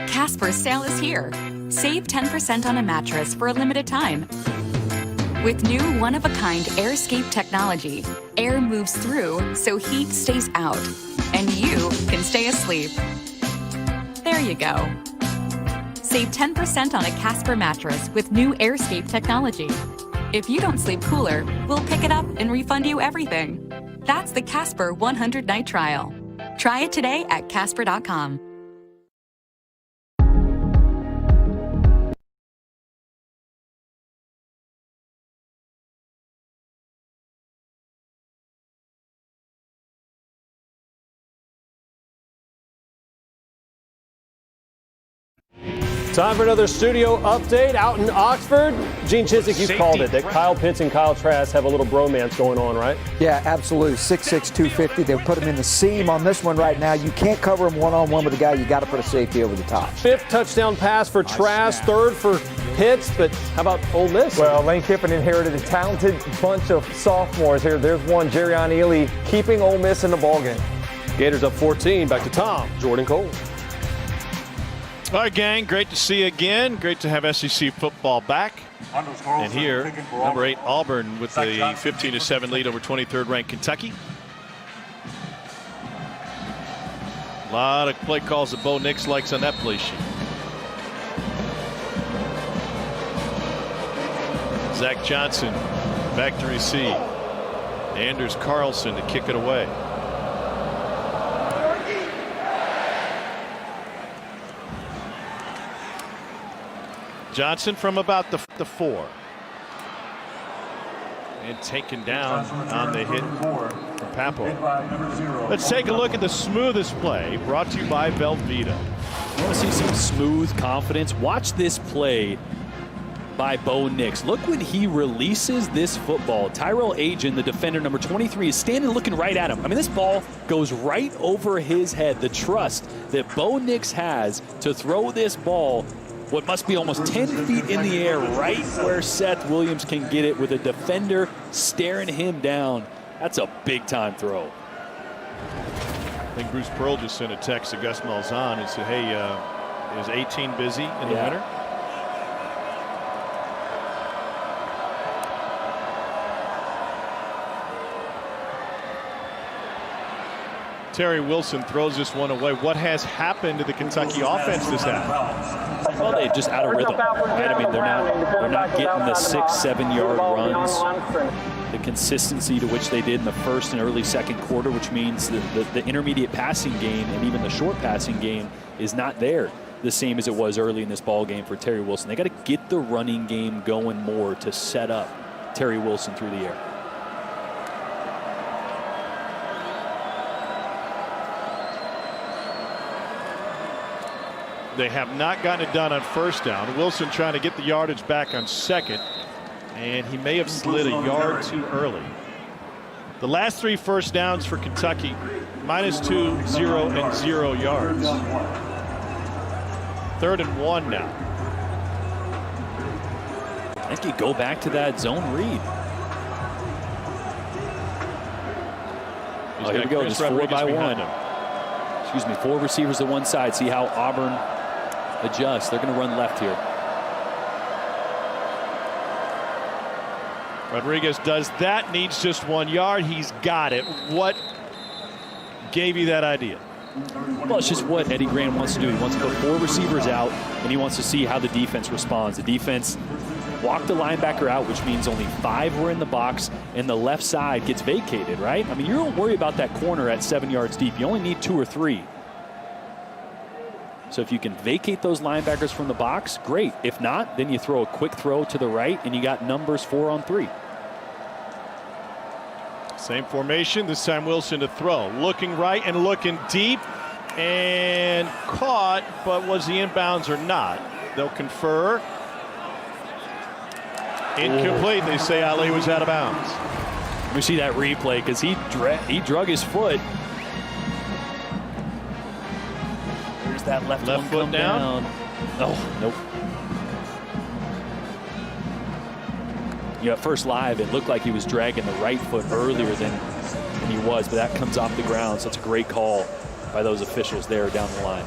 Casper's sale is here. Save 10% on a mattress for a limited time. With new one-of-a-kind AirScape technology, air moves through so heat stays out, and you can stay asleep. There you go. Save 10% on a Casper mattress with new AirScape technology. If you don't sleep cooler, we'll pick it up and refund you everything. That's the Casper 100-night trial. Try it today at Casper.com. Time for another studio update out in Oxford. Gene Chizik, you called it, that Kyle Pitts and Kyle Trask have a little bromance going on, right? Yeah, absolutely. 6'6", 250. They'll put him in the seam on this one right now. You can't cover him one-on-one with a guy. You got to put a safety over the top. 5th touchdown pass for Trask, 3rd for Pitts, but how about Ole Miss? Well, Lane Kiffin inherited a talented bunch of sophomores here. There's one, Jerrion Ealy, keeping Ole Miss in the ballgame. Gators up 14. Back to Tom, Jordan Cole. All right, gang, great to see you again. Great to have SEC football back. And here, number 8, Auburn with the 15-7 lead over 23rd-ranked Kentucky. A lot of play calls that Bo Nix likes on that play sheet. Zach Johnson back to receive. Anders Carlson to kick it away. Johnson from about the 4. And taken down on the hit from Papo. Let's take a look at the smoothest play brought to you by Velveeta. You want to see some smooth confidence? Watch this play by Bo Nix. Look when he releases this football. Tyrell Agin, the defender, number 23, is standing looking right at him. I mean, this ball goes right over his head. The trust that Bo Nix has to throw this ball what must be almost 10 feet in the air, right where Seth Williams can get it with a defender staring him down. That's a big-time throw. I think Bruce Pearl just sent a text to Gus Malzahn and said, hey, is 18 busy in the winter? Terry Wilson throws this one away. What has happened to the Kentucky offense this half? Well, they just out of rhythm. Right? I mean, they're not getting the 6-7 yard runs. The consistency to which they did in the first and early second quarter, which means the intermediate passing game and even the short passing game is not there the same as it was early in this ball game for Terry Wilson. They got to get the running game going more to set up Terry Wilson through the air. They have not gotten it done on first down. Wilson trying to get the yardage back on second, and he may have slid a yard too early. The last 3 first downs for Kentucky, -2, 0, and 0 yards. 3rd and 1 now. I think you go back to that zone read. Oh, here we go. Just 4 by 1. Excuse me, 4 receivers to one side. See how Auburn adjusts. They're going to run left here. Rodriguez does that, needs just 1 yard. He's got it. What gave you that idea? Well, it's just what Eddie Gran wants to do. He wants to put 4 receivers out, and he wants to see how the defense responds. The defense walked the linebacker out, which means only 5 were in the box, and the left side gets vacated, right? I mean, you don't worry about that corner at 7 yards deep. You only need 2 or 3. So if you can vacate those linebackers from the box, great. If not, then you throw a quick throw to the right, and you got numbers 4 on 3. Same formation, this time Wilson to throw. Looking right and looking deep, and caught, but was he inbounds or not? They'll confer. Incomplete. They say Ali was out of bounds. We see that replay because he drug his foot. There's that left one foot down. Oh, nope. At first live, it looked like he was dragging the right foot earlier than he was, but that comes off the ground. So it's a great call by those officials there down the line.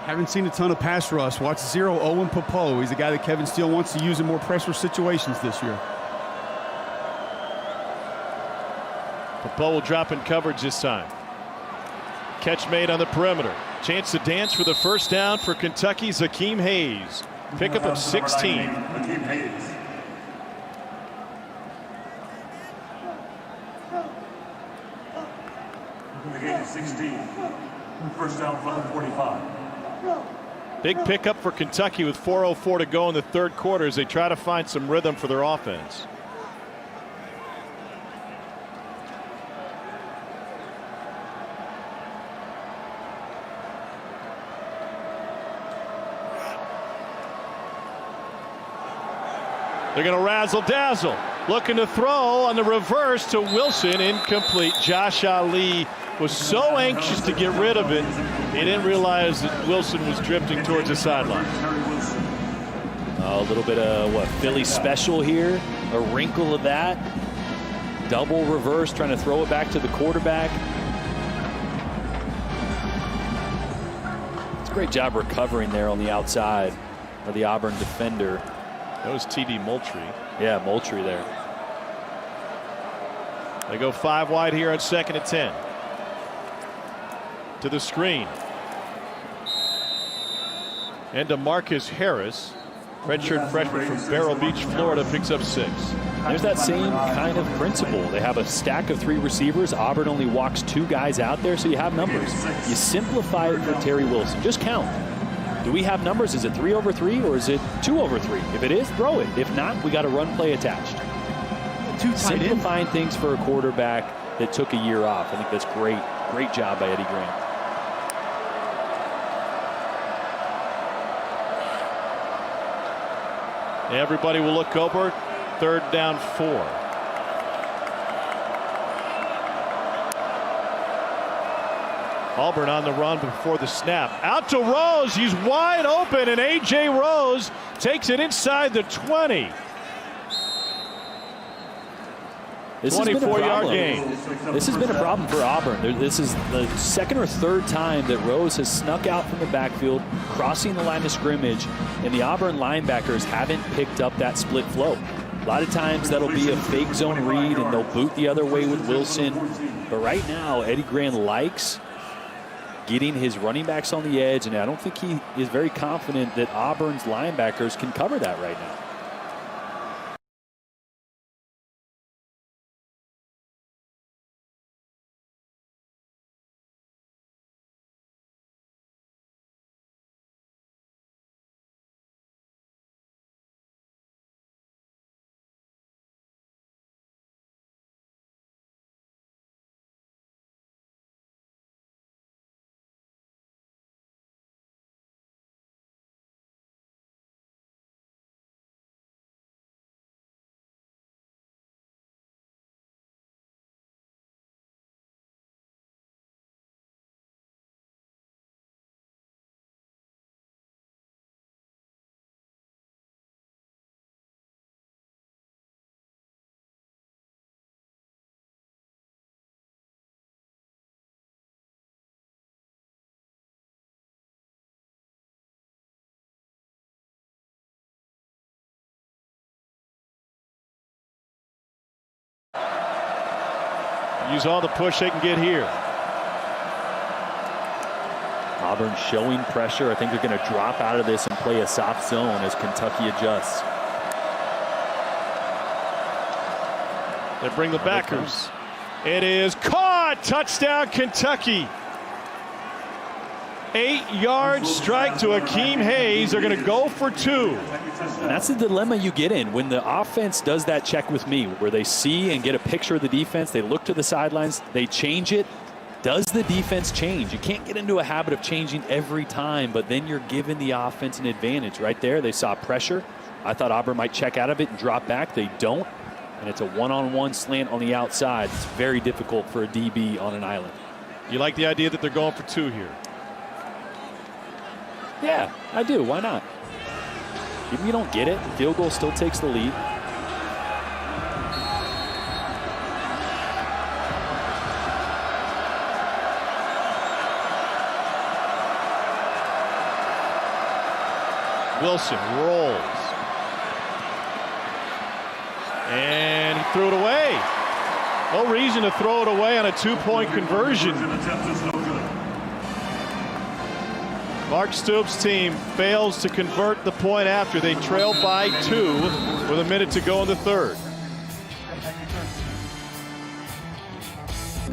Haven't seen a ton of pass rush. Watch 0 Owen Popo. He's a guy that Kevin Steele wants to use in more pressure situations this year. Popo will drop in coverage this time. Catch made on the perimeter. Chance to dance for the first down for Kentucky's Akeem Hayes. Pickup of 16. Akeem Hayes. The gain is 16. First down from the 45. Big pickup for Kentucky with 4:04 to go in the 3rd quarter as they try to find some rhythm for their offense. They're going to razzle dazzle. Looking to throw on the reverse to Wilson. Incomplete. Josh Ali was so anxious to get rid of it, he didn't realize that Wilson was drifting towards the sideline. A little bit of Philly special here. A wrinkle of that. Double reverse, trying to throw it back to the quarterback. It's a great job recovering there on the outside of the Auburn defender. That was T.D. Moultrie. Yeah, Moultrie there. They go 5 wide here on 2nd and 10. To the screen. And to Marcus Harris, redshirt freshman from Vero Beach, Florida, picks up 6. There's that same kind of principle. They have a stack of 3 receivers. Auburn only walks 2 guys out there, so you have numbers. You simplify it for Terry Wilson. Just count. Do we have numbers? Is it 3 over 3 or is it 2 over 3? If it is, throw it. If not, we got a run play attached. Simplifying things for a quarterback that took a year off. I think that's great. Great job by Eddie Gran. Everybody will look over. 3rd down 4. Auburn on the run before the snap. Out to Rose. He's wide open, and A.J. Rose takes it inside the 20. 24-yard gain. This has been a problem for Auburn. This is the 2nd or 3rd time that Rose has snuck out from the backfield, crossing the line of scrimmage, and the Auburn linebackers haven't picked up that split flow. A lot of times that'll be a fake zone read, and they'll boot the other way with Wilson. But right now, Eddie Gran likes getting his running backs on the edge, and I don't think he is very confident that Auburn's linebackers can cover that right now. Use all the push they can get here. Auburn showing pressure. I think they're going to drop out of this and play a soft zone as Kentucky adjusts. They bring the backers. It is caught. Touchdown, Kentucky. 8-yard strike to Akeem Hayes. They're going to go for 2. And that's the dilemma you get in when the offense does that check with me, where they see and get a picture of the defense. They look to the sidelines. They change it. Does the defense change? You can't get into a habit of changing every time, but then you're giving the offense an advantage. Right there, they saw pressure. I thought Auburn might check out of it and drop back. They don't. And it's a one-on-one slant on the outside. It's very difficult for a DB on an island. You like the idea that they're going for 2 here? Yeah, I do. Why not? Even if you don't get it, field goal still takes the lead. Wilson rolls. And he threw it away. No reason to throw it away on a 2-point conversion. Mark Stoops' team fails to convert the point after they trail by 2 with a minute to go in the third.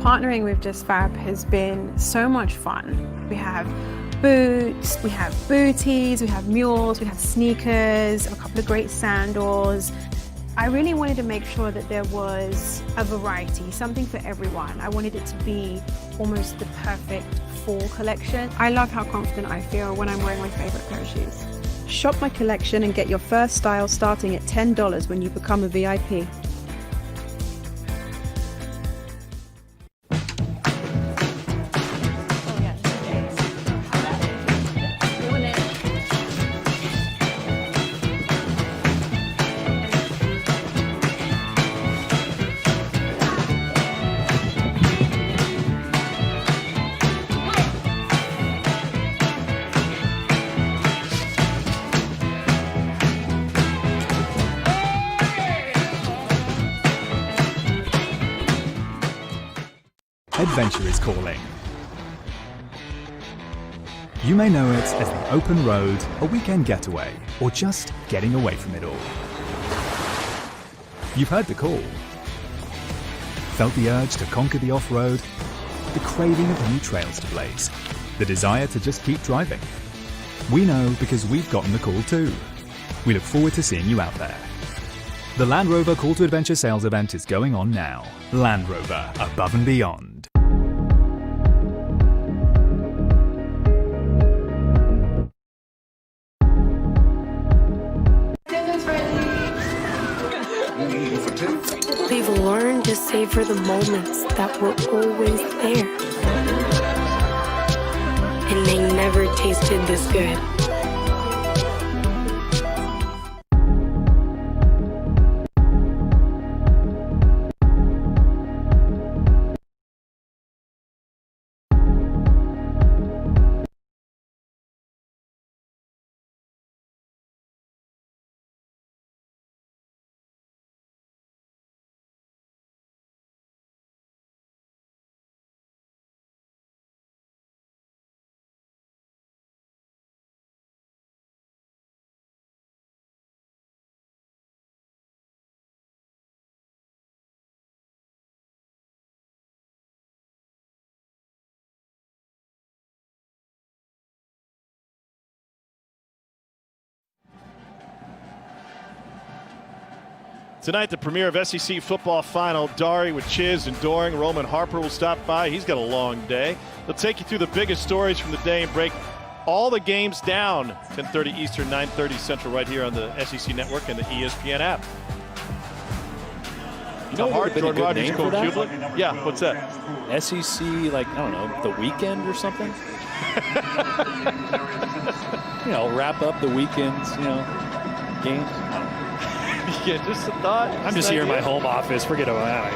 Partnering with Just Fab has been so much fun. We have boots, we have booties, we have mules, we have sneakers, a couple of great sandals. I really wanted to make sure that there was a variety, something for everyone. I wanted it to be almost the perfect fall collection. I love how confident I feel when I'm wearing my favorite pair of shoes. Shop my collection and get your first style starting at $10 when you become a VIP. Adventure is calling. You may know it as the open road, a weekend getaway, or just getting away from it all. You've heard the call. Felt the urge to conquer the off-road, the craving of new trails to blaze, the desire to just keep driving. We know because we've gotten the call too. We look forward to seeing you out there. The Land Rover Call to Adventure sales event is going on now. Land Rover, above and beyond. We've learned to savor the moments that were always there. And they never tasted this good. Tonight, the premiere of SEC football final. Dari with Chiz and Doring. Roman Harper will stop by. He's got a long day. They'll take you through the biggest stories from the day and break all the games down. 10:30 Eastern, 9:30 Central, right here on the SEC Network and the ESPN app. You know what would have been a good name for that? Yeah, what's that? SEC, like, I don't know, the weekend or something? You know, wrap up the weekend's, you know, games. I don't know. Yeah, just a thought. I'm just here in my home office. Forget about that.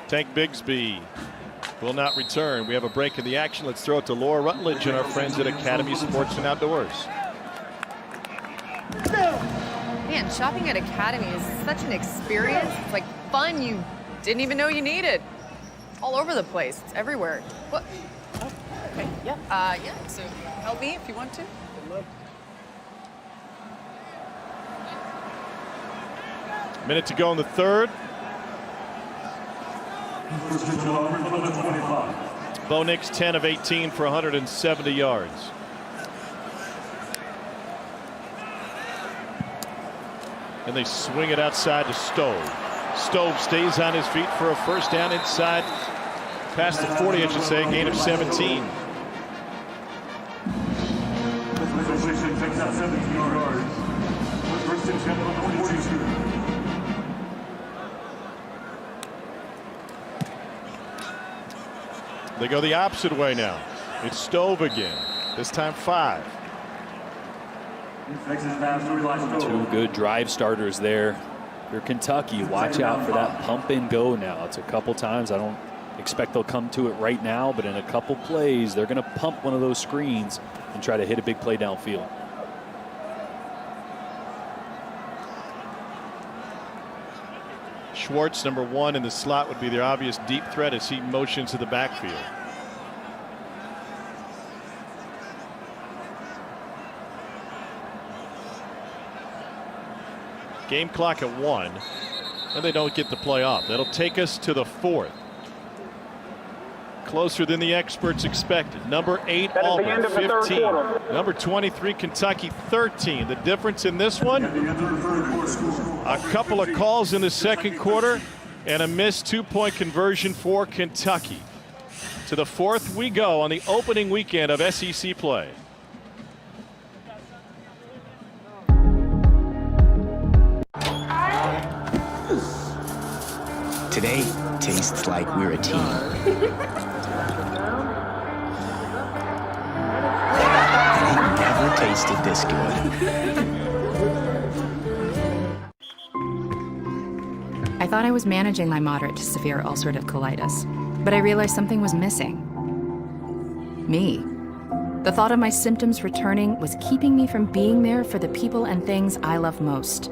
Tank Bigsby will not return. We have a break in the action. Let's throw it to Laura Rutledge and our friends at Academy Sports and Outdoors. Man, shopping at Academy is such an experience. It's like fun you didn't even know you needed. All over the place. It's everywhere. What? Oh, okay. Yeah. Yeah. So help me if you want to. Minute to go in the third. Bo Nix 10 of 18 for 170 yards. And they swing it outside to Stove. Stove stays on his feet for a first down inside, past the 40, I should say, gain of 17. They go the opposite way now. It's Stove again. This time 5. Two good drive starters there. If you're Kentucky, watch out for that pump and go now. It's a couple times. I don't expect they'll come to it right now, but in a couple plays, they're going to pump one of those screens and try to hit a big play downfield. Schwartz, number 1 in the slot, would be their obvious deep threat as he motions to the backfield. Game clock at 1, and they don't get the play off. That'll take us to the 4th. Closer than the experts expected. Number 8, Auburn, 15. Number 23, Kentucky, 13. The difference in this one, a couple of calls in the second quarter and a missed 2-point conversion for Kentucky. To the 4th we go on the opening weekend of SEC play. Today tastes like we're a team. And it never tasted this good. I thought I was managing my moderate to severe ulcerative colitis, but I realized something was missing. Me. The thought of my symptoms returning was keeping me from being there for the people and things I love most.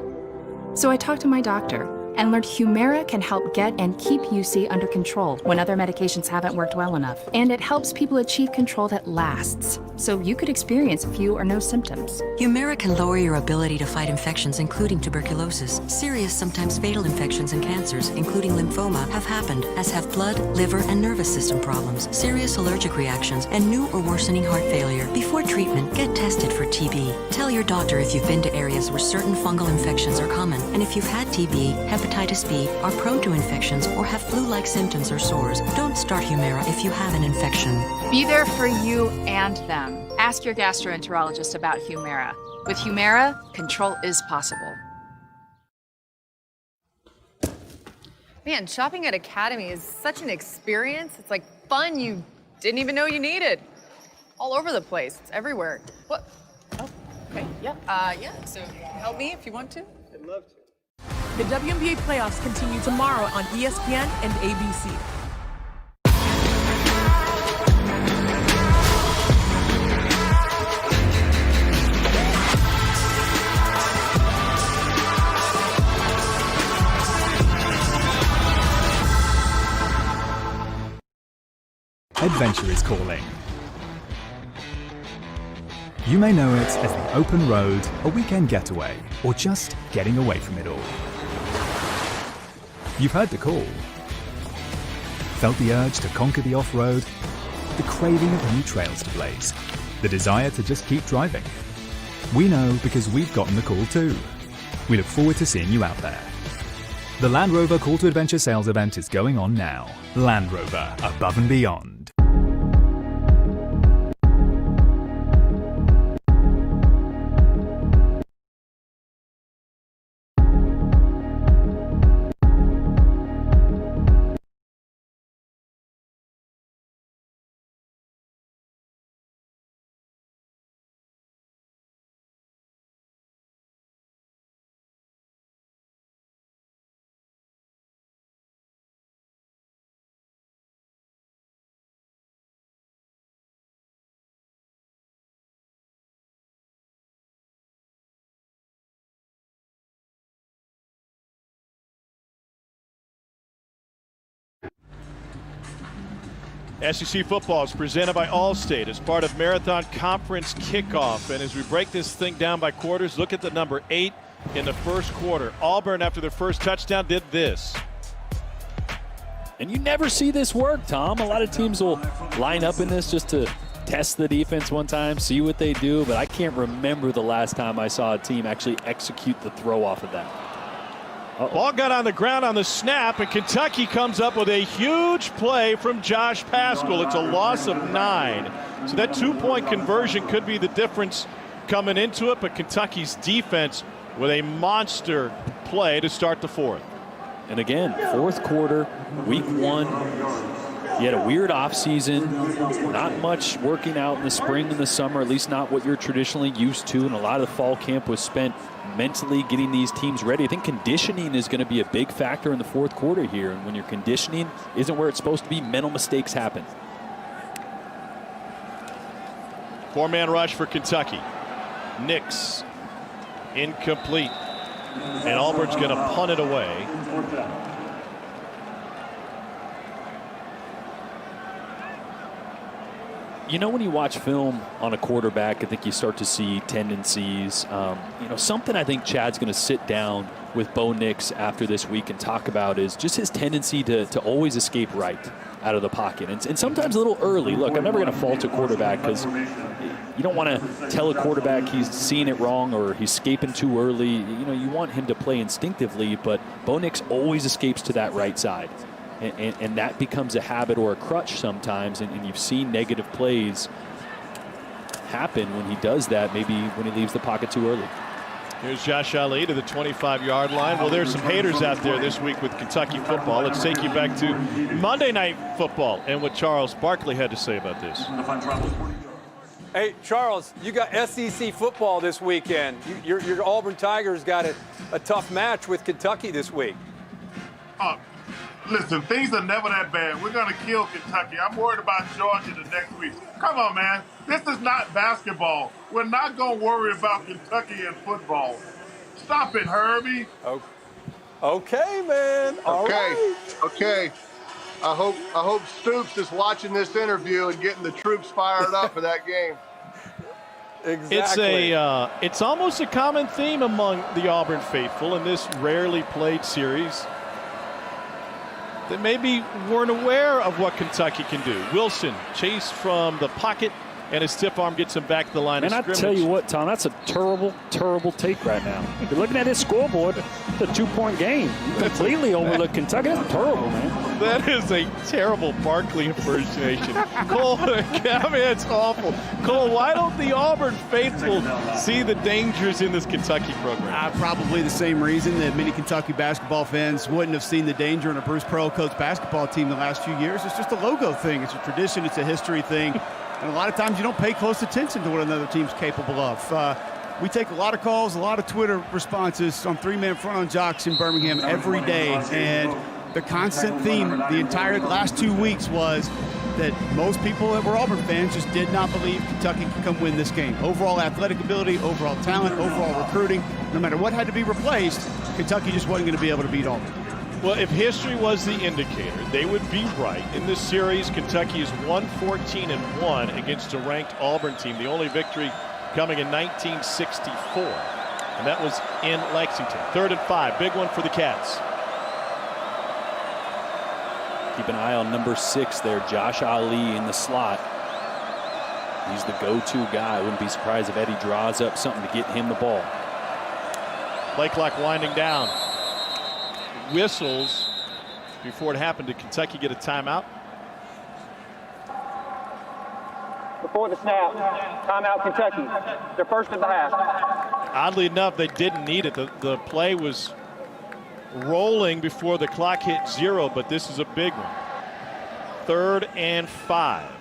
So I talked to my doctor and learned Humira can help get and keep UC under control when other medications haven't worked well enough. And it helps people achieve control that lasts, so you could experience few or no symptoms. Humira can lower your ability to fight infections, including tuberculosis. Serious, sometimes fatal infections and cancers, including lymphoma, have happened, as have blood, liver, and nervous system problems, serious allergic reactions, and new or worsening heart failure. Before treatment, get tested for TB. Tell your doctor if you've been to areas where certain fungal infections are common, and if you've had TB, hepatitis B, are prone to infections, or have flu-like symptoms or sores. Don't start Humira if you have an infection. Be there for you and them. Ask your gastroenterologist about Humira. With Humira, control is possible. Man, shopping at Academy is such an experience. It's like fun you didn't even know you needed. All over the place. It's everywhere. What? Oh, okay. Yeah. Yeah. So help me if you want to. I'd love to. The WNBA playoffs continue tomorrow on ESPN and ABC. Adventure is calling. You may know it as the open road, a weekend getaway, or just getting away from it all. You've heard the call. Felt the urge to conquer the off-road, the craving of new trails to blaze, the desire to just keep driving. We know because we've gotten the call too. We look forward to seeing you out there. The Land Rover Call to Adventure sales event is going on now. Land Rover, above and beyond. SEC football is presented by Allstate as part of Marathon Conference Kickoff. And as we break this thing down by quarters, look at the number 8 in the first quarter. Auburn, after their first touchdown, did this. And you never see this work, Tom. A lot of teams will line up in this just to test the defense one time, see what they do. But I can't remember the last time I saw a team actually execute the throw off of that. Ball got on the ground on the snap, and Kentucky comes up with a huge play from Josh Paschal. It's a loss of 9. So that 2-point conversion could be the difference coming into it, but Kentucky's defense with a monster play to start the fourth. And again, fourth quarter, week 1. You had a weird offseason, not much working out in the spring and the summer, at least not what you're traditionally used to. And a lot of the fall camp was spent mentally getting these teams ready. I think conditioning is going to be a big factor in the fourth quarter here. And when your conditioning isn't where it's supposed to be, mental mistakes happen. 4-man rush for Kentucky. Nix incomplete. And Auburn's going to punt it away. You know, when you watch film on a quarterback, I think you start to see tendencies. Something I think Chad's going to sit down with Bo Nix after this week and talk about is just his tendency to always escape right out of the pocket. And sometimes a little early. Look, I'm never going to fault a quarterback because you don't want to tell a quarterback he's seeing it wrong or he's escaping too early. You want him to play instinctively, but Bo Nix always escapes to that right side. And that becomes a habit or a crutch sometimes, and you've seen negative plays happen when he does that, maybe when he leaves the pocket too early. Here's Josh Ali to the 25-yard line. Well, there's some haters out there this week with Kentucky football. Let's take you back to Monday Night Football and what Charles Barkley had to say about this. Hey, Charles, you got SEC football this weekend. Your Auburn Tigers got a tough match with Kentucky this week. Listen, things are never that bad. We're going to kill Kentucky. I'm worried about Georgia the next week. Come on, man. This is not basketball. We're not going to worry about Kentucky and football. Stop it, Herbie. Okay, man. All right. Okay. I hope Stoops is watching this interview and getting the troops fired up for that game. Exactly. It's almost a common theme among the Auburn faithful in this rarely played series. They maybe weren't aware of what Kentucky can do. Wilson chased from the pocket, and his stiff arm gets him back to the line of scrimmage. And I tell you what, Tom, that's a terrible, terrible take right now. You're looking at his scoreboard, it's a 2-point game. You completely overlook Kentucky. That's terrible, man. That is a terrible Barkley impersonation. Cole, I mean, it's awful. Cole, why don't the Auburn faithful see the dangers in this Kentucky program? Probably the same reason that many Kentucky basketball fans wouldn't have seen the danger in a Bruce Pearl coach basketball team the last few years. It's just a logo thing. It's a tradition. It's a history thing. And a lot of times you don't pay close attention to what another team's capable of. We take a lot of calls, a lot of Twitter responses on 3-man front on jocks in Birmingham every day. And the constant theme the entire last 2 weeks was that most people that were Auburn fans just did not believe Kentucky could come win this game. Overall athletic ability, overall talent, overall recruiting, no matter what had to be replaced, Kentucky just wasn't going to be able to beat Auburn. Well, if history was the indicator, they would be right. In this series, Kentucky is 1-14-1 against a ranked Auburn team. The only victory coming in 1964, and that was in Lexington. 3rd and 5, big one for the Cats. Keep an eye on number 6 there, Josh Ali in the slot. He's the go-to guy. I wouldn't be surprised if Eddie draws up something to get him the ball. Play clock winding down. Whistles before it happened. Did Kentucky get a timeout? Before the snap, timeout Kentucky. They're first at the half. Oddly enough, they didn't need it. The play was rolling before the clock hit 0, but this is a big one. 3rd and 5.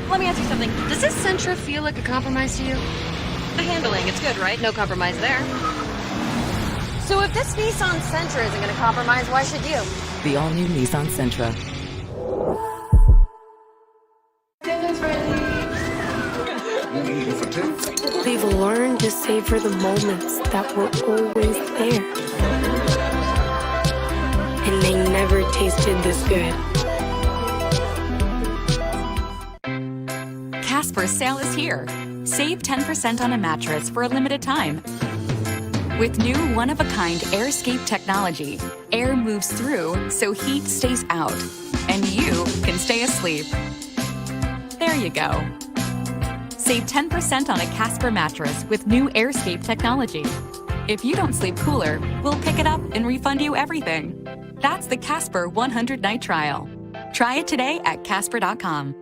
Let me ask you something. Does this Sentra feel like a compromise to you? The handling, it's good, right? No compromise there. So if this Nissan Sentra isn't going to compromise, why should you? The all-new Nissan Sentra. We've learned to savor the moments that were always there. And they never tasted this good. Casper's sale is here. Save 10% on a mattress for a limited time. With new one-of-a-kind AirScape technology, air moves through so heat stays out, and you can stay asleep. There you go. Save 10% on a Casper mattress with new AirScape technology. If you don't sleep cooler, we'll pick it up and refund you everything. That's the Casper 100-night trial. Try it today at Casper.com.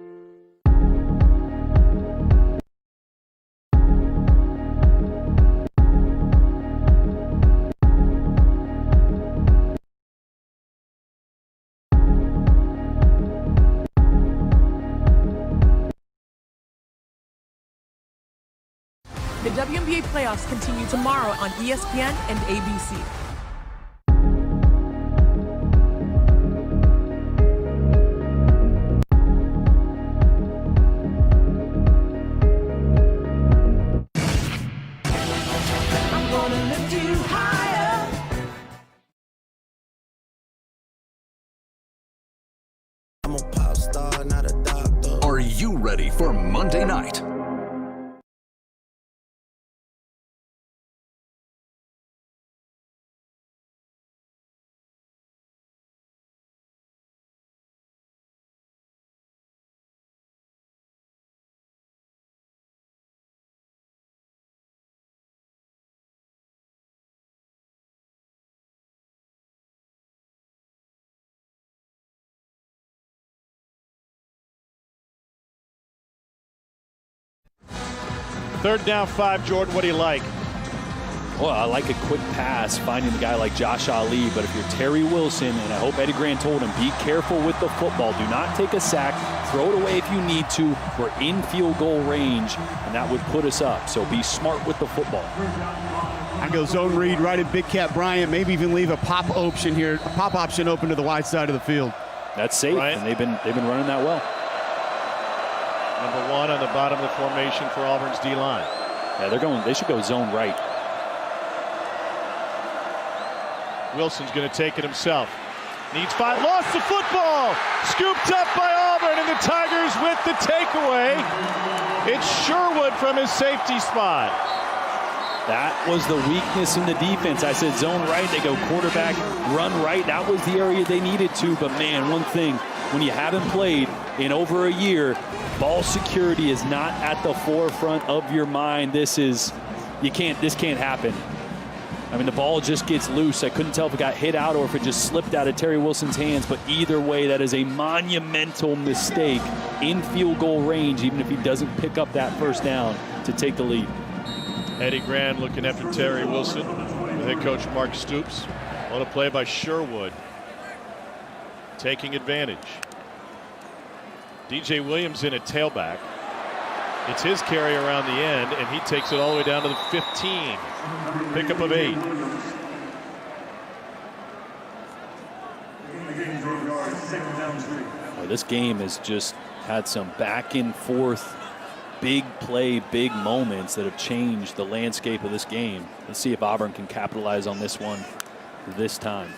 The WNBA playoffs continue tomorrow on ESPN and ABC. I'm gonna lift you higher. I'm a pop star, not a doctor. Are you ready for Monday night? Third down 5, Jordan, what do you like? Well, I like a quick pass, finding a guy like Josh Ali, but if you're Terry Wilson, and I hope Eddie Grant told him, be careful with the football. Do not take a sack. Throw it away if you need to. We're in field goal range, and that would put us up. So be smart with the football. I go zone read right at Big Cat Bryant, maybe even leave a pop option here, a pop option open to the wide side of the field. That's safe, and they've been running that well. Number 1 on the bottom of the formation for Auburn's D-line. Yeah, they should go zone right. Wilson's going to take it himself. Needs 5, lost the football! Scooped up by Auburn, and the Tigers with the takeaway. It's Sherwood from his safety spot. That was the weakness in the defense. I said zone right, they go quarterback, run right. That was the area they needed to, but man, one thing, when you haven't played in over a year, ball security is not at the forefront of your mind. This can't happen. I mean, the ball just gets loose. I couldn't tell if it got hit out or if it just slipped out of Terry Wilson's hands, but either way, that is a monumental mistake in field goal range, even if he doesn't pick up that first down to take the lead. Eddie Grant looking after Terry Wilson with head coach Mark Stoops. What a play by Sherwood. Taking advantage. DJ Williams in at tailback. It's his carry around the end, and he takes it all the way down to the 15. Pickup of 8. Well, this game has just had some back and forth, big play, big moments that have changed the landscape of this game. Let's see if Auburn can capitalize on this one this time.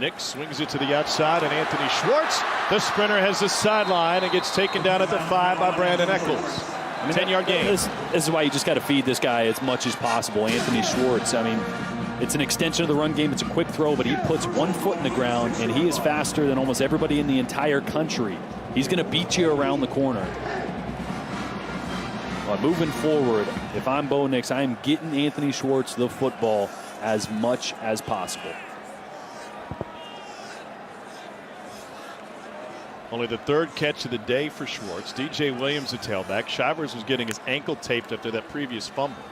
Nick swings it to the outside, and Anthony Schwartz, the sprinter, has the sideline and gets taken down at the 5 by Brandon Eccles. 10-yard gain. This is why you just got to feed this guy as much as possible, Anthony Schwartz. I mean, it's an extension of the run game. It's a quick throw, but he puts 1 foot in the ground, and he is faster than almost everybody in the entire country. He's going to beat you around the corner. Well, moving forward, if I'm Bo Nix, I'm getting Anthony Schwartz the football as much as possible. Only the 3rd catch of the day for Schwartz. DJ Williams, a tailback. Shivers was getting his ankle taped after that previous fumble.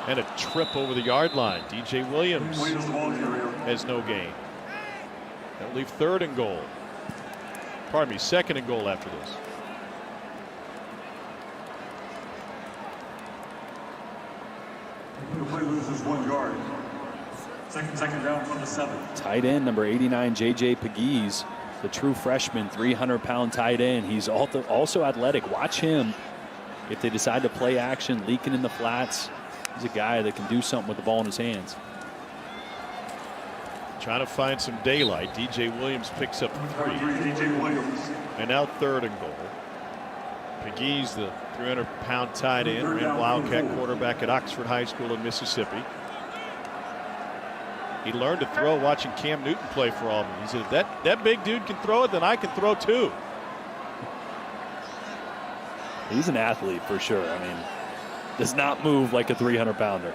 And a trip over the yard line. DJ Williams has no gain. That'll leave 3rd and goal. Pardon me, 2nd and goal after this. The play loses 1 yard. Second down from the 7. Tight end number 89, J.J. Pegues. The true freshman, 300-pound tight end. He's also athletic. Watch him if they decide to play action, leaking in the flats, he's a guy that can do something with the ball in his hands. Trying to find some daylight. DJ Williams picks up 3. DJ Williams. And now 3rd and goal. McGee's the 300-pound tight end, ran Wildcat quarterback at Oxford High School in Mississippi. He learned to throw watching Cam Newton play for Auburn. He said, that big dude can throw it, then I can throw too. He's an athlete for sure. I mean, does not move like a 300-pounder.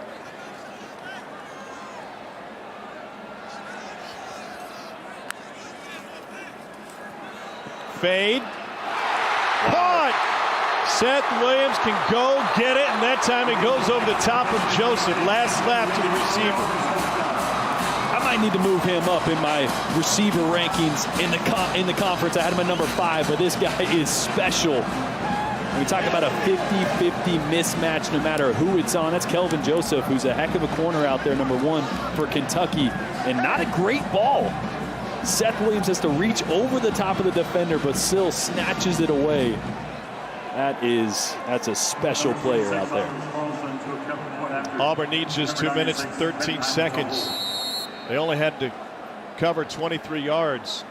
Fade. Caught. Seth Williams can go get it, and that time it goes over the top of Joseph. Last slap to the receiver. I might need to move him up in my receiver rankings in the conference. I had him at number 5, but this guy is special. When we talk about a 50-50 mismatch, no matter who it's on, that's Kelvin Joseph, who's a heck of a corner out there, number 1 for Kentucky, and not a great ball. Seth Williams has to reach over the top of the defender, but still snatches it away. That's a special player out there. Auburn needs just 2 minutes and 13 seconds. They only had to cover 23 yards.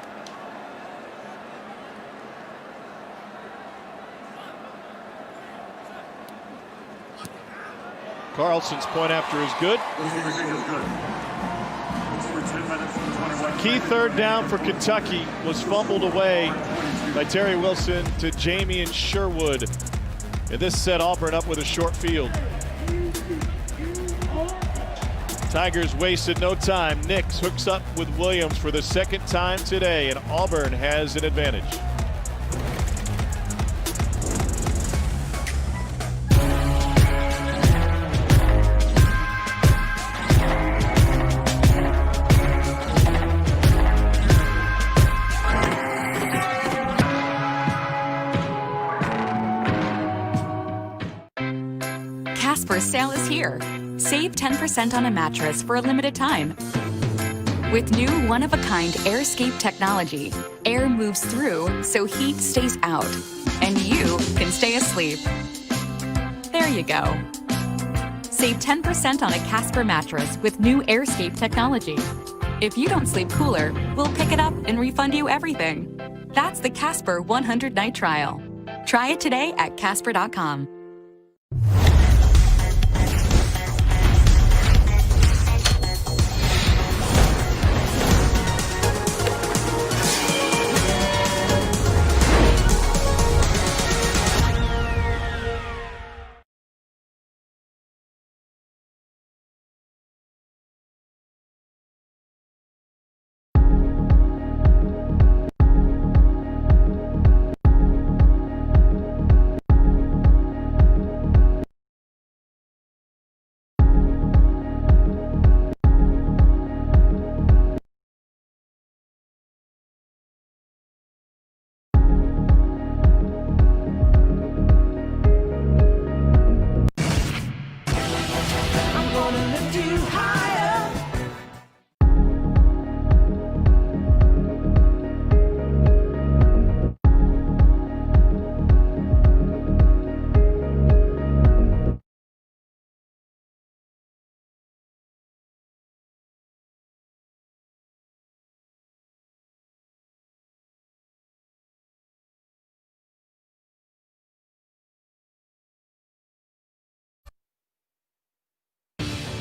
Carlson's point after is good. Key 3rd down for Kentucky was fumbled away by Terry Wilson to Jamie and Sherwood. And this set Auburn up with a short field. Tigers wasted no time. Nix hooks up with Williams for the 2nd time today, and Auburn has an advantage. Casper's sale is here. Save 10% on a mattress for a limited time. With new one-of-a-kind AirScape technology, air moves through so heat stays out, and you can stay asleep. There you go. Save 10% on a Casper mattress with new AirScape technology. If you don't sleep cooler, we'll pick it up and refund you everything. That's the Casper 100-night trial. Try it today at Casper.com.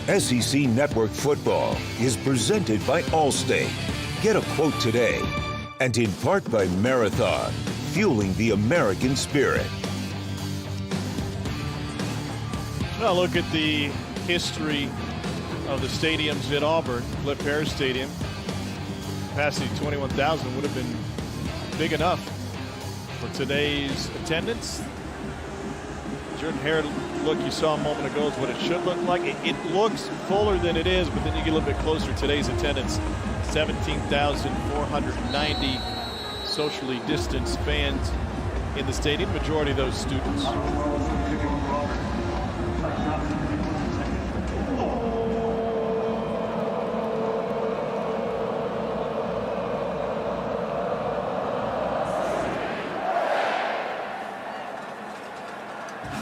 SEC Network Football is presented by Allstate. Get a quote today. And in part by Marathon, fueling the American spirit. Well, look at the history of the stadiums at Auburn. Flip Harris Stadium, capacity 21,000 would have been big enough for today's attendance. Jordan Hare look you saw a moment ago is what it should look like. It looks fuller than it is, but then you get a little bit closer. Today's attendance, 17,490 socially distanced fans in the stadium. Majority of those students.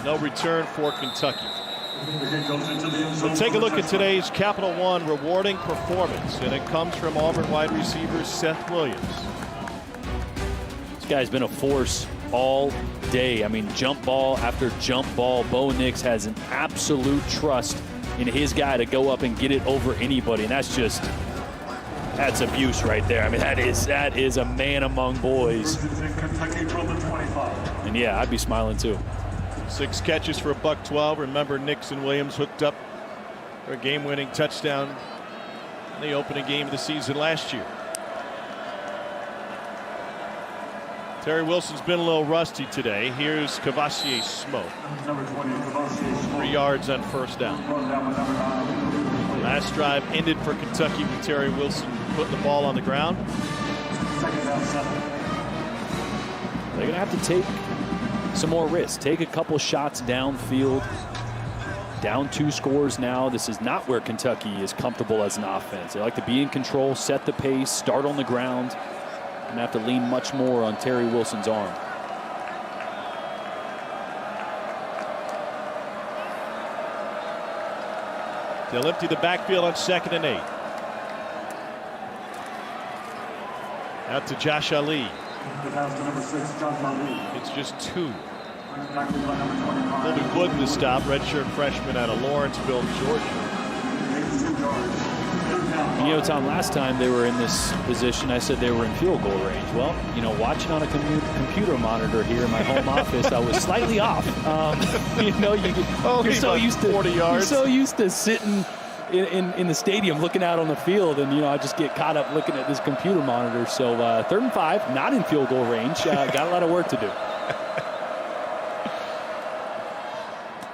No return for Kentucky. So take a look at today's Capital One rewarding performance, and it comes from Auburn wide receiver Seth Williams. This guy's been a force all day. I mean, jump ball after jump ball. Bo Nix has an absolute trust in his guy to go up and get it over anybody, and that's abuse right there. I mean, that is a man among boys. And yeah, I'd be smiling too. 6 catches for $112. Remember, Nix and Williams hooked up for a game-winning touchdown in the opening game of the season last year. Terry Wilson's been a little rusty today. Here's Cavassier Smoke. 3 yards on first down. Last drive ended for Kentucky with Terry Wilson putting the ball on the ground. They're going to have to take some more risks. Take a couple shots downfield. Down 2 scores now. This is not where Kentucky is comfortable as an offense. They like to be in control, set the pace, start on the ground. Going to have to lean much more on Terry Wilson's arm. They'll empty the backfield on 2nd and 8. Out to Josh Ali. It's just 2. Colby Wood the stop, redshirt freshman out of Lawrenceville, Georgia. You know, Tom, last time they were in this position, I said they were in field goal range. Well, you know, watching on a computer monitor here in my home office, I was slightly off. You know, you're so used to 40 yards. You're so used to sitting in the stadium looking out on the field, and, you know, I just get caught up looking at this computer monitor. So 3rd and 5, not in field goal range. Got a lot of work to do.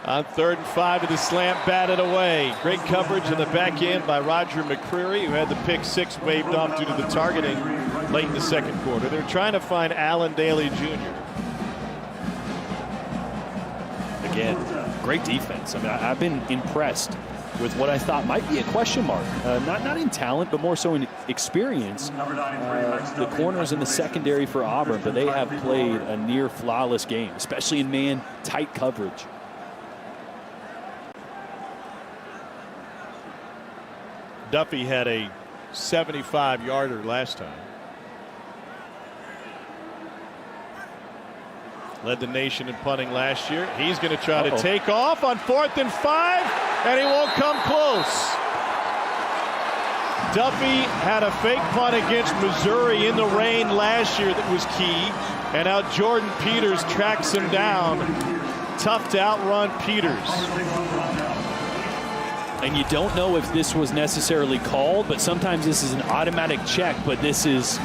On 3rd and 5 with the slant batted away. Great coverage in the back end by Roger McCreary, who had the pick 6 waved off due to the targeting late in the 2nd quarter. They're trying to find Allen Daly Jr. Again, great defense. I mean, I've been impressed with what I thought might be a question mark. Not in talent, but more so in experience. The corners in the secondary for Auburn, but they have played a near flawless game, especially in man tight coverage. Duffy had a 75-yarder last time. Led the nation in punting last year. He's going to try to take off on 4th and 5, and he won't come close. Duffy had a fake punt against Missouri in the rain last year that was key, and now Jordan Peters tracks him down. Tough to outrun Peters. And you don't know if this was necessarily called, but sometimes this is an automatic check, but this has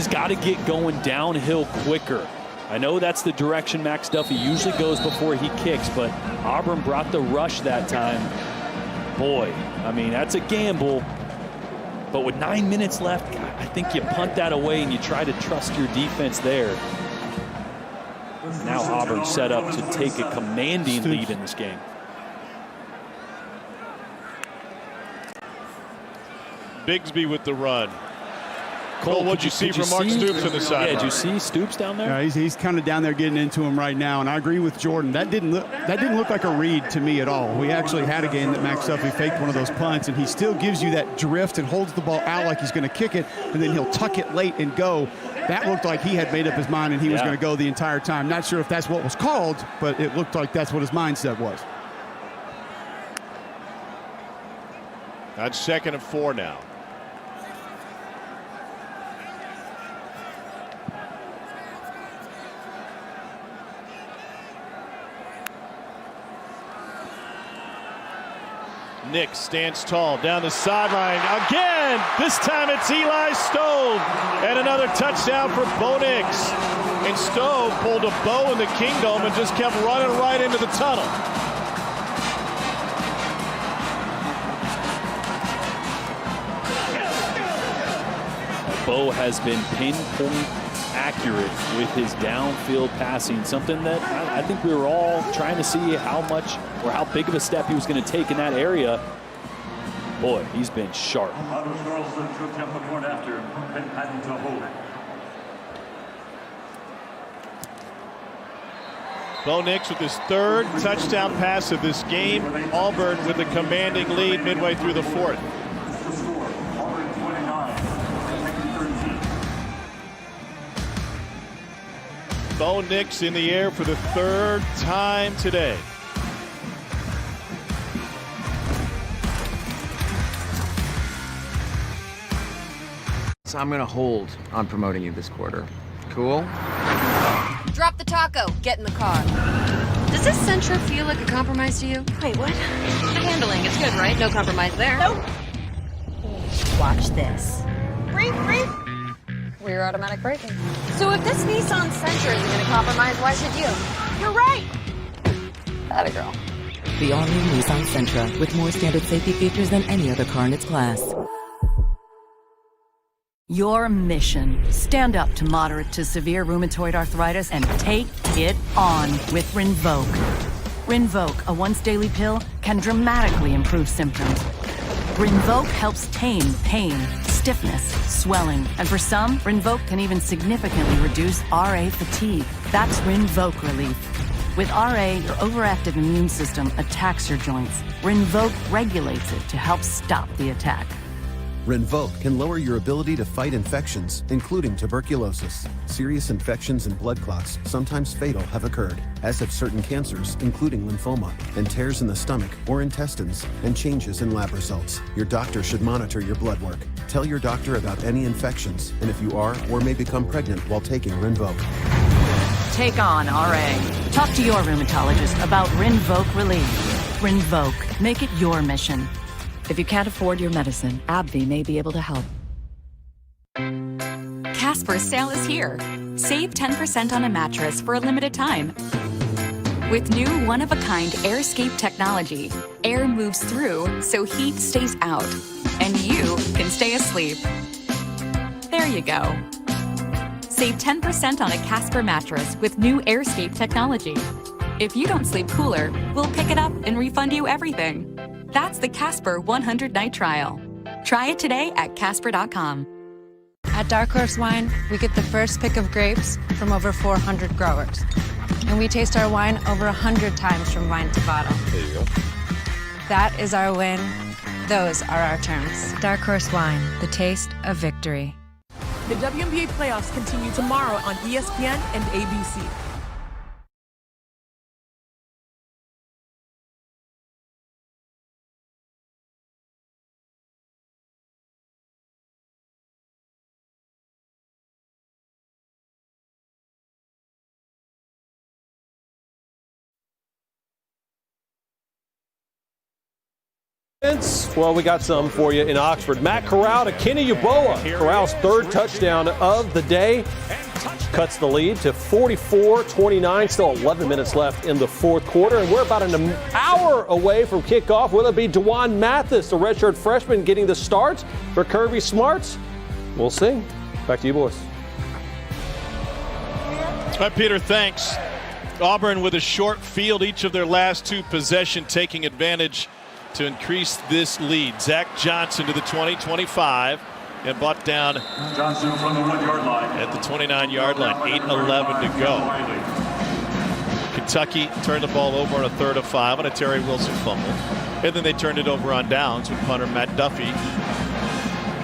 got to get going downhill quicker. I know that's the direction Max Duffy usually goes before he kicks, but Auburn brought the rush that time. Boy, I mean, that's a gamble. But with 9 minutes left, I think you punt that away and you try to trust your defense there. Now Auburn set up to take a commanding lead in this game. Bigsby with the run. Cole, what'd you see from Mark Stoops on the side? Yeah, did you see Stoops down there? Yeah, he's kind of down there getting into him right now, and I agree with Jordan. That didn't look like a read to me at all. We actually had a game that Max Duffy faked one of those punts, and he still gives you that drift and holds the ball out like he's going to kick it, and then he'll tuck it late and go. That looked like he had made up his mind and he was going to go the entire time. Not sure if that's what was called, but it looked like that's what his mindset was. That's 2nd and 4 now. Nix stands tall down the sideline again. This time it's Eli Stove, and another touchdown for Bo Nix. And Stove pulled a bow in the kingdom and just kept running right into the tunnel. Bo has been pinpoint accurate with his downfield passing, something that I think we were all trying to see how much or how big of a step he was going to take in that area. Boy, he's been sharp. Bo Nix with his third touchdown pass of this game. Auburn with a commanding lead midway through the fourth. Bo Nix in the air for the third time today. So I'm going to hold on promoting you this quarter. Cool? Drop the taco. Get in the car. Does this Sentra feel like a compromise to you? Wait, what? The handling, it's good, right? No compromise there. Nope. Watch this. Breathe. Rear automatic braking. So if this Nissan Sentra isn't going to compromise, why should you? You're right. Atta girl. The all-new Nissan Sentra with more standard safety features than any other car in its class. Your mission: stand up to moderate to severe rheumatoid arthritis and take it on with Rinvoq. Rinvoq, a once-daily pill, can dramatically improve symptoms. Rinvoq helps tame pain, stiffness, swelling, and for some, Rinvoq can even significantly reduce RA fatigue. That's Rinvoq relief. With RA, your overactive immune system attacks your joints. Rinvoq regulates it to help stop the attack. Rinvoq can lower your ability to fight infections, including tuberculosis. Serious infections and blood clots, sometimes fatal, have occurred, as have certain cancers, including lymphoma, and tears in the stomach or intestines, and changes in lab results. Your doctor should monitor your blood work. Tell your doctor about any infections, and if you are or may become pregnant while taking Rinvoq. Take on RA. Talk to your rheumatologist about Rinvoq relief. Rinvoq. Make it your mission. If you can't afford your medicine, AbbVie may be able to help. Casper's sale is here. Save 10% on a mattress for a limited time. With new one-of-a-kind AirScape technology, air moves through so heat stays out, and you can stay asleep. There you go. Save 10% on a Casper mattress with new AirScape technology. If you don't sleep cooler, we'll pick it up and refund you everything. That's the Casper 100-night trial. Try it today at Casper.com. At Dark Horse Wine, we get the first pick of grapes from over 400 growers. And we taste our wine over 100 times from vine to bottle. There you go. That is our win. Those are our terms. Dark Horse Wine, the taste of victory. The WNBA playoffs continue tomorrow on ESPN and ABC. Well, we got some for you in Oxford. Matt Corral to Kenny Yeboah. Corral's third touchdown of the day cuts the lead to 44-29. Still 11 minutes left in the fourth quarter, and we're about an hour away from kickoff. Will it be DeJuan Mathis, the redshirt freshman, getting the start for Kirby Smarts? We'll see. Back to you, boys. All right, Peter, thanks. Auburn with a short field, each of their last two possession taking advantage to increase this lead. Zach Johnson to the 20-25 and brought down Johnson from the 1-yard line at the 29-yard line. 8:11 to go. Kentucky turned the ball over on a 3rd and 5 on a Terry Wilson fumble, and then they turned it over on downs with punter Matt Duffy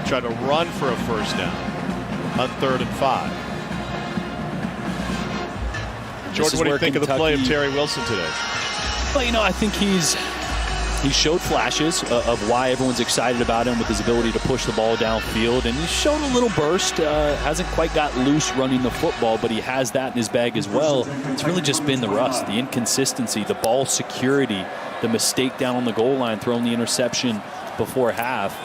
tried to run for a first down on 3rd and 5. Jordan, what do you think of the play of Terry Wilson today? Well, I think he showed flashes of why everyone's excited about him with his ability to push the ball downfield, and he showed a little burst. Hasn't quite got loose running the football, but he has that in his bag as well. It's really just been the rust, the inconsistency, the ball security, the mistake down on the goal line, throwing the interception before half.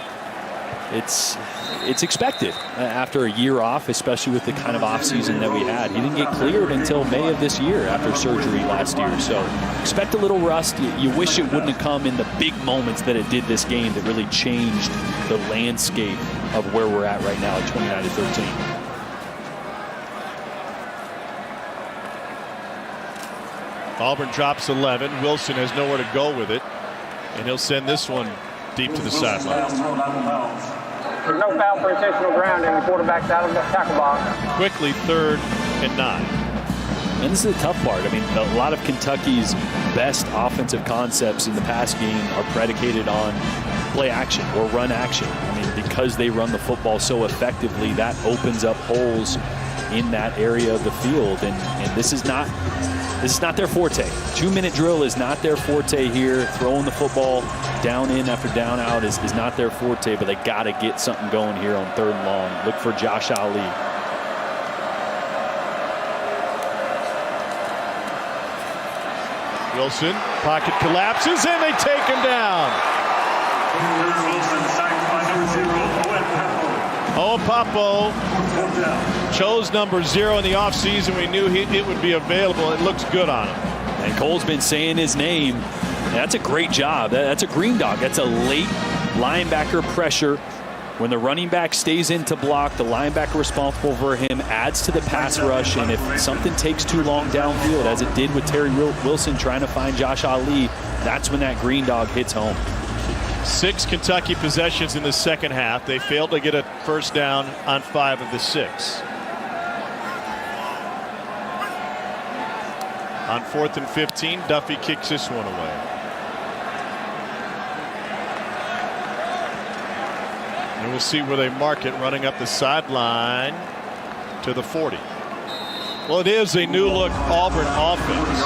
It's expected after a year off, especially with the kind of offseason that we had. He didn't get cleared until May of this year after surgery last year. So expect a little rust. You wish it wouldn't have come in the big moments that it did this game that really changed the landscape of where we're at right now at 29-13. Auburn drops 11. Wilson has nowhere to go with it, and he'll send this one deep to the sideline. There's no foul for intentional grounding. The quarterback's out of the tackle box. Quickly 3rd and 9. And this is the tough part. I mean, a lot of Kentucky's best offensive concepts in the pass game are predicated on play action or run action. I mean, because they run the football so effectively, that opens up holes in that area of the field. And this is not their forte. 2-minute drill is not their forte here. Throwing the football down in after down out is not their forte, but they got to get something going here on 3rd and long. Look for Josh Ali. Wilson, pocket collapses, and they take him down. Owen Papo chose number 0 in the offseason. We knew it would be available. It looks good on him. And Cole's been saying his name. That's a great job. That's a green dog. That's a late linebacker pressure. When the running back stays in to block, the linebacker responsible for him adds to the pass rush. And if something takes too long downfield, as it did with Terry Wilson trying to find Josh Ali, that's when that green dog hits home. 6 Kentucky possessions in the second half. They failed to get a first down on 5 of the 6. On 4th and 15, Duffy kicks this one away. And we'll see where they mark it, running up the sideline to the 40. Well, it is a new look Auburn offense.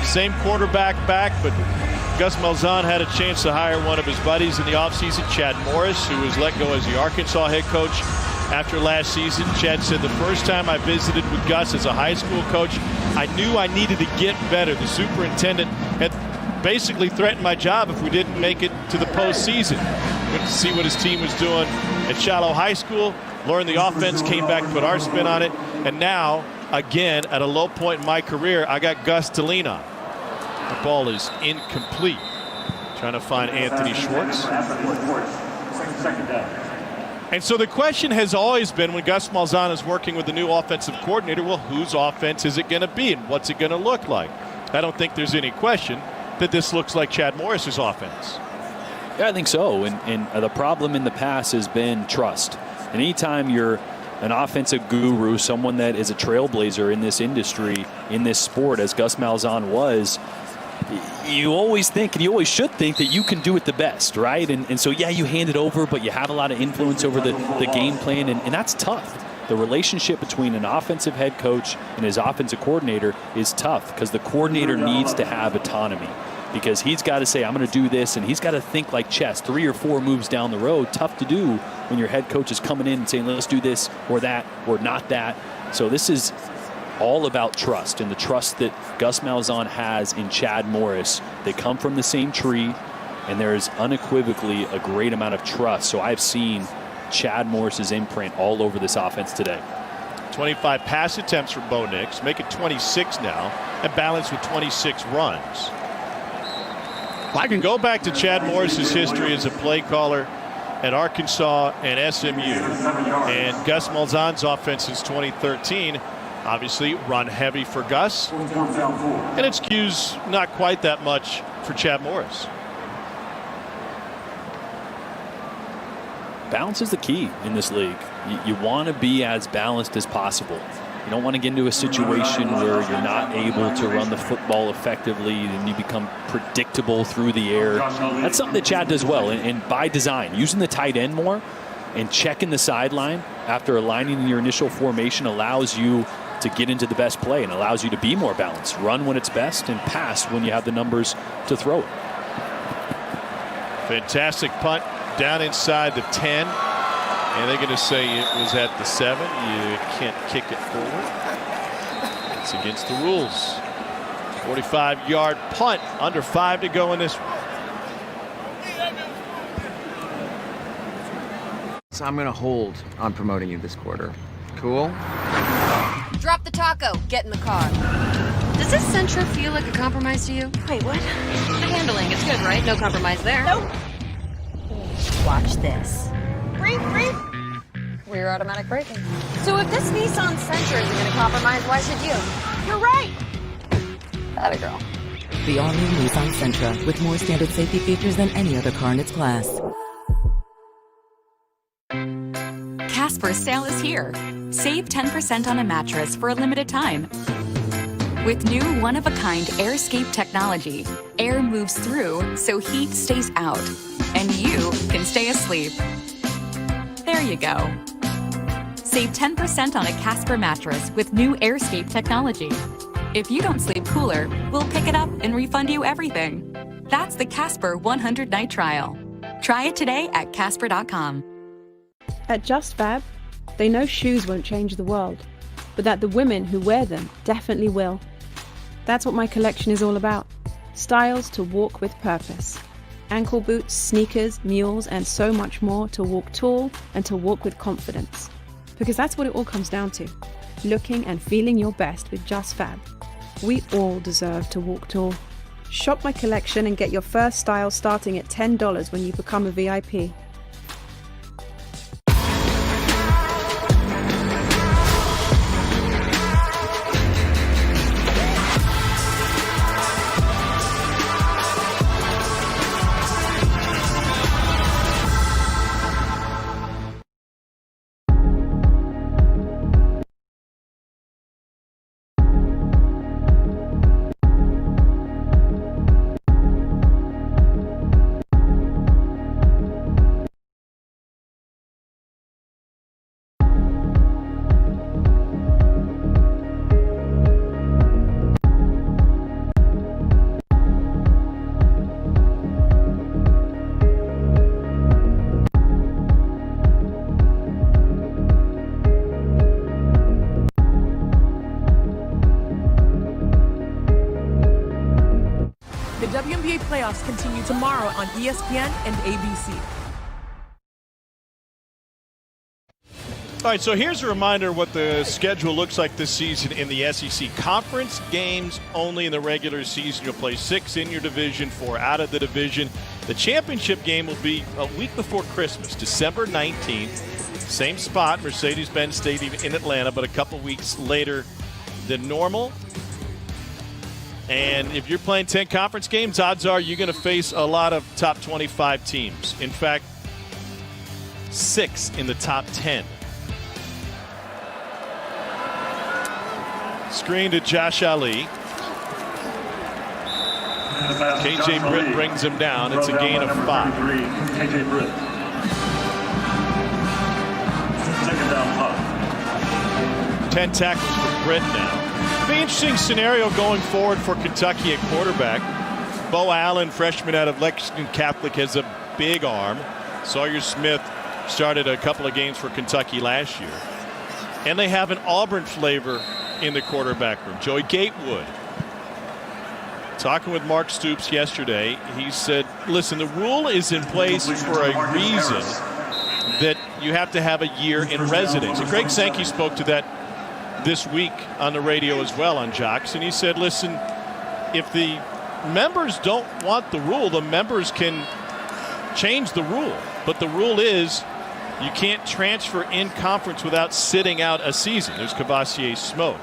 Same quarterback back, but Gus Malzahn had a chance to hire one of his buddies in the offseason, Chad Morris, who was let go as the Arkansas head coach after last season. Chad said, the first time I visited with Gus as a high school coach, I knew I needed to get better. The superintendent had basically threatened my job if we didn't make it to the postseason. Went to see what his team was doing at Shiloh High School, learned the offense, came back, put our spin on it, and now, again, at a low point in my career, I got Gus to lean on. The ball is incomplete. Trying to find Anthony Schwartz. And so the question has always been, when Gus Malzahn is working with the new offensive coordinator, well, whose offense is it going to be and what's it going to look like? I don't think there's any question that this looks like Chad Morris's offense. Yeah, I think so. And the problem in the past has been trust. And anytime you're an offensive guru, someone that is a trailblazer in this industry, in this sport, as Gus Malzahn was, you always think, and you always should think, that you can do it the best, right? And so, yeah, you hand it over, but you have a lot of influence over the game plan, and that's tough. The relationship between an offensive head coach and his offensive coordinator is tough because the coordinator needs to have autonomy, because he's got to say, I'm going to do this, and he's got to think like chess, 3 or 4 moves down the road. Tough to do when your head coach is coming in and saying, let's do this or that or not that. So this is all about trust, and the trust that Gus Malzahn has in Chad Morris. They come from the same tree, and there is unequivocally a great amount of trust. So I've seen Chad Morris's imprint all over this offense today. 25 pass attempts for Bo Nix, make it 26 now, and balanced with 26 runs. I can go back to Chad Morris's history as a play caller at Arkansas and SMU, and Gus Malzahn's offense since 2013. Obviously run heavy for Gus, and it skews not quite that much for Chad Morris. Balance is the key in this league. You want to be as balanced as possible. You don't want to get into a situation where you're not able to run the football effectively and you become predictable through the air. That's something that Chad does well, and by design, using the tight end more and checking the sideline after aligning in your initial formation allows you to get into the best play and allows you to be more balanced. Run when it's best and pass when you have the numbers to throw it. Fantastic punt down inside the 10. And they're going to say it was at the 7. You can't kick it forward. It's against the rules. 45-yard punt, under 5 to go in this one. So I'm going to hold on promoting you this quarter. Cool? Drop the taco. Get in the car. Does this Sentra feel like a compromise to you? Wait, what? The handling, it's good, right? No compromise there. Nope. Watch this. Brief. Rear automatic braking. So if this Nissan Sentra isn't going to compromise, why should you? You're right. Atta girl. The all-new Nissan Sentra, with more standard safety features than any other car in its class. for sale is here. Save 10% on a mattress for a limited time. With new one-of-a-kind AirScape technology, air moves through so heat stays out, and you can stay asleep. There you go. Save 10% on a Casper mattress with new AirScape technology. If you don't sleep cooler, we'll pick it up and refund you everything. That's the Casper 100-night trial. Try it today at Casper.com. At JustFab, they know shoes won't change the world, but that the women who wear them definitely will. That's what my collection is all about. Styles to walk with purpose. Ankle boots, sneakers, mules, and so much more to walk tall and to walk with confidence. Because that's what it all comes down to. Looking and feeling your best with JustFab. We all deserve to walk tall. Shop my collection and get your first style starting at $10 when you become a VIP. The WNBA playoffs continue tomorrow on ESPN and ABC. All right, so here's a reminder what the schedule looks like this season in the SEC. Conference games only in the regular season. You'll play 6 in your division, 4 out of the division. The championship game will be a week before Christmas, December 19th. Same spot, Mercedes-Benz Stadium in Atlanta, but a couple weeks later than normal. And if you're playing 10 conference games, odds are you're going to face a lot of top 25 teams. In fact, 6 in the top 10. Screen to Josh Ali. KJ Britt brings him down. It's a gain of 5. KJ Britt. Second down, 10 tackles for Britt now. Be an interesting scenario going forward for Kentucky at quarterback. Bo Allen, freshman out of Lexington Catholic, has a big arm. Sawyer Smith started a couple of games for Kentucky last year. And they have an Auburn flavor in the quarterback room. Joey Gatewood. Talking with Mark Stoops yesterday, he said, listen, the rule is in place for a reason that you have to have a year in residence. And Greg Sankey spoke to that this week on the radio as well on Jocks, and he said, listen, if the members don't want the rule, the members can change the rule. But the rule is you can't transfer in conference without sitting out a season. There's Cavassier smoke.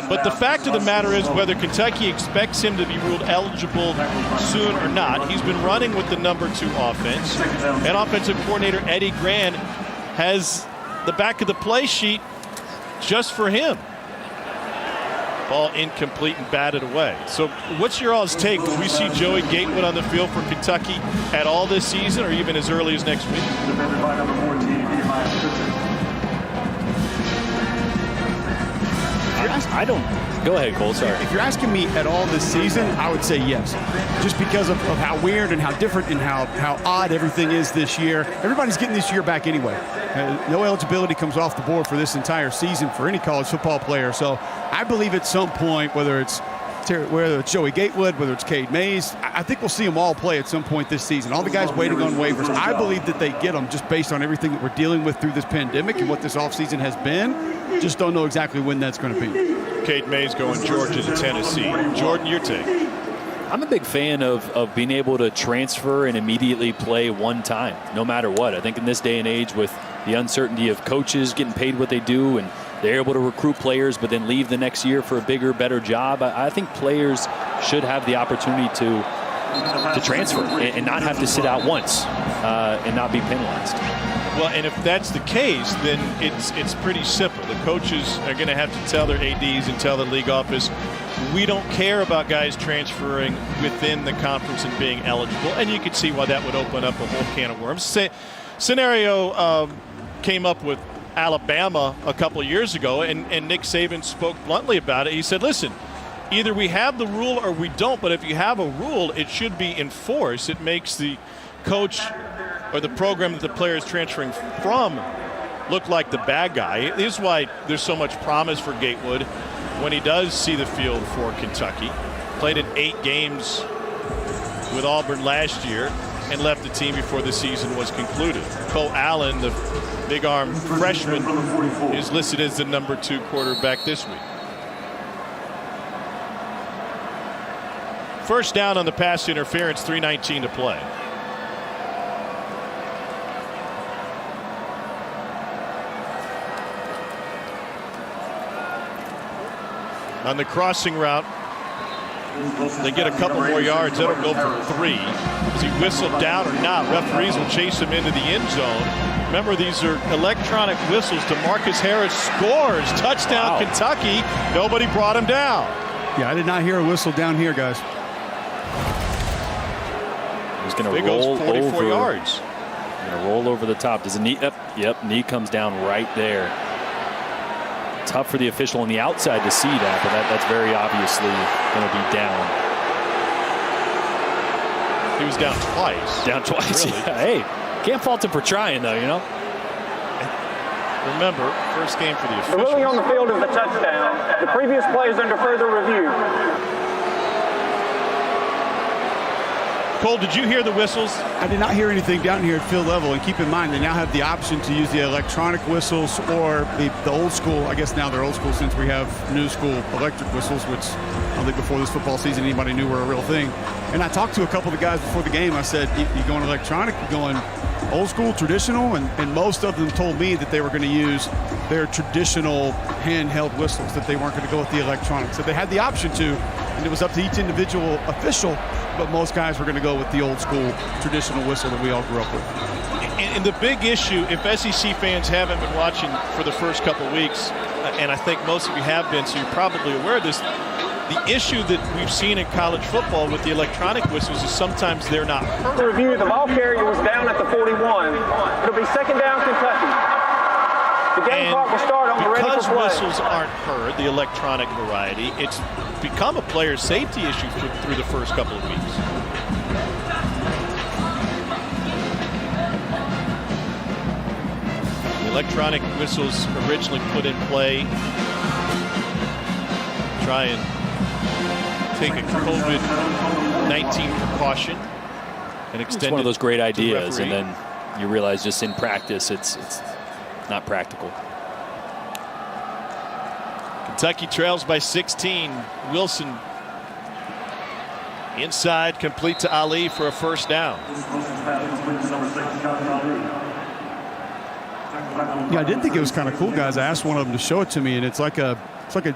But the fact of the matter is, whether Kentucky expects him to be ruled eligible soon or not, he's been running with the number 2 offense. And offensive coordinator Eddie Gran has the back of the play sheet just for him. Ball incomplete and batted away. So what's your all's take? Will we see Joey Gatewood on the field for Kentucky at all this season or even as early as next week? I don't. Go ahead, Cole. Sorry. If you're asking me at all this season, I would say yes. Just because of how weird and how different and how odd everything is this year. Everybody's getting this year back anyway. No eligibility comes off the board for this entire season for any college football player. So I believe at some point, whether it's Joey Gatewood, whether it's Cade Mays, I think we'll see them all play at some point this season. All the guys waiting on waivers, I believe that they get them just based on everything that we're dealing with through this pandemic and what this offseason has been. Just don't know exactly when that's going to be. Cade Mays going Georgia to Tennessee. Jordan, your take? I'm a big fan of being able to transfer and immediately play one time, no matter what. I think in this day and age with the uncertainty of coaches getting paid what they do and they're able to recruit players but then leave the next year for a bigger, better job, I think players should have the opportunity to transfer and not have to sit out once and not be penalized. Well, and if that's the case, then it's pretty simple. The coaches are going to have to tell their ADs and tell the league office, we don't care about guys transferring within the conference and being eligible. And you can see why that would open up a whole can of worms. Scenario came up with Alabama a couple of years ago, and Nick Saban spoke bluntly about it. He said, listen, either we have the rule or we don't, but if you have a rule, it should be enforced. It makes the coach or the program that the player is transferring from look like the bad guy. This is why there's so much promise for Gatewood when he does see the field for Kentucky. Played in 8 games with Auburn last year and left the team before the season was concluded. Cole Allen, the big arm freshman, is listed as the number 2 quarterback this week. First down on the pass interference, 3:19 to play. On the crossing route, they get a couple more yards. That'll go for 3. Is he whistled down or not? Referees will chase him into the end zone. Remember, these are electronic whistles. DeMarcus Harris scores. Touchdown, Kentucky. Nobody brought him down. Yeah, I did not hear a whistle down here, guys. He's going to roll 44 over. yards. Going to roll over the top. Does a knee? Yep, knee comes down right there. Tough for the official on the outside to see that, but that's very obviously going to be down. He was down twice. Down twice. Really? Yeah, hey, can't fault him for trying, though, you know. Remember, first game for the The officials. ruling on the field is a touchdown. The previous play is under further review. Cole, did you hear the whistles? I did not hear anything down here at field level. And keep in mind, they now have the option to use the electronic whistles or the old school. I guess now they're old school since we have new school electric whistles, which I don't think before this football season anybody knew were a real thing. And I talked to a couple of the guys before the game. I said, you going electronic? You going old school, traditional? And most of them told me that they were going to use their traditional handheld whistles, that they weren't going to go with the electronic. So they had the option to, and it was up to each individual official, but most guys were going to go with the old school traditional whistle that we all grew up with. And the big issue, if SEC fans haven't been watching for the first couple of weeks, and I think most of you have been, so you're probably aware of this, the issue that we've seen in college football with the electronic whistles is sometimes they're not heard. To review, the ball carrier was down at the 41. It'll be second down, Kentucky. The game clock will start on the ready for play. Because whistles aren't heard, the electronic variety, it's become a player safety issue through the first couple of weeks. The electronic whistles originally put in play, try and take a COVID-19 precaution and extend it's one of those great ideas, and then you realize just in practice it's not practical. Kentucky trails by 16. Wilson inside, complete to Ali for a first down. Yeah, I did think it was kind of cool, guys. I asked one of them to show it to me, and it's like a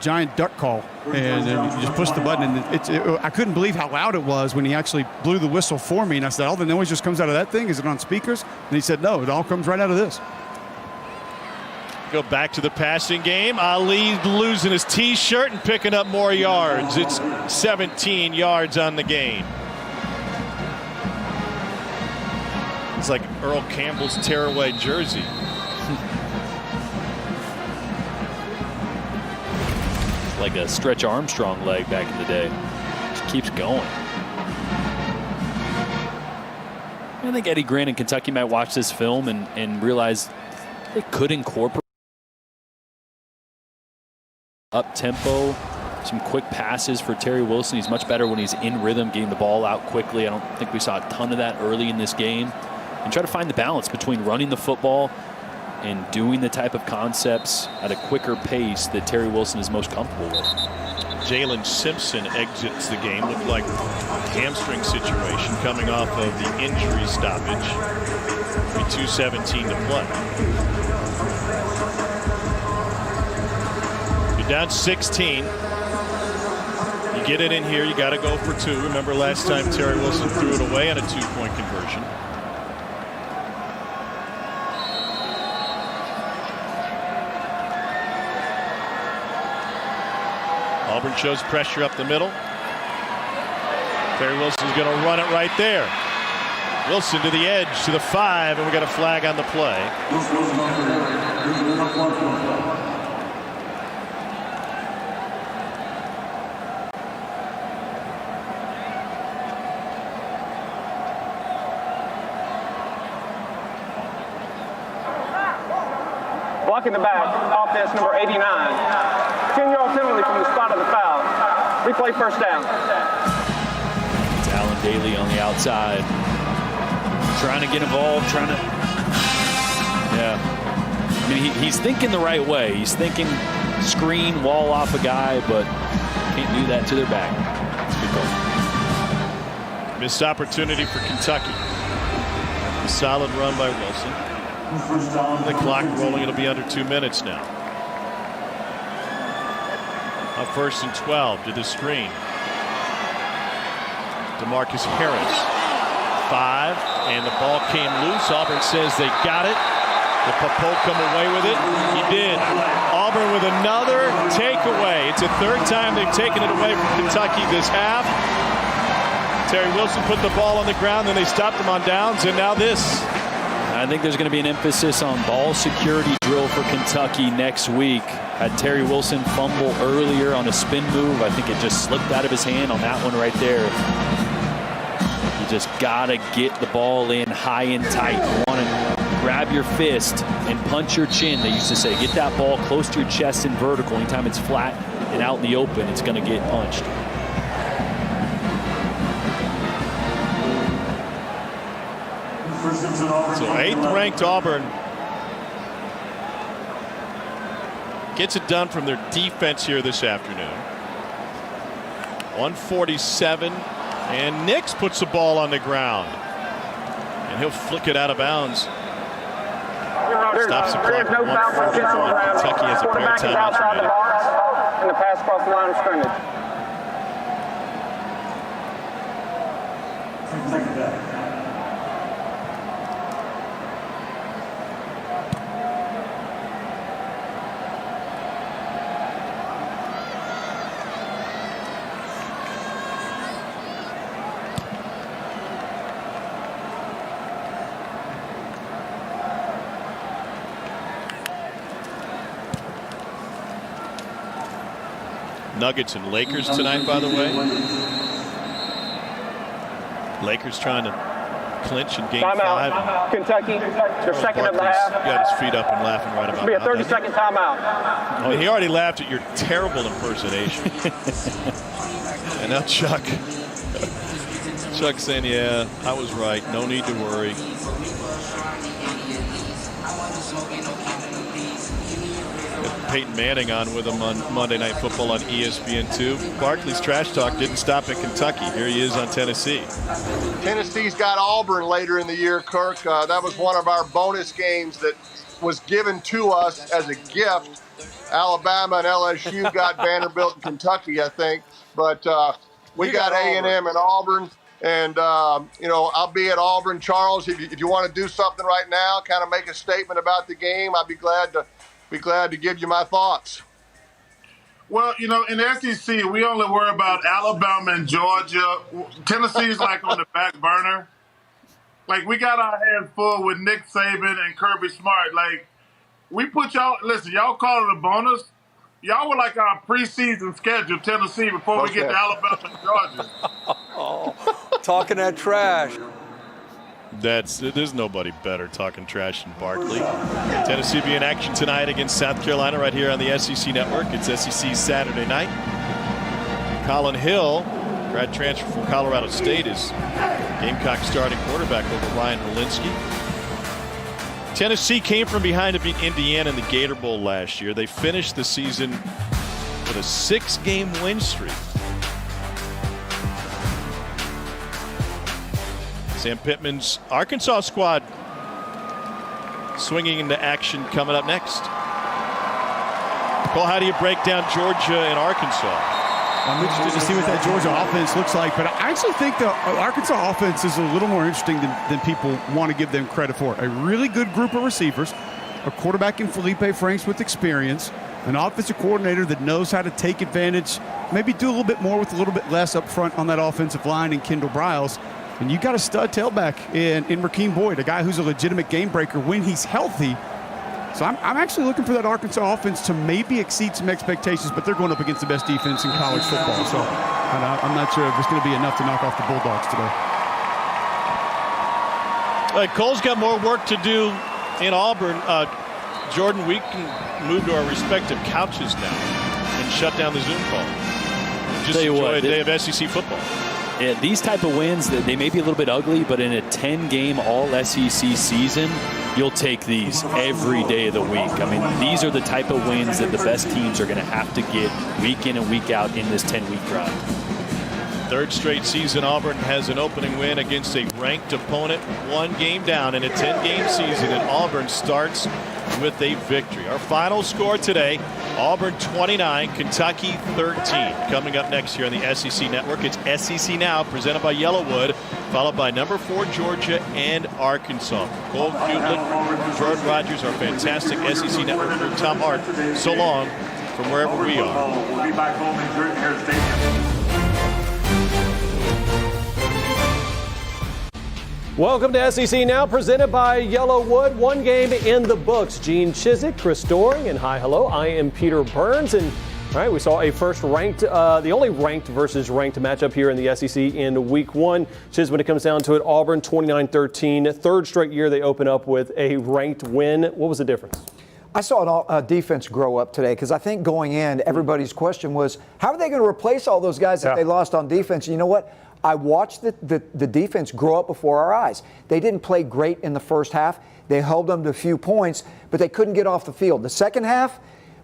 giant duck call, and you just push the button, and I couldn't believe how loud it was when he actually blew the whistle for me. And I said, "All the noise just comes out of that thing? Is it on speakers?" And he said, "No, it all comes right out of this." Go back to the passing game. Ali losing his T-shirt and picking up more yards. It's 17 yards on the game. It's like Earl Campbell's tearaway jersey. Like a Stretch Armstrong leg back in the day. Just keeps going. I think Eddie Grant in Kentucky might watch this film and realize they could incorporate up-tempo, some quick passes for Terry Wilson. He's much better when he's in rhythm, getting the ball out quickly. I don't think we saw a ton of that early in this game. And try to find the balance between running the football and doing the type of concepts at a quicker pace that Terry Wilson is most comfortable with. Jalen Simpson exits the game. Looked like a hamstring situation coming off of the injury stoppage. Be 2:17 to play. You're down 16. You get it in here, you got to go for 2. Remember last time Terry Wilson threw it away on a 2-point conversion. Auburn shows pressure up the middle. Terry Wilson's going to run it right there. Wilson to the edge, to the 5, and we got a flag on the play. Blocking the back, offense number 89. 10-yard penalty from the spot of the foul. Replay first down. It's Allen Daly on the outside. Trying to get involved, yeah. I mean, he's thinking the right way. He's thinking screen, wall off a guy, but can't do that to their back. It's a good goal. Missed opportunity for Kentucky. A solid run by Wilson. The clock rolling. It'll be under 2 minutes now. Up 1st and 12 to the screen. DeMarcus Harris. 5, and the ball came loose. Auburn says they got it. Did Popo come away with it? He did. Auburn with another takeaway. It's the 3rd time they've taken it away from Kentucky this half. Terry Wilson put the ball on the ground, then they stopped him on downs, and now this. I think there's going to be an emphasis on ball security drill for Kentucky next week. Had Terry Wilson fumble earlier on a spin move. I think it just slipped out of his hand on that one right there. You just got to get the ball in high and tight. You want to grab your fist and punch your chin. They used to say, get that ball close to your chest and vertical. Anytime it's flat and out in the open, it's going to get punched. So 8th-ranked Auburn gets it done from their defense here this afternoon. 147, and Nix puts the ball on the ground, and he'll flick it out of bounds. Stops the clock. 1:41. Kentucky has a pair of timeouts remaining. And the pass across the line of scrimmage. Nuggets and Lakers tonight, by the way. Lakers trying to clinch in Game 5. Kentucky, their second of the half. Got his feet up and laughing right about It'll be a now. 30-second timeout. Oh, he already laughed at your terrible impersonation. And now Chuck saying, yeah, I was right. No need to worry. Peyton Manning on with him on Monday Night Football on ESPN2. Barkley's trash talk didn't stop at Kentucky. Here he is on Tennessee. Tennessee's got Auburn later in the year, Kirk. That was one of our bonus games that was given to us as a gift. Alabama and LSU got Vanderbilt and Kentucky, I think. But we got A&M and Auburn. And, I'll be at Auburn. Charles, if you want to do something right now, kind of make a statement about the game, I'd be glad to give you my thoughts. Well, in the SEC, we only worry about Alabama and Georgia. Tennessee's like on the back burner. Like, we got our hands full with Nick Saban and Kirby Smart. Like, we put y'all, listen, y'all call it a bonus. Y'all were like our preseason schedule, Tennessee, before we get to Alabama and Georgia. Talking that trash. There's nobody better talking trash than Barkley. Tennessee will be in action tonight against South Carolina right here on the SEC Network. It's SEC Saturday night. Colin Hill, grad transfer from Colorado State, is Gamecock starting quarterback over Ryan Helinski. Tennessee came from behind to beat Indiana in the Gator Bowl last year. They finished the season with a 6-game win streak. Sam Pittman's Arkansas squad swinging into action coming up next. Cole, how do you break down Georgia and Arkansas? I'm interested to see what that Georgia offense looks like, but I actually think the Arkansas offense is a little more interesting than people want to give them credit for. A really good group of receivers, a quarterback in Felipe Franks with experience, an offensive coordinator that knows how to take advantage, maybe do a little bit more with a little bit less up front on that offensive line in Kendall Briles. And you got a stud tailback in Rakeem Boyd, a guy who's a legitimate game breaker when he's healthy. So I'm actually looking for that Arkansas offense to maybe exceed some expectations, but they're going up against the best defense in college football. So I'm not sure if it's going to be enough to knock off the Bulldogs today. Cole's got more work to do in Auburn. Jordan, we can move to our respective couches now and shut down the Zoom call. Just enjoy a day of SEC football. Yeah, these type of wins, they may be a little bit ugly, but in a 10-game all-SEC season, you'll take these every day of the week. I mean, these are the type of wins that the best teams are going to have to get week in and week out in this 10-week drive. Third straight season, Auburn has an opening win against a ranked opponent, 1 game down in a 10-game season, and Auburn starts with a victory. Our final score today, Auburn 29, Kentucky 13. Coming up next year on the SEC Network, it's SEC Now, presented by Yellowwood, followed by number 4 Georgia and Arkansas. Cole Cutlet, Jordan Rogers, our fantastic SEC Network crew, Tom Hart, so long from wherever we are. We'll be back home in Jordan Stadium. Welcome to SEC Now, presented by Yellowwood. 1 game in the books. Gene Chizik, Chris Doring, and hi, hello. I am Peter Burns. And all right, we saw a first ranked, the only ranked versus ranked matchup here in the SEC in week 1. Chiz, when it comes down to it, Auburn 29-13. Third straight year they open up with a ranked win. What was the difference? I saw a defense grow up today because I think going in, everybody's question was, how are they going to replace all those guys that they lost on defense? And you know what? I watched the defense grow up before our eyes. They didn't play great in the first half. They held them to a few points, but they couldn't get off the field. The second half,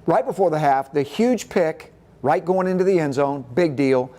right before the half, the huge pick, right going into the end zone, big deal.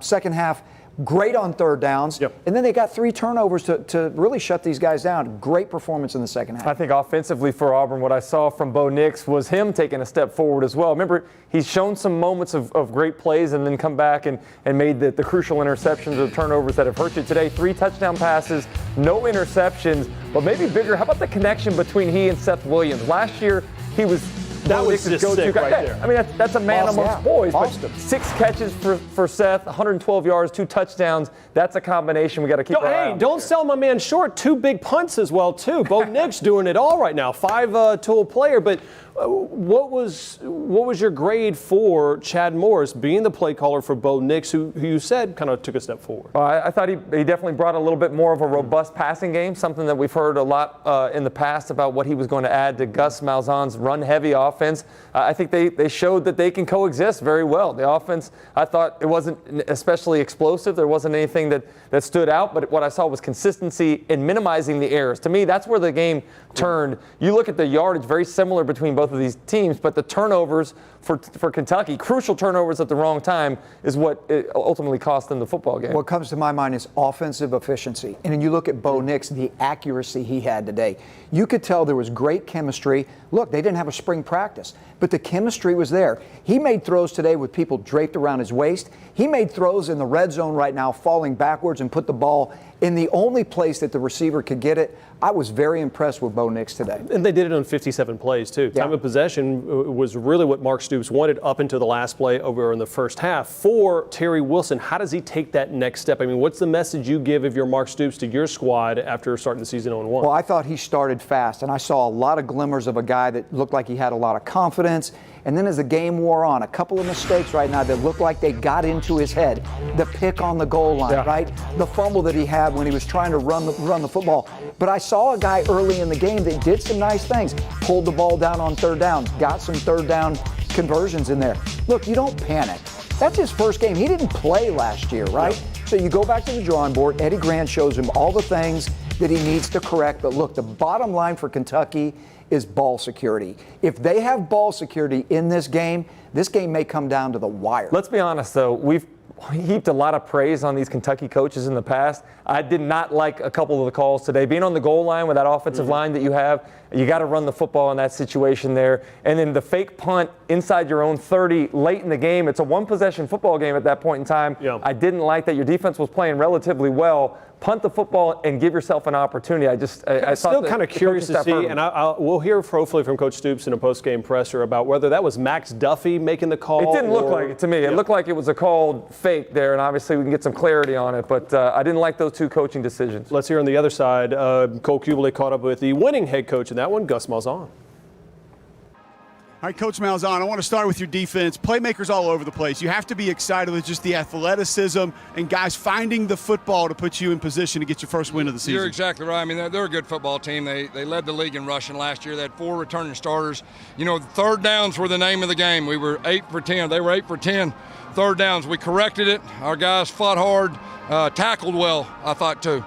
Second half, great on third downs. And then they got 3 turnovers to really shut these guys down. Great performance in the second half. I think offensively for Auburn, what I saw from Bo Nix was him taking a step forward as well. Remember, he's shown some moments of great plays and then come back and made the crucial interceptions or turnovers that have hurt you today. 3 touchdown passes, no interceptions, but maybe bigger. How about the connection between he and Seth Williams? Last year, he was that was just sick right there. I mean, that's a man amongst boys. But 6 catches for Seth, 112 yards, 2 touchdowns. That's a combination we got to keep our eye on. Hey, don't sell my man short. 2 big punts as well, too. Bo Nix doing it all right now. 5-tool player. But what was your grade for Chad Morris being the play caller for Bo Nix, who you said kind of took a step forward? I thought he definitely brought a little bit more of a robust passing game, something that we've heard a lot in the past about what he was going to add to Gus Malzahn's run-heavy offense. I think they showed that they can coexist very well. The offense, I thought it wasn't especially explosive. There wasn't anything that stood out, but what I saw was consistency in minimizing the errors. To me, that's where the game turned. You look at the yardage, very similar between both of these teams, but the turnovers for Kentucky, crucial turnovers at the wrong time, is what it ultimately cost them the football game. What comes to my mind is offensive efficiency. And then you look at Bo Nix, the accuracy he had today. You could tell there was great chemistry. Look, they didn't have a spring practice, but the chemistry was there. He made throws today with people draped around his waist. He made throws in the red zone right now, falling backwards and put the ball in the only place that the receiver could get it. I was very impressed with Bo Nix today. And they did it on 57 plays, too. Time of possession was really what Mark Stoops wanted up until the last play over in the first half. For Terry Wilson, how does he take that next step? I mean, what's the message you give if you're Mark Stoops to your squad after starting the season 0-1? Well, I thought he started fast, and I saw a lot of glimmers of a guy that looked like he had a lot of confidence. And then as the game wore on, a couple of mistakes right now that looked like they got into his head. The pick on the goal line, right? The fumble that he had when he was trying to run the football. But I saw a guy early in the game that did some nice things. Pulled the ball down on third down, got some third down conversions in there. Look, you don't panic. That's his first game. He didn't play last year, right? So you go back to the drawing board. Eddie Grant shows him all the things that he needs to correct. But look, the bottom line for Kentucky is ball security. If they have ball security in this game may come down to the wire. Let's be honest, though. We've heaped a lot of praise on these Kentucky coaches in the past. I did not like a couple of the calls today. Being on the goal line with that offensive line that you have, you got to run the football in that situation there. And then the fake punt inside your own 30 late in the game. It's a one-possession football game at that point in time. I didn't like that. Your defense was playing relatively well, punt the football and give yourself an opportunity. I'm still kind of curious to see, and we'll hear hopefully from Coach Stoops in a post-game presser about whether that was Max Duffy making the call. It didn't look like it to me. It looked like it was a call fake there, and obviously we can get some clarity on it, but I didn't like those two coaching decisions. Let's hear on the other side. Cole Kubelik caught up with the winning head coach in that one, Gus Malzahn. All right, Coach Malzahn, I want to start with your defense. Playmakers all over the place. You have to be excited with just the athleticism and guys finding the football to put you in position to get your first win of the season. You're exactly right. I mean, they're a good football team. They led the league in rushing last year. They had 4 returning starters. You know, third downs were the name of the game. We were 8 for 10. They were 8 for 10 third downs. We corrected it. Our guys fought hard, tackled well, I thought, too.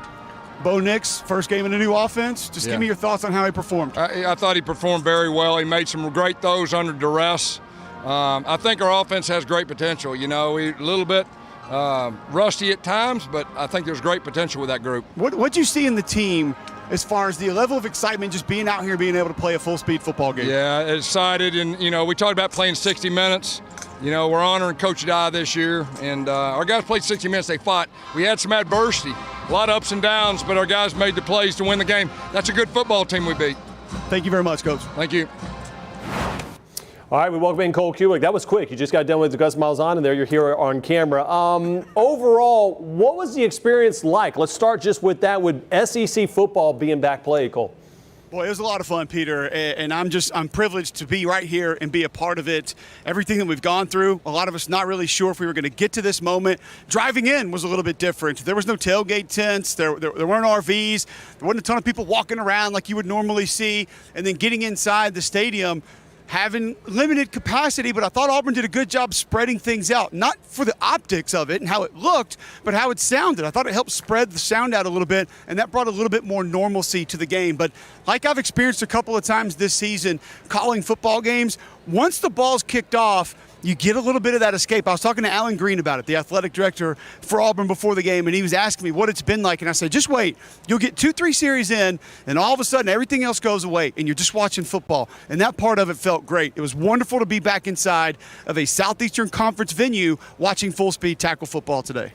Bo Nix, first game in a new offense. Just give me your thoughts on how he performed. I thought he performed very well. He made some great throws under duress. I think our offense has great potential. You know, we're a little bit rusty at times, but I think there's great potential with that group. What'd you see in the team as far as the level of excitement just being out here, being able to play a full-speed football game? Yeah, excited. And, you know, we talked about playing 60 minutes. You know, we're honoring Coach Dye this year, and our guys played 60 minutes. They fought. We had some adversity, a lot of ups and downs, but our guys made the plays to win the game. That's a good football team we beat. Thank you very much, Coach. Thank you. All right, we welcome in Cole Kubelik. That was quick. You just got done with Gus Malzahn, and there you're here on camera. Overall, what was the experience like? Let's start just with that, with SEC football being back played, Cole. Boy, it was a lot of fun, Peter, and I'm privileged to be right here and be a part of it. Everything that we've gone through, a lot of us not really sure if we were going to get to this moment. Driving in was a little bit different. There was no tailgate tents. There weren't RVs. There wasn't a ton of people walking around like you would normally see. And then getting inside the stadium, having limited capacity, but I thought Auburn did a good job spreading things out, not for the optics of it and how it looked, but how it sounded. I thought it helped spread the sound out a little bit, and that brought a little bit more normalcy to the game. But like I've experienced a couple of times this season calling football games, once the ball's kicked off, you get a little bit of that escape. I was talking to Alan Green about it, the athletic director for Auburn, before the game, and he was asking me what it's been like. And I said, just wait. You'll get 2-3 series in, and all of a sudden everything else goes away, and you're just watching football. And that part of it felt great. It was wonderful to be back inside of a Southeastern Conference venue watching full-speed tackle football today.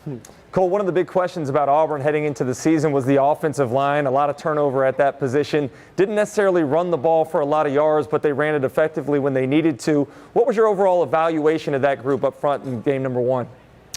Cole, one of the big questions about Auburn heading into the season was the offensive line. A lot of turnover at that position. Didn't necessarily run the ball for a lot of yards, but they ran it effectively when they needed to. What was your overall evaluation of that group up front in game number 1?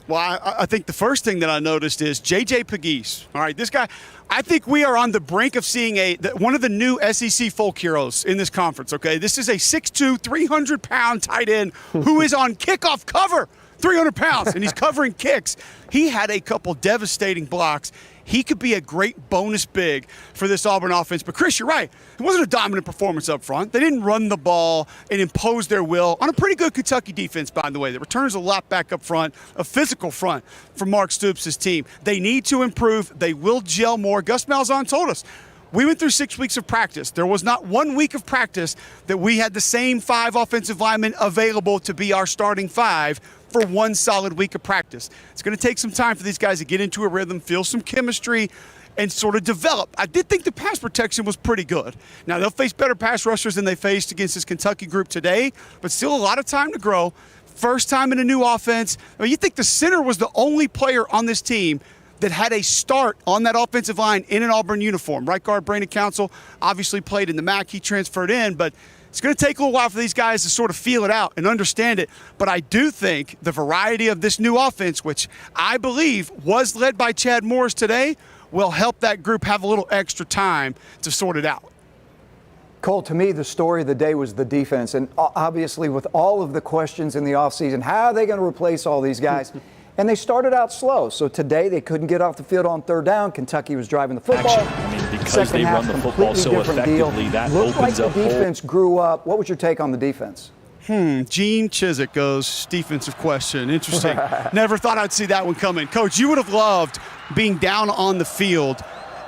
Well, I think the first thing that I noticed is J.J. Pegues. All right, this guy, I think we are on the brink of seeing one of the new SEC folk heroes in this conference, okay? This is a 6'2", 300-pound tight end who is on kickoff cover. 300 pounds, and he's covering kicks. He had a couple devastating blocks. He could be a great bonus big for this Auburn offense. But, Chris, you're right. It wasn't a dominant performance up front. They didn't run the ball and impose their will on a pretty good Kentucky defense, by the way. The returns a lot back up front, a physical front for Mark Stoops' team. They need to improve. They will gel more. Gus Malzahn told us, we went through 6 weeks of practice. There was not 1 week of practice that we had the same 5 offensive linemen available to be our starting 5 for 1 solid week of practice. It's going to take some time for these guys to get into a rhythm, feel some chemistry, and sort of develop. I did think the pass protection was pretty good. Now, they'll face better pass rushers than they faced against this Kentucky group today, but still a lot of time to grow. First time in a new offense. I mean, you think the center was the only player on this team that had a start on that offensive line in an Auburn uniform. Right guard Brandon Council obviously played in the MAC. He transferred in, but it's going to take a little while for these guys to sort of feel it out and understand it. But I do think the variety of this new offense, which I believe was led by Chad Morris today, will help that group have a little extra time to sort it out. Cole, to me, the story of the day was the defense. And obviously, with all of the questions in the offseason, how are they going to replace all these guys? And they started out slow. So today they couldn't get off the field on third down. Kentucky was driving the football. Actually, I mean, because they run the football so effectively, that opens up. The defense grew up. What was your take on the defense? Gene Chizik goes, defensive question. Interesting. Never thought I'd see that one coming. Coach, you would have loved being down on the field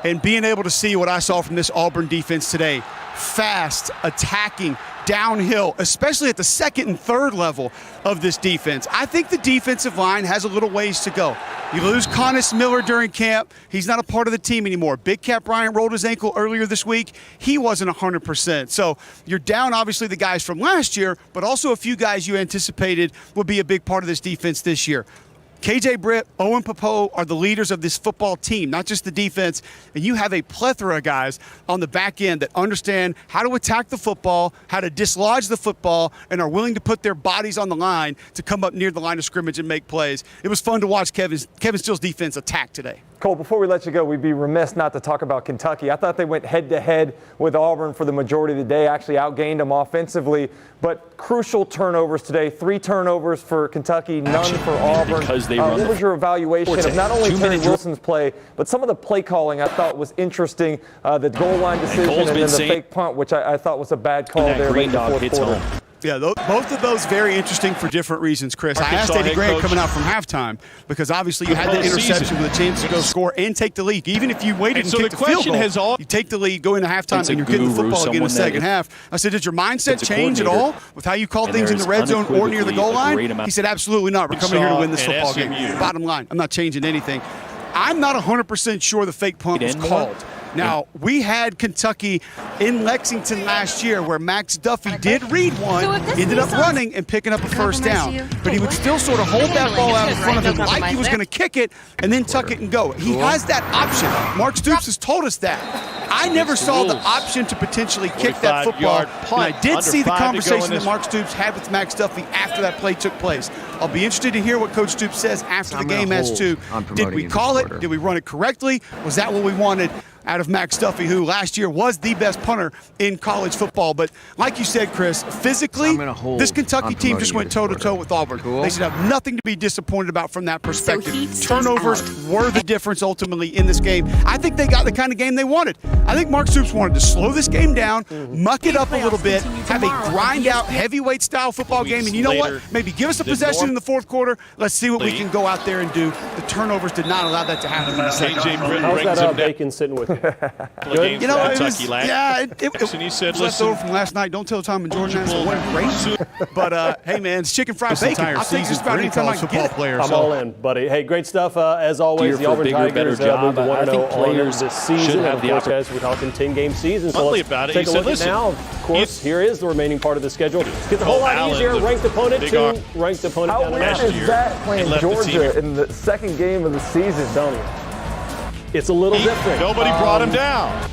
and being able to see what I saw from this Auburn defense today. Fast, attacking, downhill, especially at the second and third level of this defense. I think the defensive line has a little ways to go. You lose Connis Miller during camp. He's not a part of the team anymore. Big Cat Bryant rolled his ankle earlier this week. He wasn't 100%. So you're down, obviously, the guys from last year, but also a few guys you anticipated would be a big part of this defense this year. KJ Britt, Owen Popo are the leaders of this football team, not just the defense. And you have a plethora of guys on the back end that understand how to attack the football, how to dislodge the football, and are willing to put their bodies on the line to come up near the line of scrimmage and make plays. It was fun to watch Kevin Steele's defense attack today. Cole, before we let you go, we'd be remiss not to talk about Kentucky. I thought they went head-to-head with Auburn for the majority of the day, actually outgained them offensively. But crucial turnovers today, 3 turnovers for Kentucky, none for Auburn. Because they what was your evaluation of not only Terry Wilson's play, but some of the play calling I thought was interesting. The goal line decision and then the fake punt, which I thought was a bad call there late in the fourth quarter. Yeah, both of those very interesting for different reasons, Chris. I asked Eddie Gray coming out from halftime because obviously you had the interception with a chance to go score and take the lead. Even if you waited and kicked the field goal, you take the lead, go into halftime, and you're getting the football again in the second half. I said, did your mindset change at all with how you call things in the red zone or near the goal line? He said, absolutely not. We're coming here to win this football game. Bottom line, I'm not changing anything. I'm not 100% sure the fake punt was called. Now, we had Kentucky in Lexington last year where Max Duffy did read one, ended up running and picking up a first down. But he would still sort of hold that ball out in front of him like he was going to kick it and then tuck it and go. He has that option. Mark Stoops has told us that. I never saw the option to potentially kick that football. And I did see the conversation that Mark Stoops had with Max Duffy after that play took place. I'll be interested to hear what Coach Stoops says after the game as to, did we call it? Did we run it correctly? Was that what we wanted out of Max Duffy, who last year was the best punter in college football? But like you said, Chris, physically, this Kentucky team just went toe-to-toe with Auburn. They should have nothing to be disappointed about from that perspective. Turnovers were the difference ultimately in this game. I think they got the kind of game they wanted. I think Mark Stoops wanted to slow this game down, muck it up a little bit, have a grind-out, heavyweight-style football game. And you know what? Maybe give us a possession in the fourth quarter. Let's see what we can go out there and do. The turnovers did not allow that to happen in the second half. How's that bacon sitting with you? Good. You know, it was, it left over from last night. Don't tell Tom and Jordan that, so it wasn't great. But, hey, man, it's chicken fried bacon. I'll take just about any time I can get it. I'm all in, buddy. Hey, great stuff as always. The Auburn Tigers moved to 1-0 honors this season. Of course, guys, we're talking 10-game season. So let's take a look at now. Of course, here is the remaining part of the schedule. Let's get the whole lot easier. Ranked opponent to ranked opponent down last year. How weird is that playing Georgia in the second game of the season? Tell me. It's a little different. Nobody brought him down.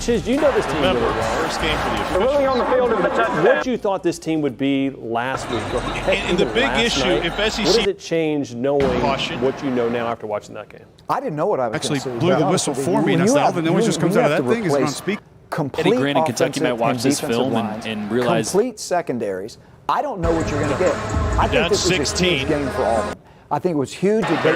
Chiz, you know this team really well. First game for the officials. Really on the field in the touchdown. What you thought this team would be last week? And the big issue, if SEC... What does it change knowing what you know now after watching that game? I didn't know what I was actually blew the whistle for me, and I said, all the noise just comes out of that thing is on speak. Eddie Grant in Kentucky might watch this film and realize... Complete secondaries. I don't know what you're going to get. I think this was a huge game for Auburn. I think it was huge that they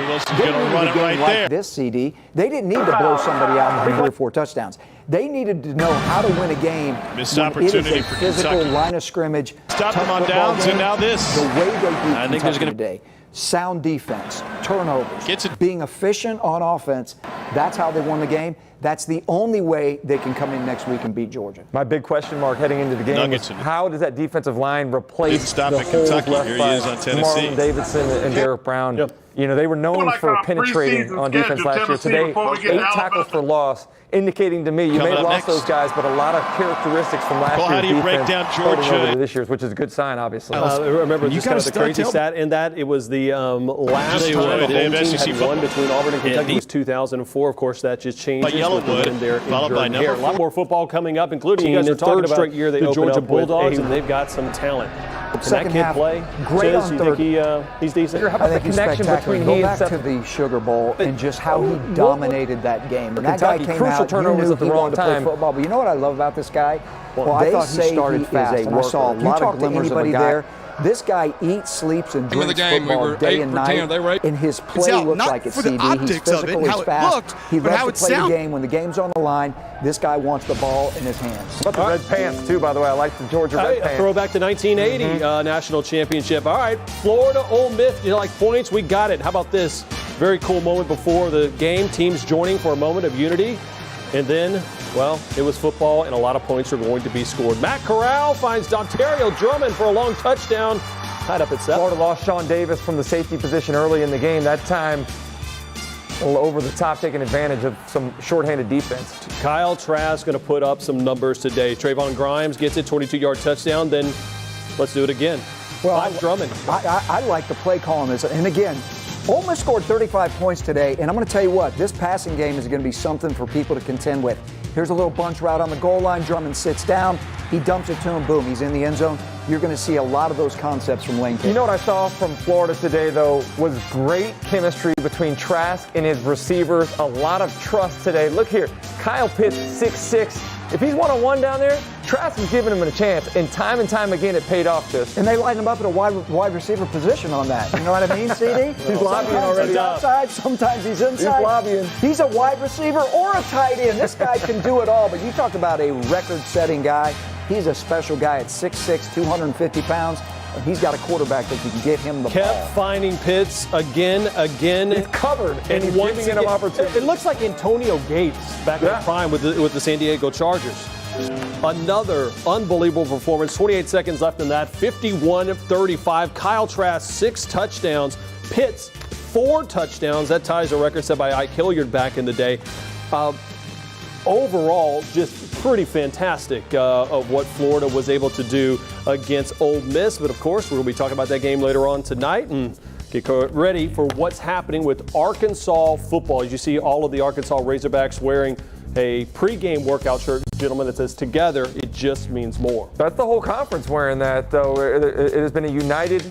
didn't need a game like this, CD. They didn't need to blow somebody out and 3 or 4 touchdowns. They needed to know how to win a game. Missed opportunity for physical Kentucky. Line of scrimmage. Stop them on downs, and now this. The way they beat Kentucky today. Sound defense, turnovers, being efficient on offense. That's how they won the game. That's the only way they can come in next week and beat Georgia. My big question mark heading into the game is how does that defensive line replace the holes Kentucky. left Here by he is on Tennessee. Marlon Davidson and Derek Brown? Yep. You know, they were known for penetrating on defense last year. Today, 8 tackles for loss, indicating to me you may have lost those guys, but a lot of characteristics from last year's how do you break defense down Georgia over this year's, which is a good sign, obviously. Remember, just kind of the crazy stat in that it was the last time a home team had won between Auburn and Kentucky was 2004. Of course, that just changed. Yellowwood, followed by number 4. A lot more football coming up, including you guys are talking about straight year the Georgia Bulldogs, and they've got some talent. Can that kid play? Great on third. You think he's decent? I think he's spectacular. Go back to the Sugar Bowl and just how he dominated that game. When that guy came out, you knew he wanted to play football. But you know what I love about this guy? Well, I thought he started fast, and I saw a lot of glimmers of a guy there. This guy eats, sleeps, and drinks football day and night, and his play looks like it's CD. He's physical, he's fast. He loves to play the game. When the game's on the line, this guy wants the ball in his hands. But the red pants, too, by the way. I like the Georgia red pants. Throwback to 1980 national championship. All right, Florida, Ole Miss, you like points? We got it. How about this? Very cool moment before the game. Teams joining for a moment of unity. And then, well, it was football, and a lot of points are going to be scored. Matt Corral finds Dontario Drummond for a long touchdown. Tied up at 7. Florida lost Sean Davis from the safety position early in the game. That time, over the top, taking advantage of some shorthanded defense. Kyle Trask going to put up some numbers today. Trayvon Grimes gets it, 22-yard touchdown. Then let's do it again. Well, Drummond. I like the play calling this. And again, Ole Miss scored 35 points today, and I'm going to tell you what, this passing game is going to be something for people to contend with. Here's a little bunch route on the goal line. Drummond sits down. He dumps it to him. Boom, he's in the end zone. You're going to see a lot of those concepts from Lane Kiffin. You know what I saw from Florida today, though, was great chemistry between Trask and his receivers. A lot of trust today. Look here, Kyle Pitts, 6'6". If he's one-on-one down there, Trask is giving him a chance, and time again it paid off this. And they line him up at a wide receiver position on that. You know what I mean, CD? He's lobbying already. He's outside, sometimes he's inside. He's lobbying. He's a wide receiver or a tight end. This guy can do it all. But you talked about a record-setting guy. He's a special guy at 6'6", 250 pounds. And he's got a quarterback that can get him the ball. Kept finding Pitts again. He's covered, and he's giving him opportunity. It looks like Antonio Gates back in prime with the San Diego Chargers. Another unbelievable performance. 28 seconds left in that. 51-35. Kyle Trask, 6 touchdowns. Pitts, 4 touchdowns. That ties a record set by Ike Hilliard back in the day. Overall, just pretty fantastic of what Florida was able to do against Ole Miss. But, of course, we'll be talking about that game later on tonight and get ready for what's happening with Arkansas football. As you see all of the Arkansas Razorbacks wearing a pregame workout shirt, gentlemen, that says together, it just means more. That's the whole conference wearing that, though. It has been a united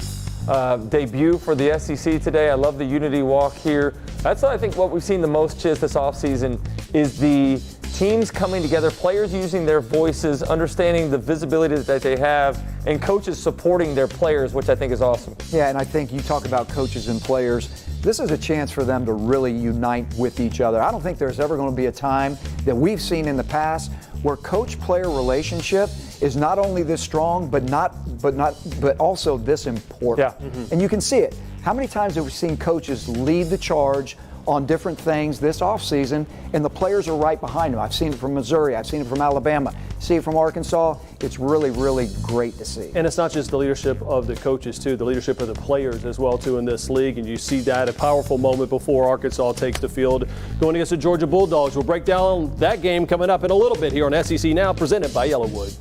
debut for the SEC today. I love the unity walk here. That's, I think, what we've seen the most this offseason is the teams coming together, players using their voices, understanding the visibility that they have, and coaches supporting their players, which I think is awesome. Yeah, and I think you talk about coaches and players. This is a chance for them to really unite with each other. I don't think there's ever going to be a time that we've seen in the past where coach-player relationship is not only this strong, but also this important. Yeah. Mm-hmm. And you can see it. How many times have we seen coaches lead the charge on different things this offseason, and the players are right behind them? I've seen it from Missouri. I've seen it from Alabama. See it from Arkansas. It's really, really great to see. And it's not just the leadership of the coaches, too. The leadership of the players as well, too, in this league. And you see that, a powerful moment before Arkansas takes the field going against the Georgia Bulldogs. We'll break down that game coming up in a little bit here on SEC Now, presented by Yellowwood.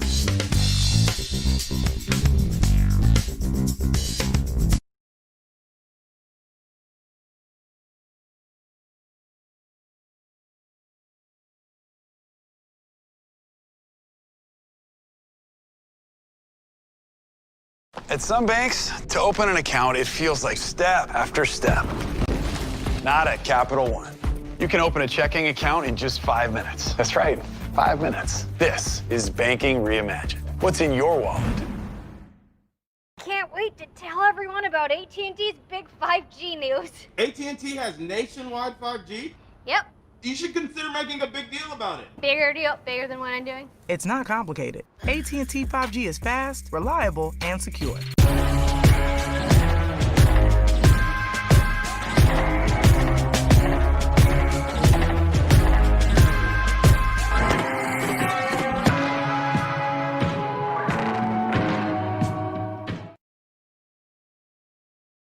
At some banks, to open an account, it feels like step after step. Not at Capital One. You can open a checking account in just 5 minutes. That's right, 5 minutes. This is banking reimagined. What's in your wallet? Can't wait to tell everyone about AT&T's big 5G news. AT&T has nationwide 5G? Yep. You should consider making a big deal about it. Bigger deal, bigger than what I'm doing. It's not complicated. AT&T 5G is fast, reliable, and secure.